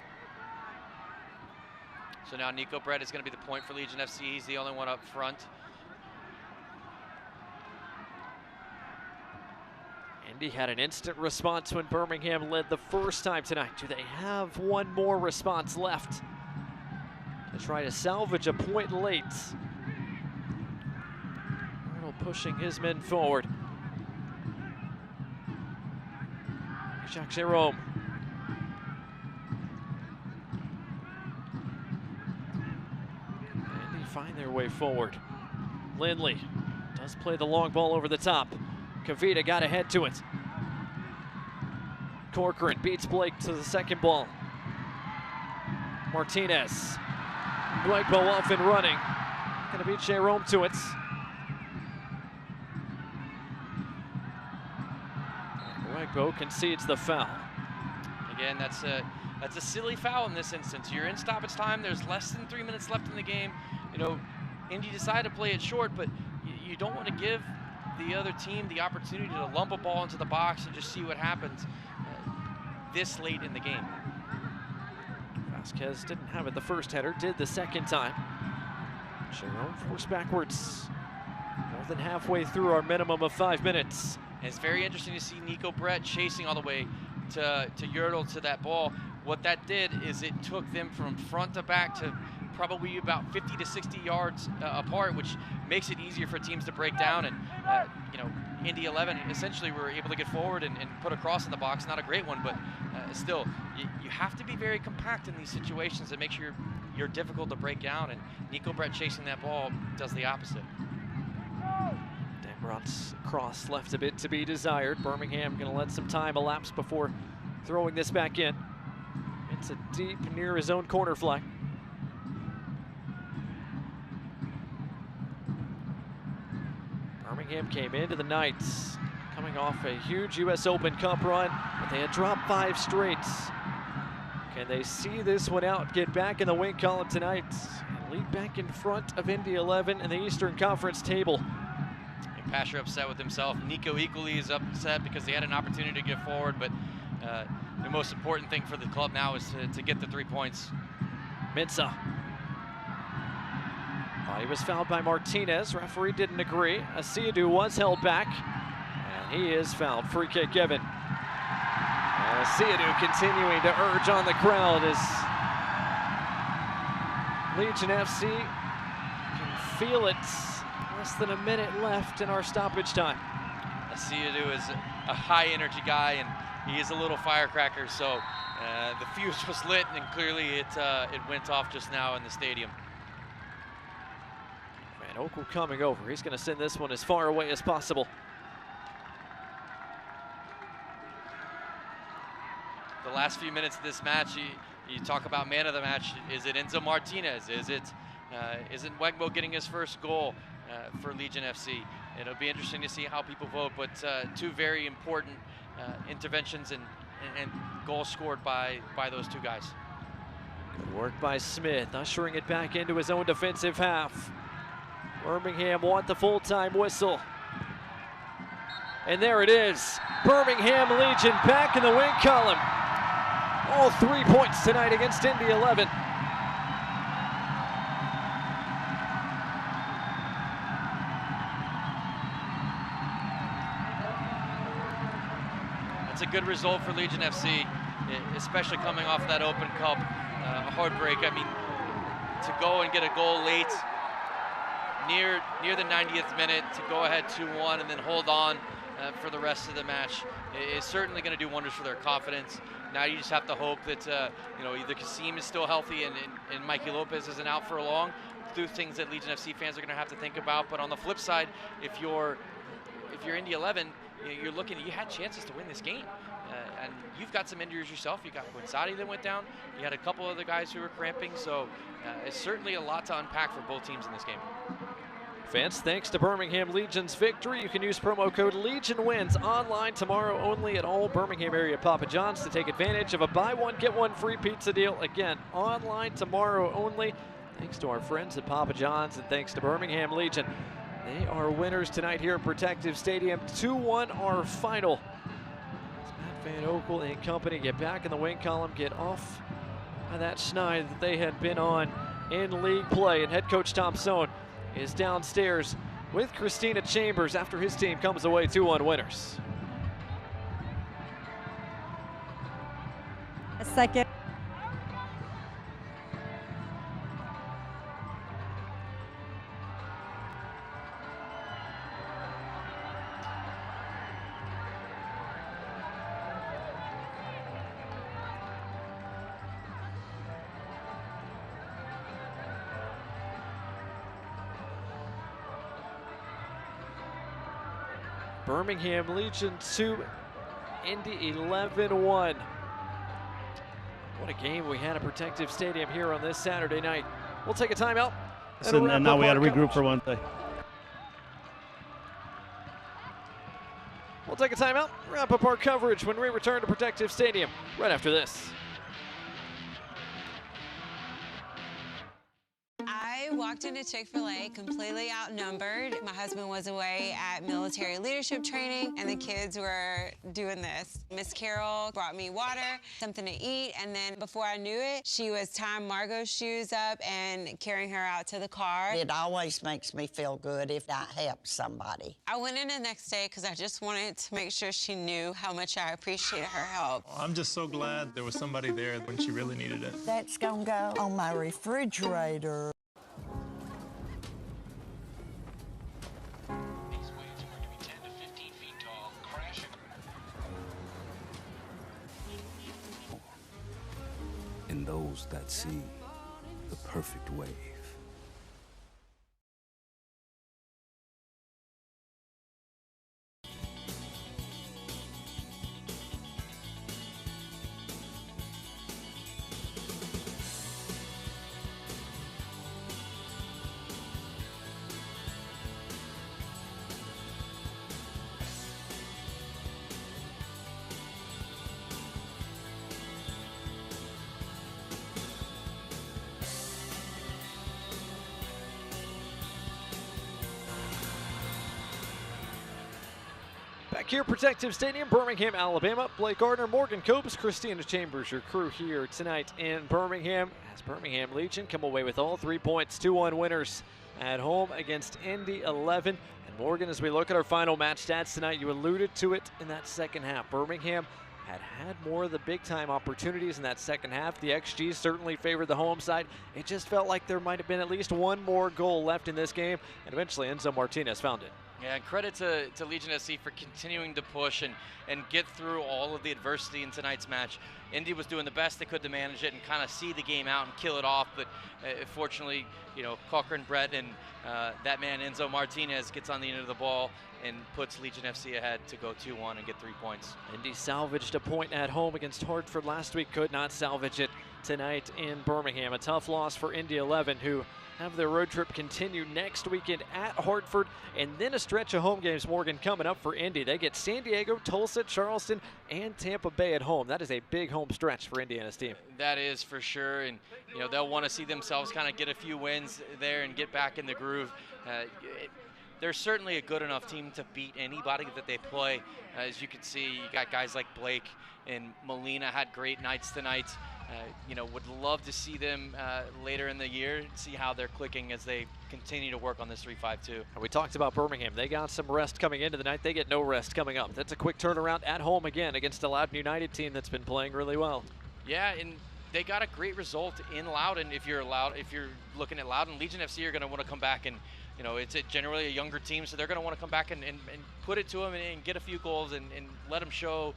So now Nico Brett is going to be the point for Legion FC. He's the only one up front. Indy had an instant response when Birmingham led the first time tonight. Do they have one more response left to try to salvage a point late? Arnold pushing his men forward. Jacques Jerome. Indy find their way forward. Lindley does play the long ball over the top. Kavita got ahead to it. Corcoran beats Blake to the second ball. Martinez. Nwegbo off and running. Gonna beat Jerome to it. Nwegbo concedes the foul. Again, that's a silly foul in this instance. You're in stoppage time. There's less than 3 minutes left in the game. You know, Indy decided to play it short, but you don't want to give the other team the opportunity to lump a ball into the box and just see what happens this late in the game. Vasquez didn't have it the first header, did the second time. Jerome forced backwards. More than halfway through our minimum of 5 minutes. And it's very interesting to see Nico Brett chasing all the way to Yurtel to that ball. What that did is it took them from front to back to probably about 50 to 60 yards apart, which makes it easier for teams to break down. And, you know, Indy 11 essentially were able to get forward and put a cross in the box. Not a great one, but still, you have to be very compact in these situations that makes you're difficult to break down. And Nico Brett chasing that ball does the opposite. Damrot's cross left a bit to be desired. Birmingham going to let some time elapse before throwing this back in. It's a deep near his own corner flag. Birmingham came into the night coming off a huge U.S. Open Cup run, but they had dropped 5 straight. Can they see this one out, get back in the win column tonight, and lead back in front of Indy 11 in the Eastern Conference table? And Pasher upset with himself. Nico equally is upset because he had an opportunity to get forward, but the most important thing for the club now is to get the 3 points. Mensah. He was fouled by Martinez. Referee didn't agree. Asiadu was held back, and he is fouled. Free kick given. And Asiadu continuing to urge on the crowd as Legion FC can feel it. Less than a minute left in our stoppage time. Asiadu is a high energy guy, and he is a little firecracker, so the fuse was lit, and clearly it went off just now in the stadium. Van Oekel coming over. He's going to send this one as far away as possible. The last few minutes of this match, you talk about man of the match. Is it Enzo Martinez? Isn't Wegmo getting his first goal for Legion FC? It'll be interesting to see how people vote, but 2 very important interventions and goals scored by those 2 guys. Good work by Smith, ushering it back into his own defensive half. Birmingham want the full-time whistle. And there it is. Birmingham Legion back in the win column. All 3 points tonight against Indy 11. That's a good result for Legion FC, especially coming off that Open Cup, a heartbreak. I mean, to go and get a goal late, near the 90th minute, to go ahead 2-1 and then hold on for the rest of the match is certainly going to do wonders for their confidence. Now you just have to hope that either Kasim is still healthy and Mikey Lopez isn't out for long. Two things that Legion FC fans are going to have to think about. But on the flip side, if you're Indy 11, you're looking. You had chances to win this game, and you've got some injuries yourself. You got Quinsati that went down. You had a couple other guys who were cramping. So it's certainly a lot to unpack for both teams in this game. Fans, thanks to Birmingham Legion's victory, you can use promo code LEGIONWINS online tomorrow only at all Birmingham area Papa John's to take advantage of a buy one, get one free pizza deal. Again, online tomorrow only. Thanks to our friends at Papa John's and thanks to Birmingham Legion. They are winners tonight here at Protective Stadium. 2-1 our final. As Matt Van Oekel and company get back in the win column, get off of that schneid that they had been on in league play. And head coach Tom Sohn is downstairs with Christina Chambers after his team comes away 2-1 winners. A second. Birmingham Legion 2, Indy 11-1. What a game we had at Protective Stadium here on this Saturday night. We'll take a timeout. And now we got to regroup for one thing. We'll take a timeout, wrap up our coverage when we return to Protective Stadium right after this. I walked into Chick-fil-A completely outnumbered. My husband was away at military leadership training, and the kids were doing this. Miss Carol brought me water, something to eat, and then before I knew it, she was tying Margot's shoes up and carrying her out to the car. It always makes me feel good if that helps somebody. I went in the next day because I just wanted to make sure she knew how much I appreciated her help. I'm just so glad there was somebody there when she really needed it. That's gonna go on my refrigerator. In those that see the perfect wave. Back here, Protective Stadium, Birmingham, Alabama. Blake Gardner, Morgan Copes, Christina Chambers, your crew here tonight in Birmingham. As Birmingham Legion come away with all 3 points, 2-1 winners at home against Indy 11. And Morgan, as we look at our final match stats tonight, you alluded to it in that second half. Birmingham had more of the big-time opportunities in that second half. The XG certainly favored the home side. It just felt like there might have been at least one more goal left in this game, and eventually Enzo Martinez found it. Yeah, and credit to Legion SC for continuing to push and get through all of the adversity in tonight's match. Indy was doing the best they could to manage it and kind of see the game out and kill it off, but fortunately, you know, Cochran Brett and that man Enzo Martinez gets on the end of the ball and puts Legion FC ahead to go 2-1 and get 3 points. Indy salvaged a point at home against Hartford last week, could not salvage it tonight in Birmingham. A tough loss for Indy 11, who have their road trip continue next weekend at Hartford, and then a stretch of home games, Morgan, coming up for Indy. They get San Diego, Tulsa, Charleston, and Tampa Bay at home. That is a big home stretch for Indiana's team. That is for sure, and you know they'll want to see themselves kind of get a few wins there and get back in the groove. They're certainly a good enough team to beat anybody that they play. As you can see, you got guys like Blake and Molina had great nights tonight. You know, would love to see them later in the year, see how they're clicking as they continue to work on this 3-5-2. We talked about Birmingham. They got some rest coming into the night. They get no rest coming up. That's a quick turnaround at home again against a Loudoun United team that's been playing really well. Yeah, and they got a great result in Loudoun. If you're looking at Loudoun, Legion FC are going to want to come back and, you know, it's generally a younger team, so they're going to want to come back and put it to them and get a few goals and let them show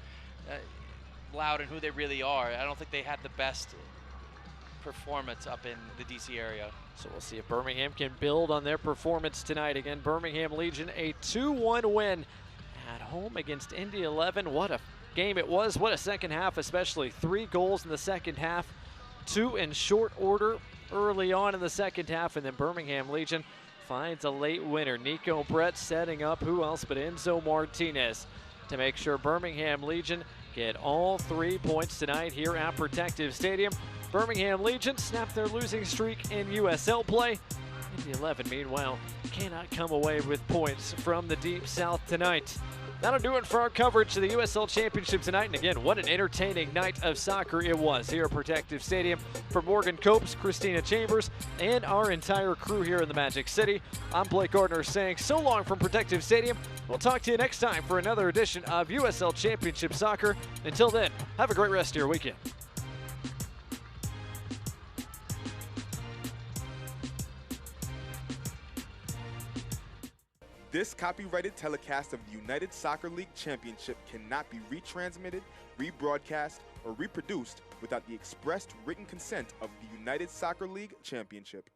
Loudoun who they really are. I don't think they had the best performance up in the DC area. So we'll see if Birmingham can build on their performance tonight. Again, Birmingham Legion, a 2-1 win at home against Indy 11. What a game it was. What a second half, especially 3 goals in the second half, 2 in short order early on in the second half, and then Birmingham Legion finds a late winner. Nico Brett setting up who else but Enzo Martinez to make sure Birmingham Legion get all 3 points tonight here at Protective Stadium. Birmingham Legion snapped their losing streak in USL play. Indy 11, meanwhile, cannot come away with points from the Deep South tonight. That'll do it for our coverage of the USL Championship tonight. And again, what an entertaining night of soccer it was here at Protective Stadium. For Morgan Copes, Christina Chambers, and our entire crew here in the Magic City, I'm Blake Gardner saying so long from Protective Stadium. We'll talk to you next time for another edition of USL Championship Soccer. Until then, have a great rest of your weekend. This copyrighted telecast of the United Soccer League Championship cannot be retransmitted, rebroadcast, or reproduced without the expressed written consent of the United Soccer League Championship.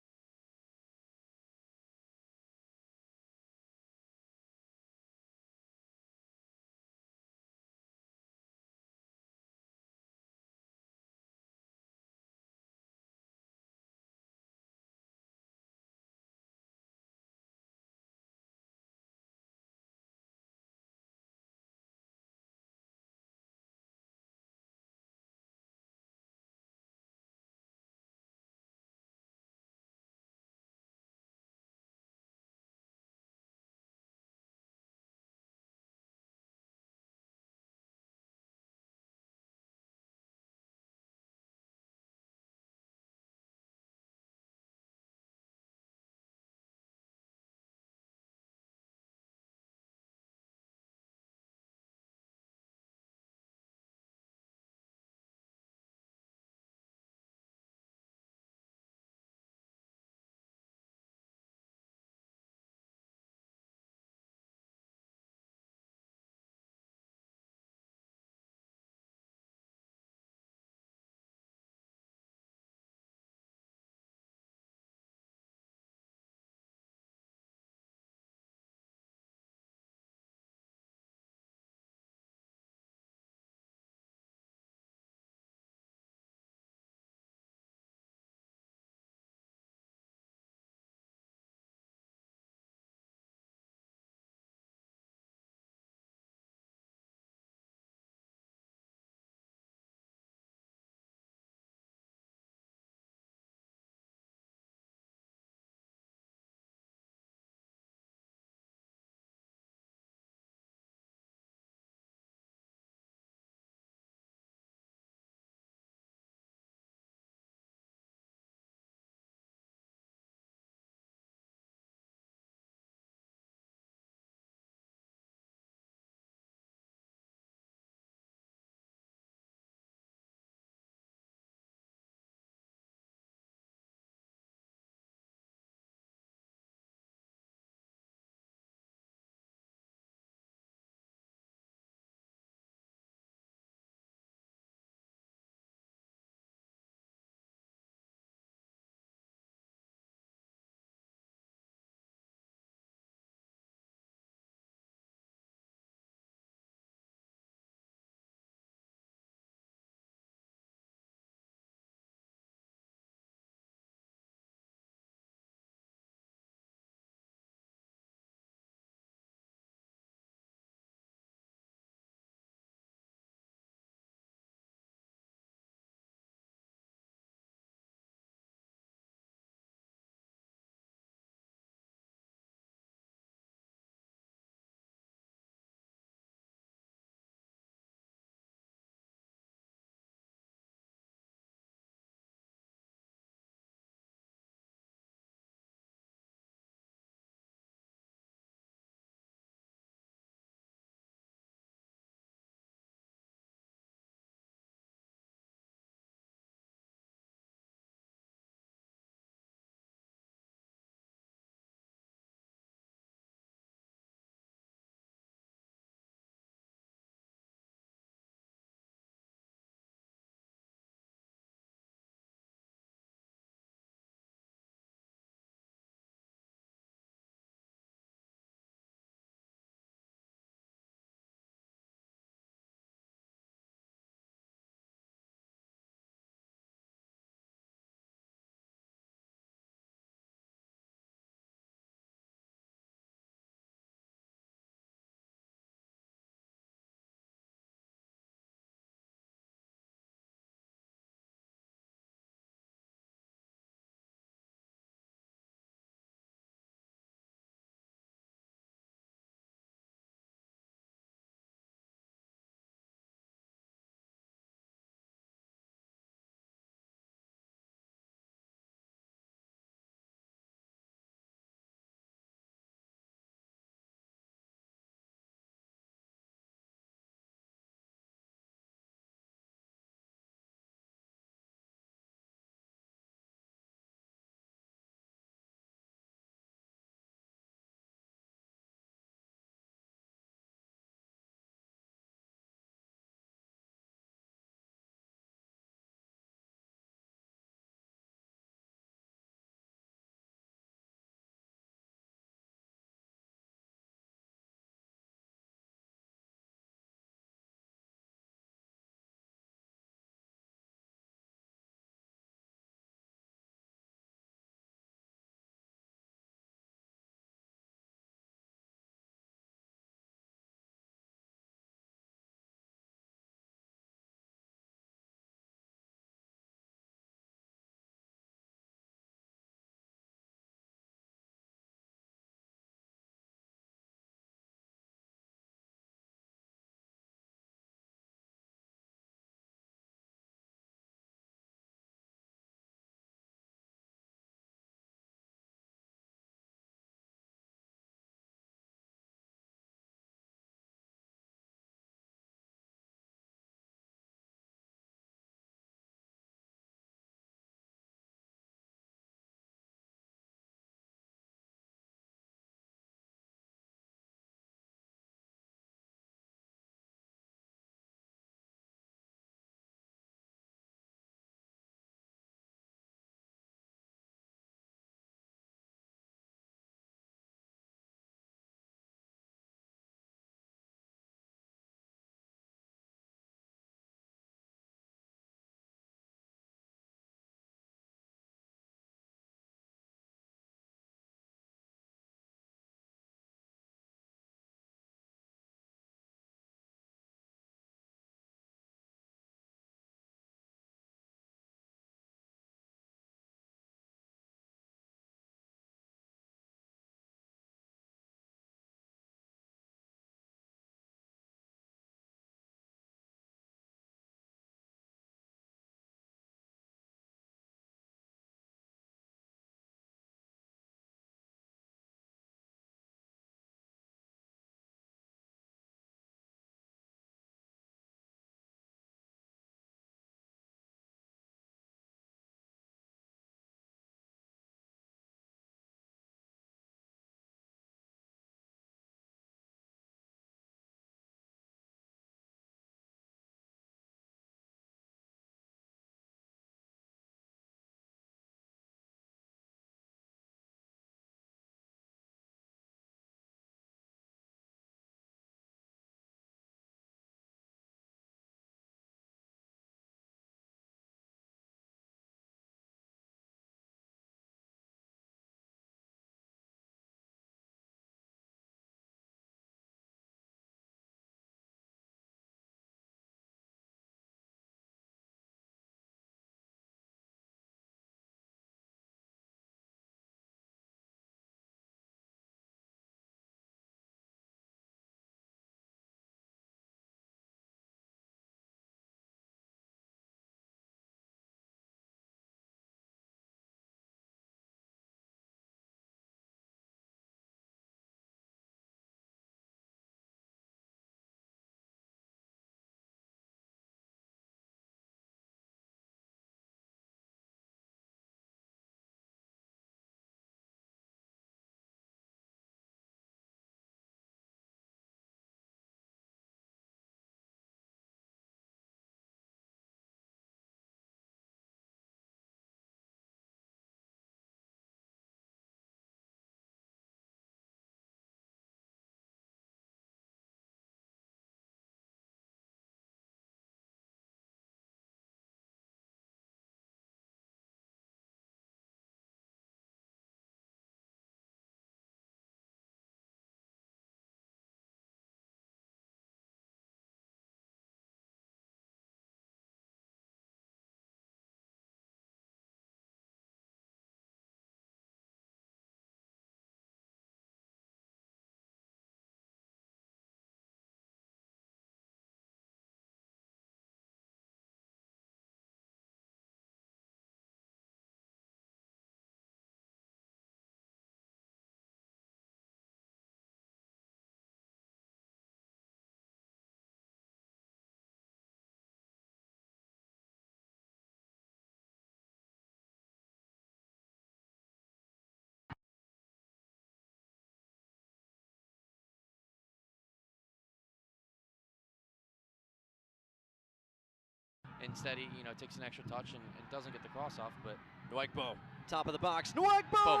Instead, he takes an extra touch and doesn't get the cross off, but Nwegbo, top of the box. Nwegbo!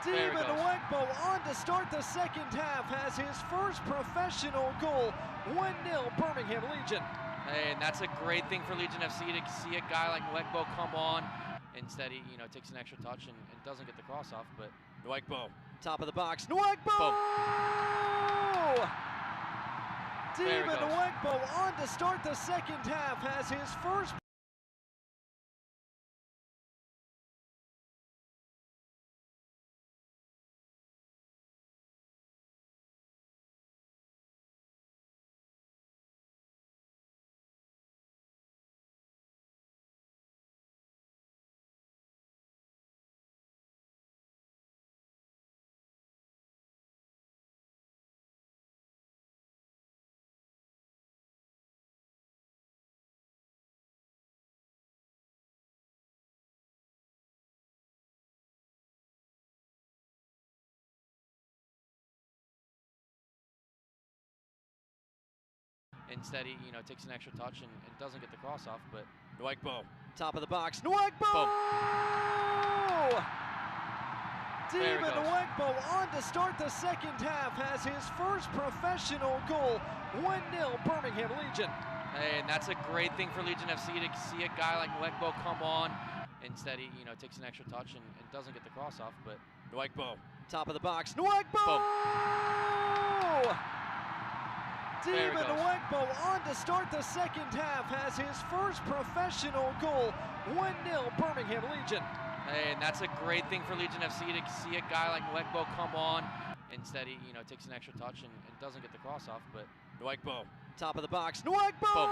David Nwegbo on to start the second half has his first professional goal. 1-0 Birmingham Legion. Hey, and that's a great thing for Legion FC to see a guy like Nwegbo come on. Instead, he takes an extra touch and doesn't get the cross off, but Nwegbo, top of the box. Nwegbo! David Nwegbo on to start the second half has his first. instead, he takes an extra touch and doesn't get the cross off, but Nwegbo, top of the box. Nwegbo! David Nwegbo on to start the second half has his first professional goal. 1-0 Birmingham Legion. Hey, and that's a great thing for Legion FC to see a guy like Nwegbo come on. Instead, he takes an extra touch and doesn't get the cross off, but Nwegbo, top of the box. Nwegbo! David Nwegbo on to start the second half has his first professional goal. 1-0 Birmingham Legion. Hey, and that's a great thing for Legion FC to see a guy like Nwegbo come on. Instead, he takes an extra touch and doesn't get the cross off, but Nwegbo, top of the box. Nwegbo!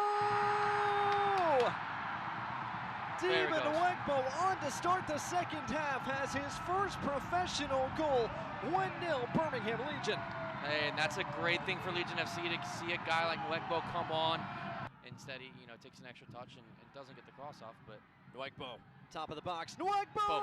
David Nwegbo on to start the second half has his first professional goal. 1-0 Birmingham Legion. Hey, and that's a great thing for Legion FC to see a guy like Nwegbo come on. Instead, he takes an extra touch and doesn't get the cross off, but Nwegbo, top of the box. Nwegbo!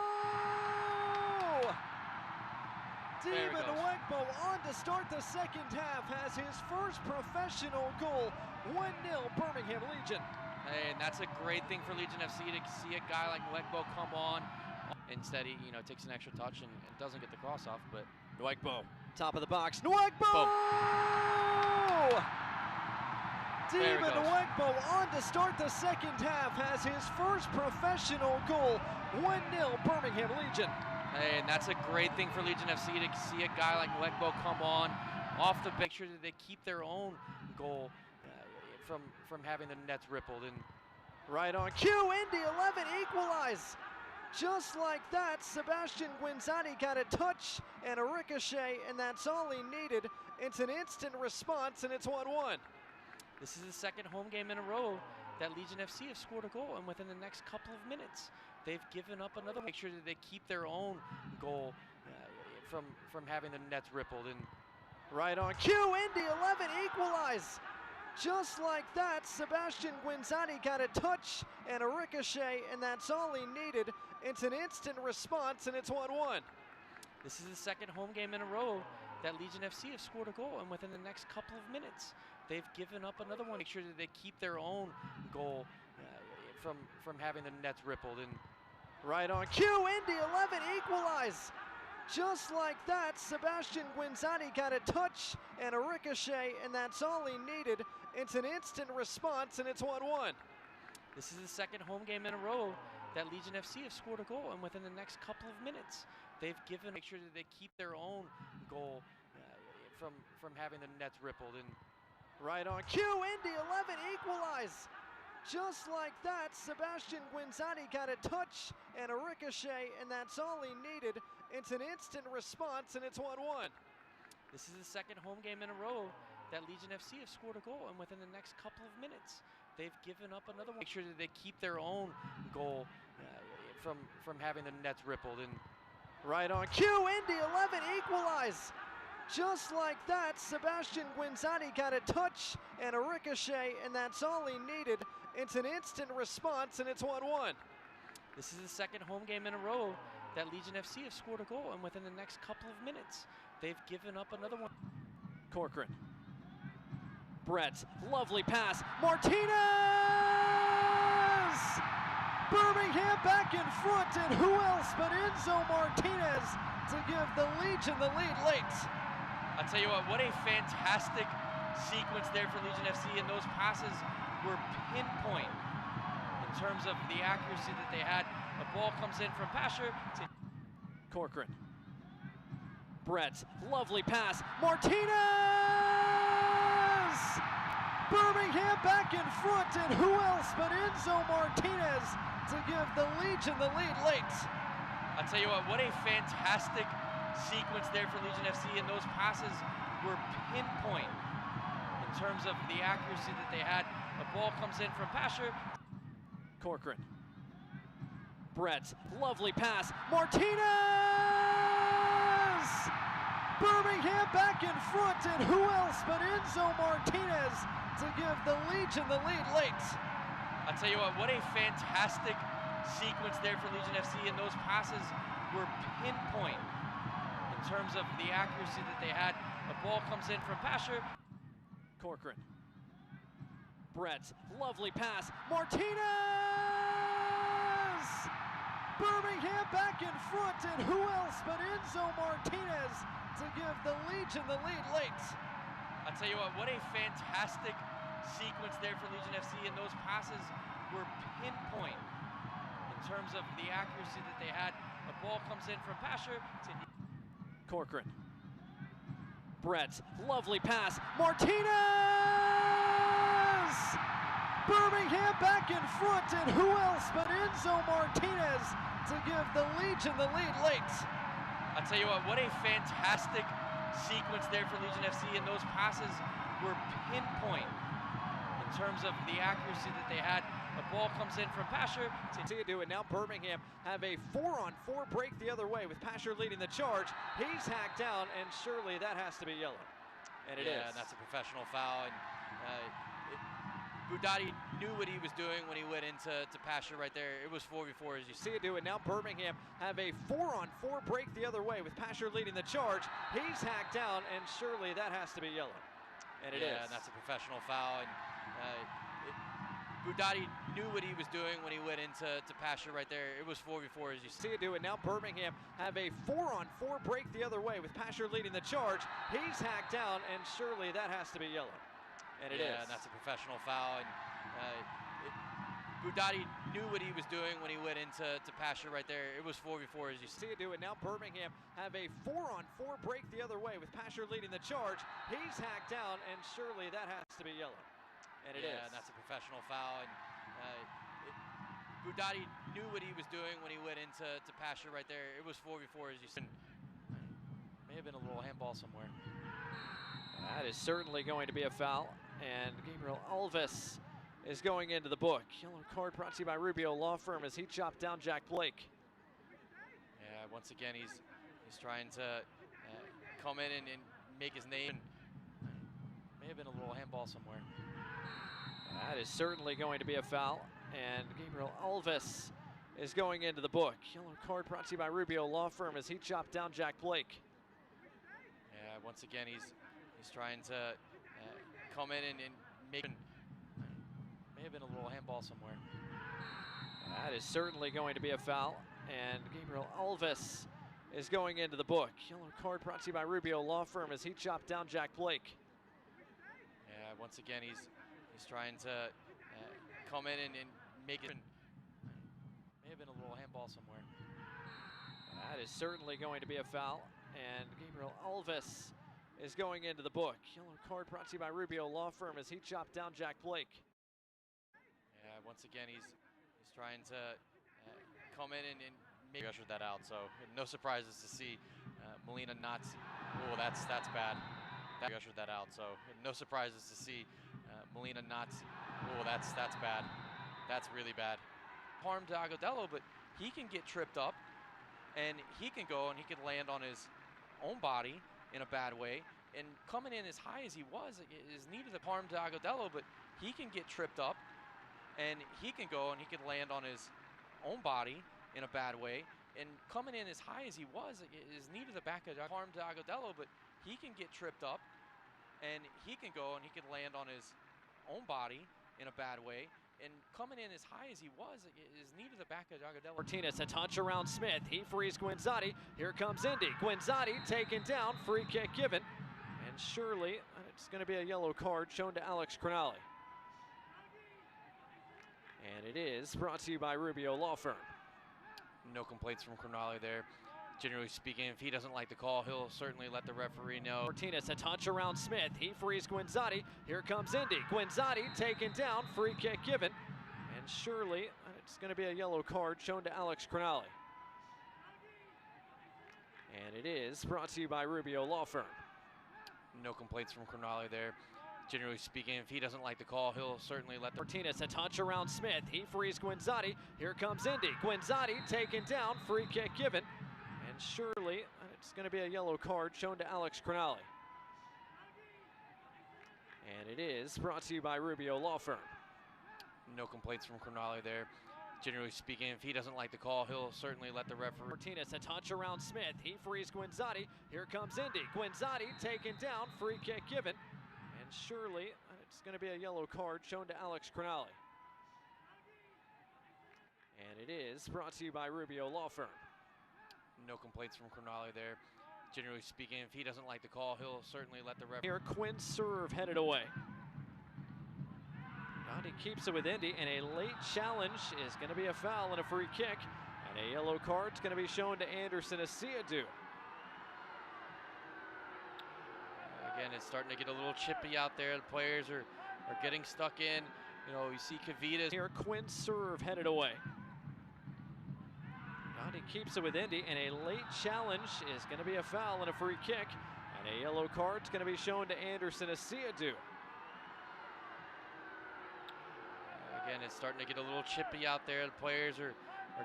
David Nwegbo on to start the second half has his first professional goal. 1-0 Birmingham Legion. Hey, and that's a great thing for Legion FC to see a guy like Nwegbo come on. Instead, he takes an extra touch and doesn't get the cross off, but Nwegbo, top of the box. Nwegbo! David Nwegbo on to start the second half has his first professional goal. 1-0 Birmingham Legion. Hey, and that's a great thing for Legion FC to see a guy like Nwegbo come on off the picture that they keep their own goal from having the nets rippled. And right on cue, Indy 11 equalize. Just like that, Sebastian Guinzani got a touch and a ricochet, and that's all he needed. It's an instant response, and it's 1-1. This is the second home game in a row that Legion FC have scored a goal, and within the next couple of minutes, they've given up another one. Make sure that they keep their own goal from having the nets rippled. And right on cue, Indy 11 equalize. Just like that, Sebastian Guinzani got a touch and a ricochet, and that's all he needed. It's an instant response, and it's 1-1. This is the second home game in a row that Legion FC have scored a goal, and within the next couple of minutes, they've given up another one. Make sure that they keep their own goal from having the nets rippled. And right on cue, Indy 11 equalize. Just like that, Sebastian Guinzani got a touch and a ricochet, and that's all he needed. It's an instant response, and it's 1-1. This is the second home game in a row that Legion FC have scored a goal, and within the next couple of minutes, they've given. Make sure that they keep their own goal from having the nets rippled. And right on cue, Indy 11 equalize. Just like that, Sebastian Guinzani got a touch and a ricochet, and that's all he needed. It's an instant response, and it's 1-1. This is the second home game in a row that Legion FC have scored a goal, and within the next couple of minutes, they've given up another one. Make sure that they keep their own goal from having the nets rippled. And right on cue, Indy 11 equalize. Just like that, Sebastian Guinzani got a touch and a ricochet, and that's all he needed. It's an instant response, and it's 1-1. This is the second home game in a row that Legion FC have scored a goal, and within the next couple of minutes, they've given up another one. Corcoran. Brett, lovely pass. Martinez! Birmingham back in front, and who else but Enzo Martinez to give the Legion the lead late. I'll tell you what a fantastic sequence there for Legion FC, and those passes were pinpoint in terms of the accuracy that they had. The ball comes in from Pasher to Corcoran. Brett, lovely pass. Martinez! Birmingham back in front, and who else but Enzo Martinez to give the Legion the lead late. I'll tell you what a fantastic sequence there for Legion FC, and those passes were pinpoint in terms of the accuracy that they had. The ball comes in from Pasher. Corcoran. Brett, lovely pass. Martinez! Birmingham back in front, and who else but Enzo Martinez to give the Legion the lead late. I'll tell you what a fantastic sequence there for Legion FC, and those passes were pinpoint in terms of the accuracy that they had. The ball comes in from Pasher. Corcoran. Brett, lovely pass. Martinez! Birmingham back in front, and who else but Enzo Martinez to give the Legion the lead late. I'll tell you what a fantastic sequence there for Legion FC, and those passes were pinpoint in terms of the accuracy that they had. The ball comes in from Pasher to Corcoran. Brett, lovely pass. Martinez! Birmingham back in front, and who else but Enzo Martinez to give the Legion the lead late. I'll tell you what a fantastic sequence there for Legion FC, and those passes were pinpoint in terms of the accuracy that they had. The ball comes in from Pasher. To do it now. Birmingham have a 4-on-4 break the other way with Pasher leading the charge. He's hacked down, and surely that has to be yellow. And it is. Yeah, that's a professional foul. And Budati knew what he was doing when he went into Pasher right there. It was 4v4, as you see it do it now. Birmingham have a 4-on-4 break the other way with Pasher leading the charge. He's hacked down, and surely that has to be yellow. And it is. Yeah, that's a professional foul. And Budati knew what he was doing when he went into Pasher right there. It was 4v4, as you see it do it now. Birmingham have a 4-on-4 break the other way with Pasher leading the charge. He's hacked down, and surely that has to be yellow. And it is. Yeah, that's a professional foul. And Budati knew what he was doing when he went into Pasher right there. It was 4v4, as you see it do it now. Birmingham have a 4-on-4 break the other way with Pasher leading the charge. He's hacked down, and surely that has to be yellow. And it is. Yeah, that's a professional foul. And Budati knew what he was doing when he went into Pasher right there. It was 4v4, as you said. May have been a little handball somewhere. That is certainly going to be a foul. And Gabriel Alves is going into the book. Yellow card brought to you by Rubio Law Firm as he chopped down Jack Blake. Yeah, once again, he's trying to come in and make his name. May have been a little handball somewhere. That is certainly going to be a foul. And Gabriel Alves is going into the book. Yellow card brought to you by Rubio Law Firm as he chopped down Jack Blake. Yeah, once again, he's trying to come in and make. May have been a little handball somewhere. That is certainly going to be a foul. And Gabriel Alves is going into the book. Yellow card brought to you by Rubio Law Firm as he chopped down Jack Blake. Yeah, once again, he's trying to come in and make it. May have been a little handball somewhere. That is certainly going to be a foul. And Gabriel Alves is going into the book. Yellow card brought to you by Rubio Law Firm as he chopped down Jack Blake. Yeah, once again, he's trying to come in and make. Ushered that out, so no surprises to see Molina not. Oh, that's bad. That ushered that out, so no surprises to see Molina not. Oh, that's bad. That's really bad. Harm to Agudelo, but he can get tripped up, and he can go and he can land on his own body in a bad way. And coming in as high as he was is needed a harm to Agudelo, but he can get tripped up, and he can go and he can land on his own body in a bad way. And coming in as high as he was is needed a back of harm to Agudelo, but he can get tripped up, and he can go and he can land on his own body in a bad way. And coming in as high as he was, his knee to the back of Agudelo. Martinez, a touch around Smith. He frees Guinzotti. Here comes Indy. Guinzotti taken down. Free kick given. And surely it's going to be a yellow card shown to Alex Cronali. And it is brought to you by Rubio Law Firm. No complaints from Cronali there. Generally speaking, if he doesn't like the call, he'll certainly let the referee know. Martinez, a touch around Smith. He frees Guinzotti. Here comes Indy. Guinzotti taken down. Free kick given. And surely it's going to be a yellow card shown to Alex Cronali. And it is brought to you by Rubio Law Firm. No complaints from Cronali there. Generally speaking, if he doesn't like the call, he'll certainly let the... Martinez, a touch around Smith. He frees Guinzotti. Here comes Indy. Guinzotti taken down. Free kick given. And surely it's going to be a yellow card shown to Alex Cronali. And it is brought to you by Rubio Law Firm. No complaints from Cronali there. Generally speaking, if he doesn't like the call, he'll certainly let the referee... Martinez, a touch around Smith. He frees Guinzotti. Here comes Indy. Guinzotti taken down. Free kick given. And surely it's going to be a yellow card shown to Alex Cronali. And it is brought to you by Rubio Law Firm. No complaints from Cronali there. Generally speaking, if he doesn't like the call, he'll certainly let the referee... Here, Quinn serve headed away. Indy keeps it with Indy, and a late challenge is going to be a foul and a free kick. And a yellow card is going to be shown to Anderson Asiadu. Again, it's starting to get a little chippy out there. The players are getting stuck in. You know, you see Kavita. Here, Quinn serve headed away. Indy keeps it with Indy, and a late challenge is going to be a foul and a free kick. And a yellow card is going to be shown to Anderson Asiadu. Again, it's starting to get a little chippy out there. The players are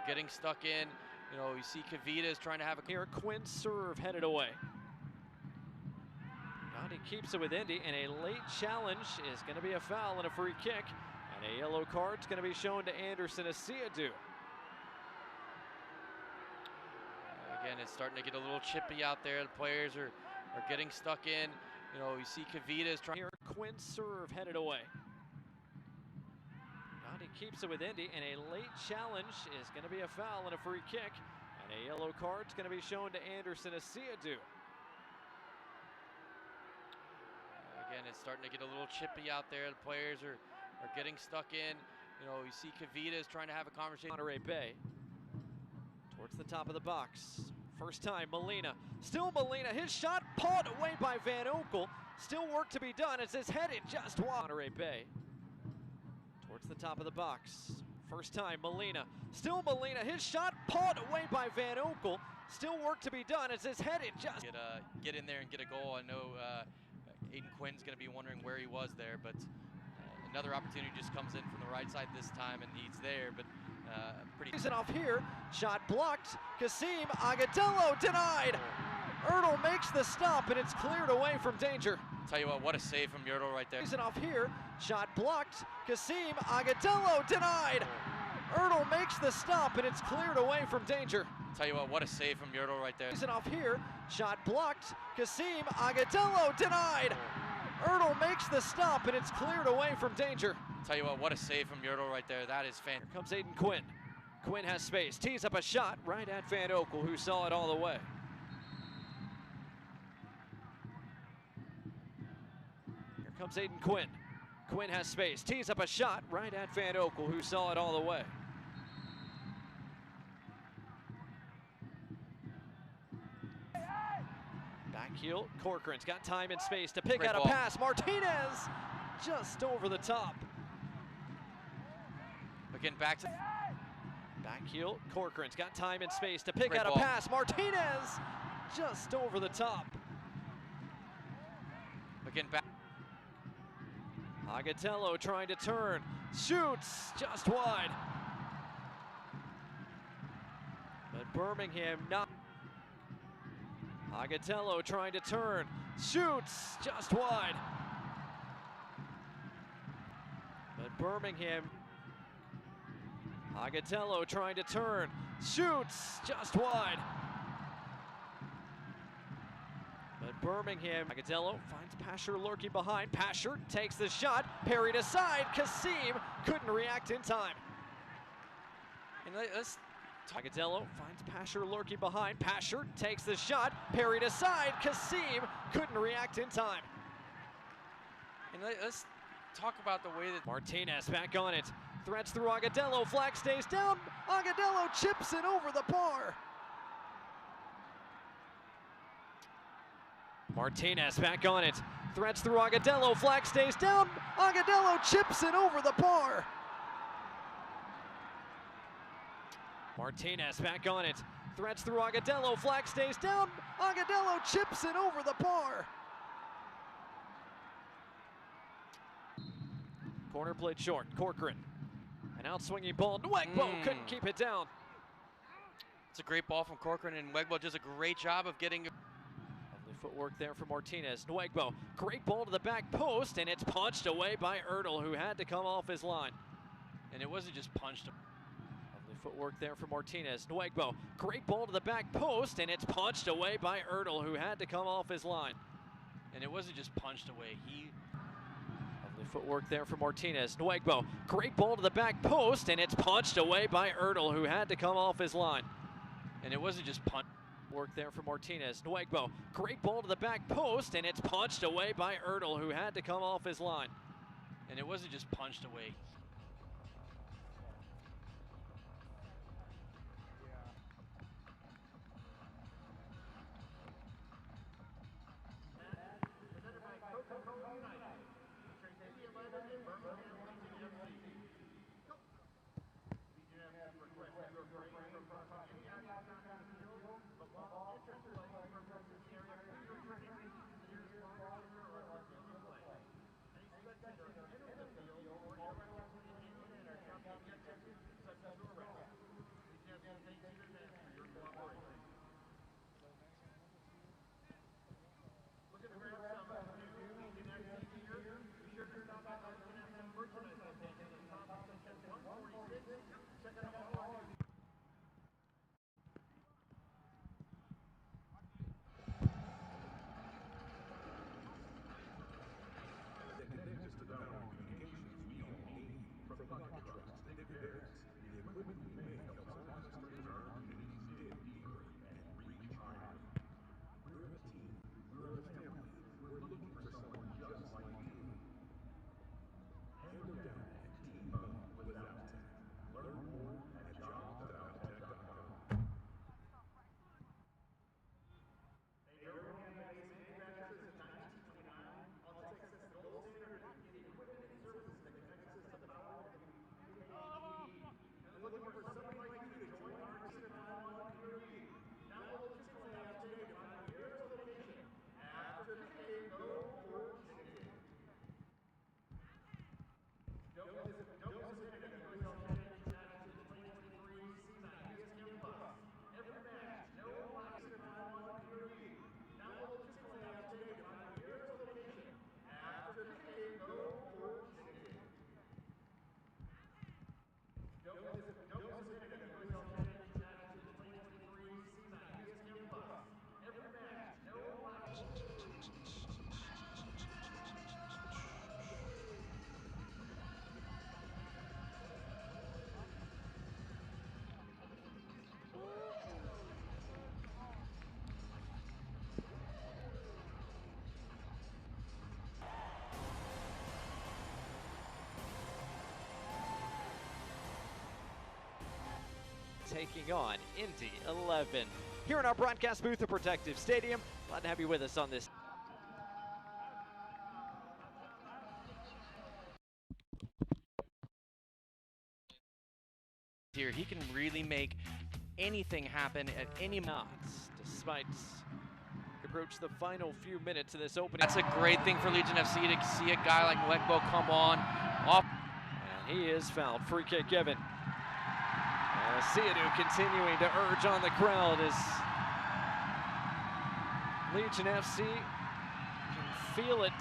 getting stuck in. You know, you see Kavita is trying to have a... Here, Quinn serve headed away. Indy keeps it with Indy, and a late challenge is going to be a foul and a free kick. And a yellow card is going to be shown to Anderson Asiadu. Again, it's starting to get a little chippy out there. The players are getting stuck in. You know, you see Kavita is trying... Here, Quinn serve headed away. Indy keeps it with Indy, and a late challenge is going to be a foul and a free kick. And a yellow card is going to be shown to Anderson Asiadu. Again, it's starting to get a little chippy out there. The players are getting stuck in. You know, you see Kavita is trying to have a conversation. Monterey Bay towards the top of the box. First time, Molina. Still Molina. His shot pawed away by Van Oekel. Still work to be done as it's headed just wide. Monterey Bay towards the top of the box. First time, Molina. Still Molina. His shot pawed away by Van Oekel. Still work to be done as it's headed just... Get in there and get a goal. I know Aiden Quinn's going to be wondering where he was there, but another opportunity just comes in from the right side this time, and he's there, but pretty... He's off here. Shot blocked. Kasim Agudelo denied. Ertl makes the stop, and it's cleared away from danger. Tell you what a save from Yertle right there. He's off here. Shot blocked. Kasim Agudelo denied. Ertl makes the stop, and it's cleared away from danger. Tell you what a save from Yertle right there. He's off here. Shot blocked. Kasim Agudelo denied. Ertl makes the stop, and it's cleared away from danger. Tell you what a save from Yertle right there. That is fantastic. Here comes Aiden Quinn. Quinn has space. Tees up a shot right at Van Oekel, who saw it all the way. Here comes Aiden Quinn. Quinn has space. Tees up a shot right at Van Oekel, who saw it all the way. Back heel, Corcoran's got time and space to pick out a pass. Martinez just over the top. Again, back heel, Corcoran's got time and space to pick out a pass. Martinez just over the top. Again, back. Agudelo trying to turn, shoots just wide. But Birmingham not. Agudelo trying to turn, shoots just wide. But Birmingham. Agudelo trying to turn, shoots just wide. But Birmingham. Agadello finds Pasher lurking behind. Pasher takes the shot, parried aside. Kasim couldn't react in time. And Agadello finds Pasher lurking behind. Pasher takes the shot, parried aside. Kasim couldn't react in time. And let's talk about the way that Martinez back on it. Threads through Agadello, flag stays down. Agadello chips it over the bar. Martinez back on it. Threads through Agadello, flag stays down. Agadello chips it over the bar. Martinez back on it. Threads through Agadello, flag stays down. Agadello chips it over the bar. Corner played short, Corcoran. An out-swinging ball, Nwegbo couldn't keep it down. It's a great ball from Corcoran, and Nwegbo does a great job of getting. Lovely footwork there from Martinez. Nwegbo, great ball to the back post, and it's punched away by Ertl, who had to come off his line. And it wasn't just punched. Lovely footwork there from Martinez. Nwegbo, great ball to the back post, and it's punched away by Ertl, who had to come off his line. And it wasn't just punched away. Lovely footwork there from Martinez. Nwegbo, great ball to the back post, and it's punched away by Ertl, who had to come off his line. And it wasn't just punched. Work there from Martinez. Nwegbo, great ball to the back post, and it's punched away by Ertl, who had to come off his line. And it wasn't just punched away. Taking on Indy 11. Here in our broadcast booth at Protective Stadium, glad to have you with us on this. Here, he can really make anything happen at any knots, despite approach the final few minutes of this opening. That's a great thing for Legion FC to see a guy like Nwegbo come on off. And he is fouled. Free kick given. Seadu continuing to urge on the crowd as Legion FC can feel it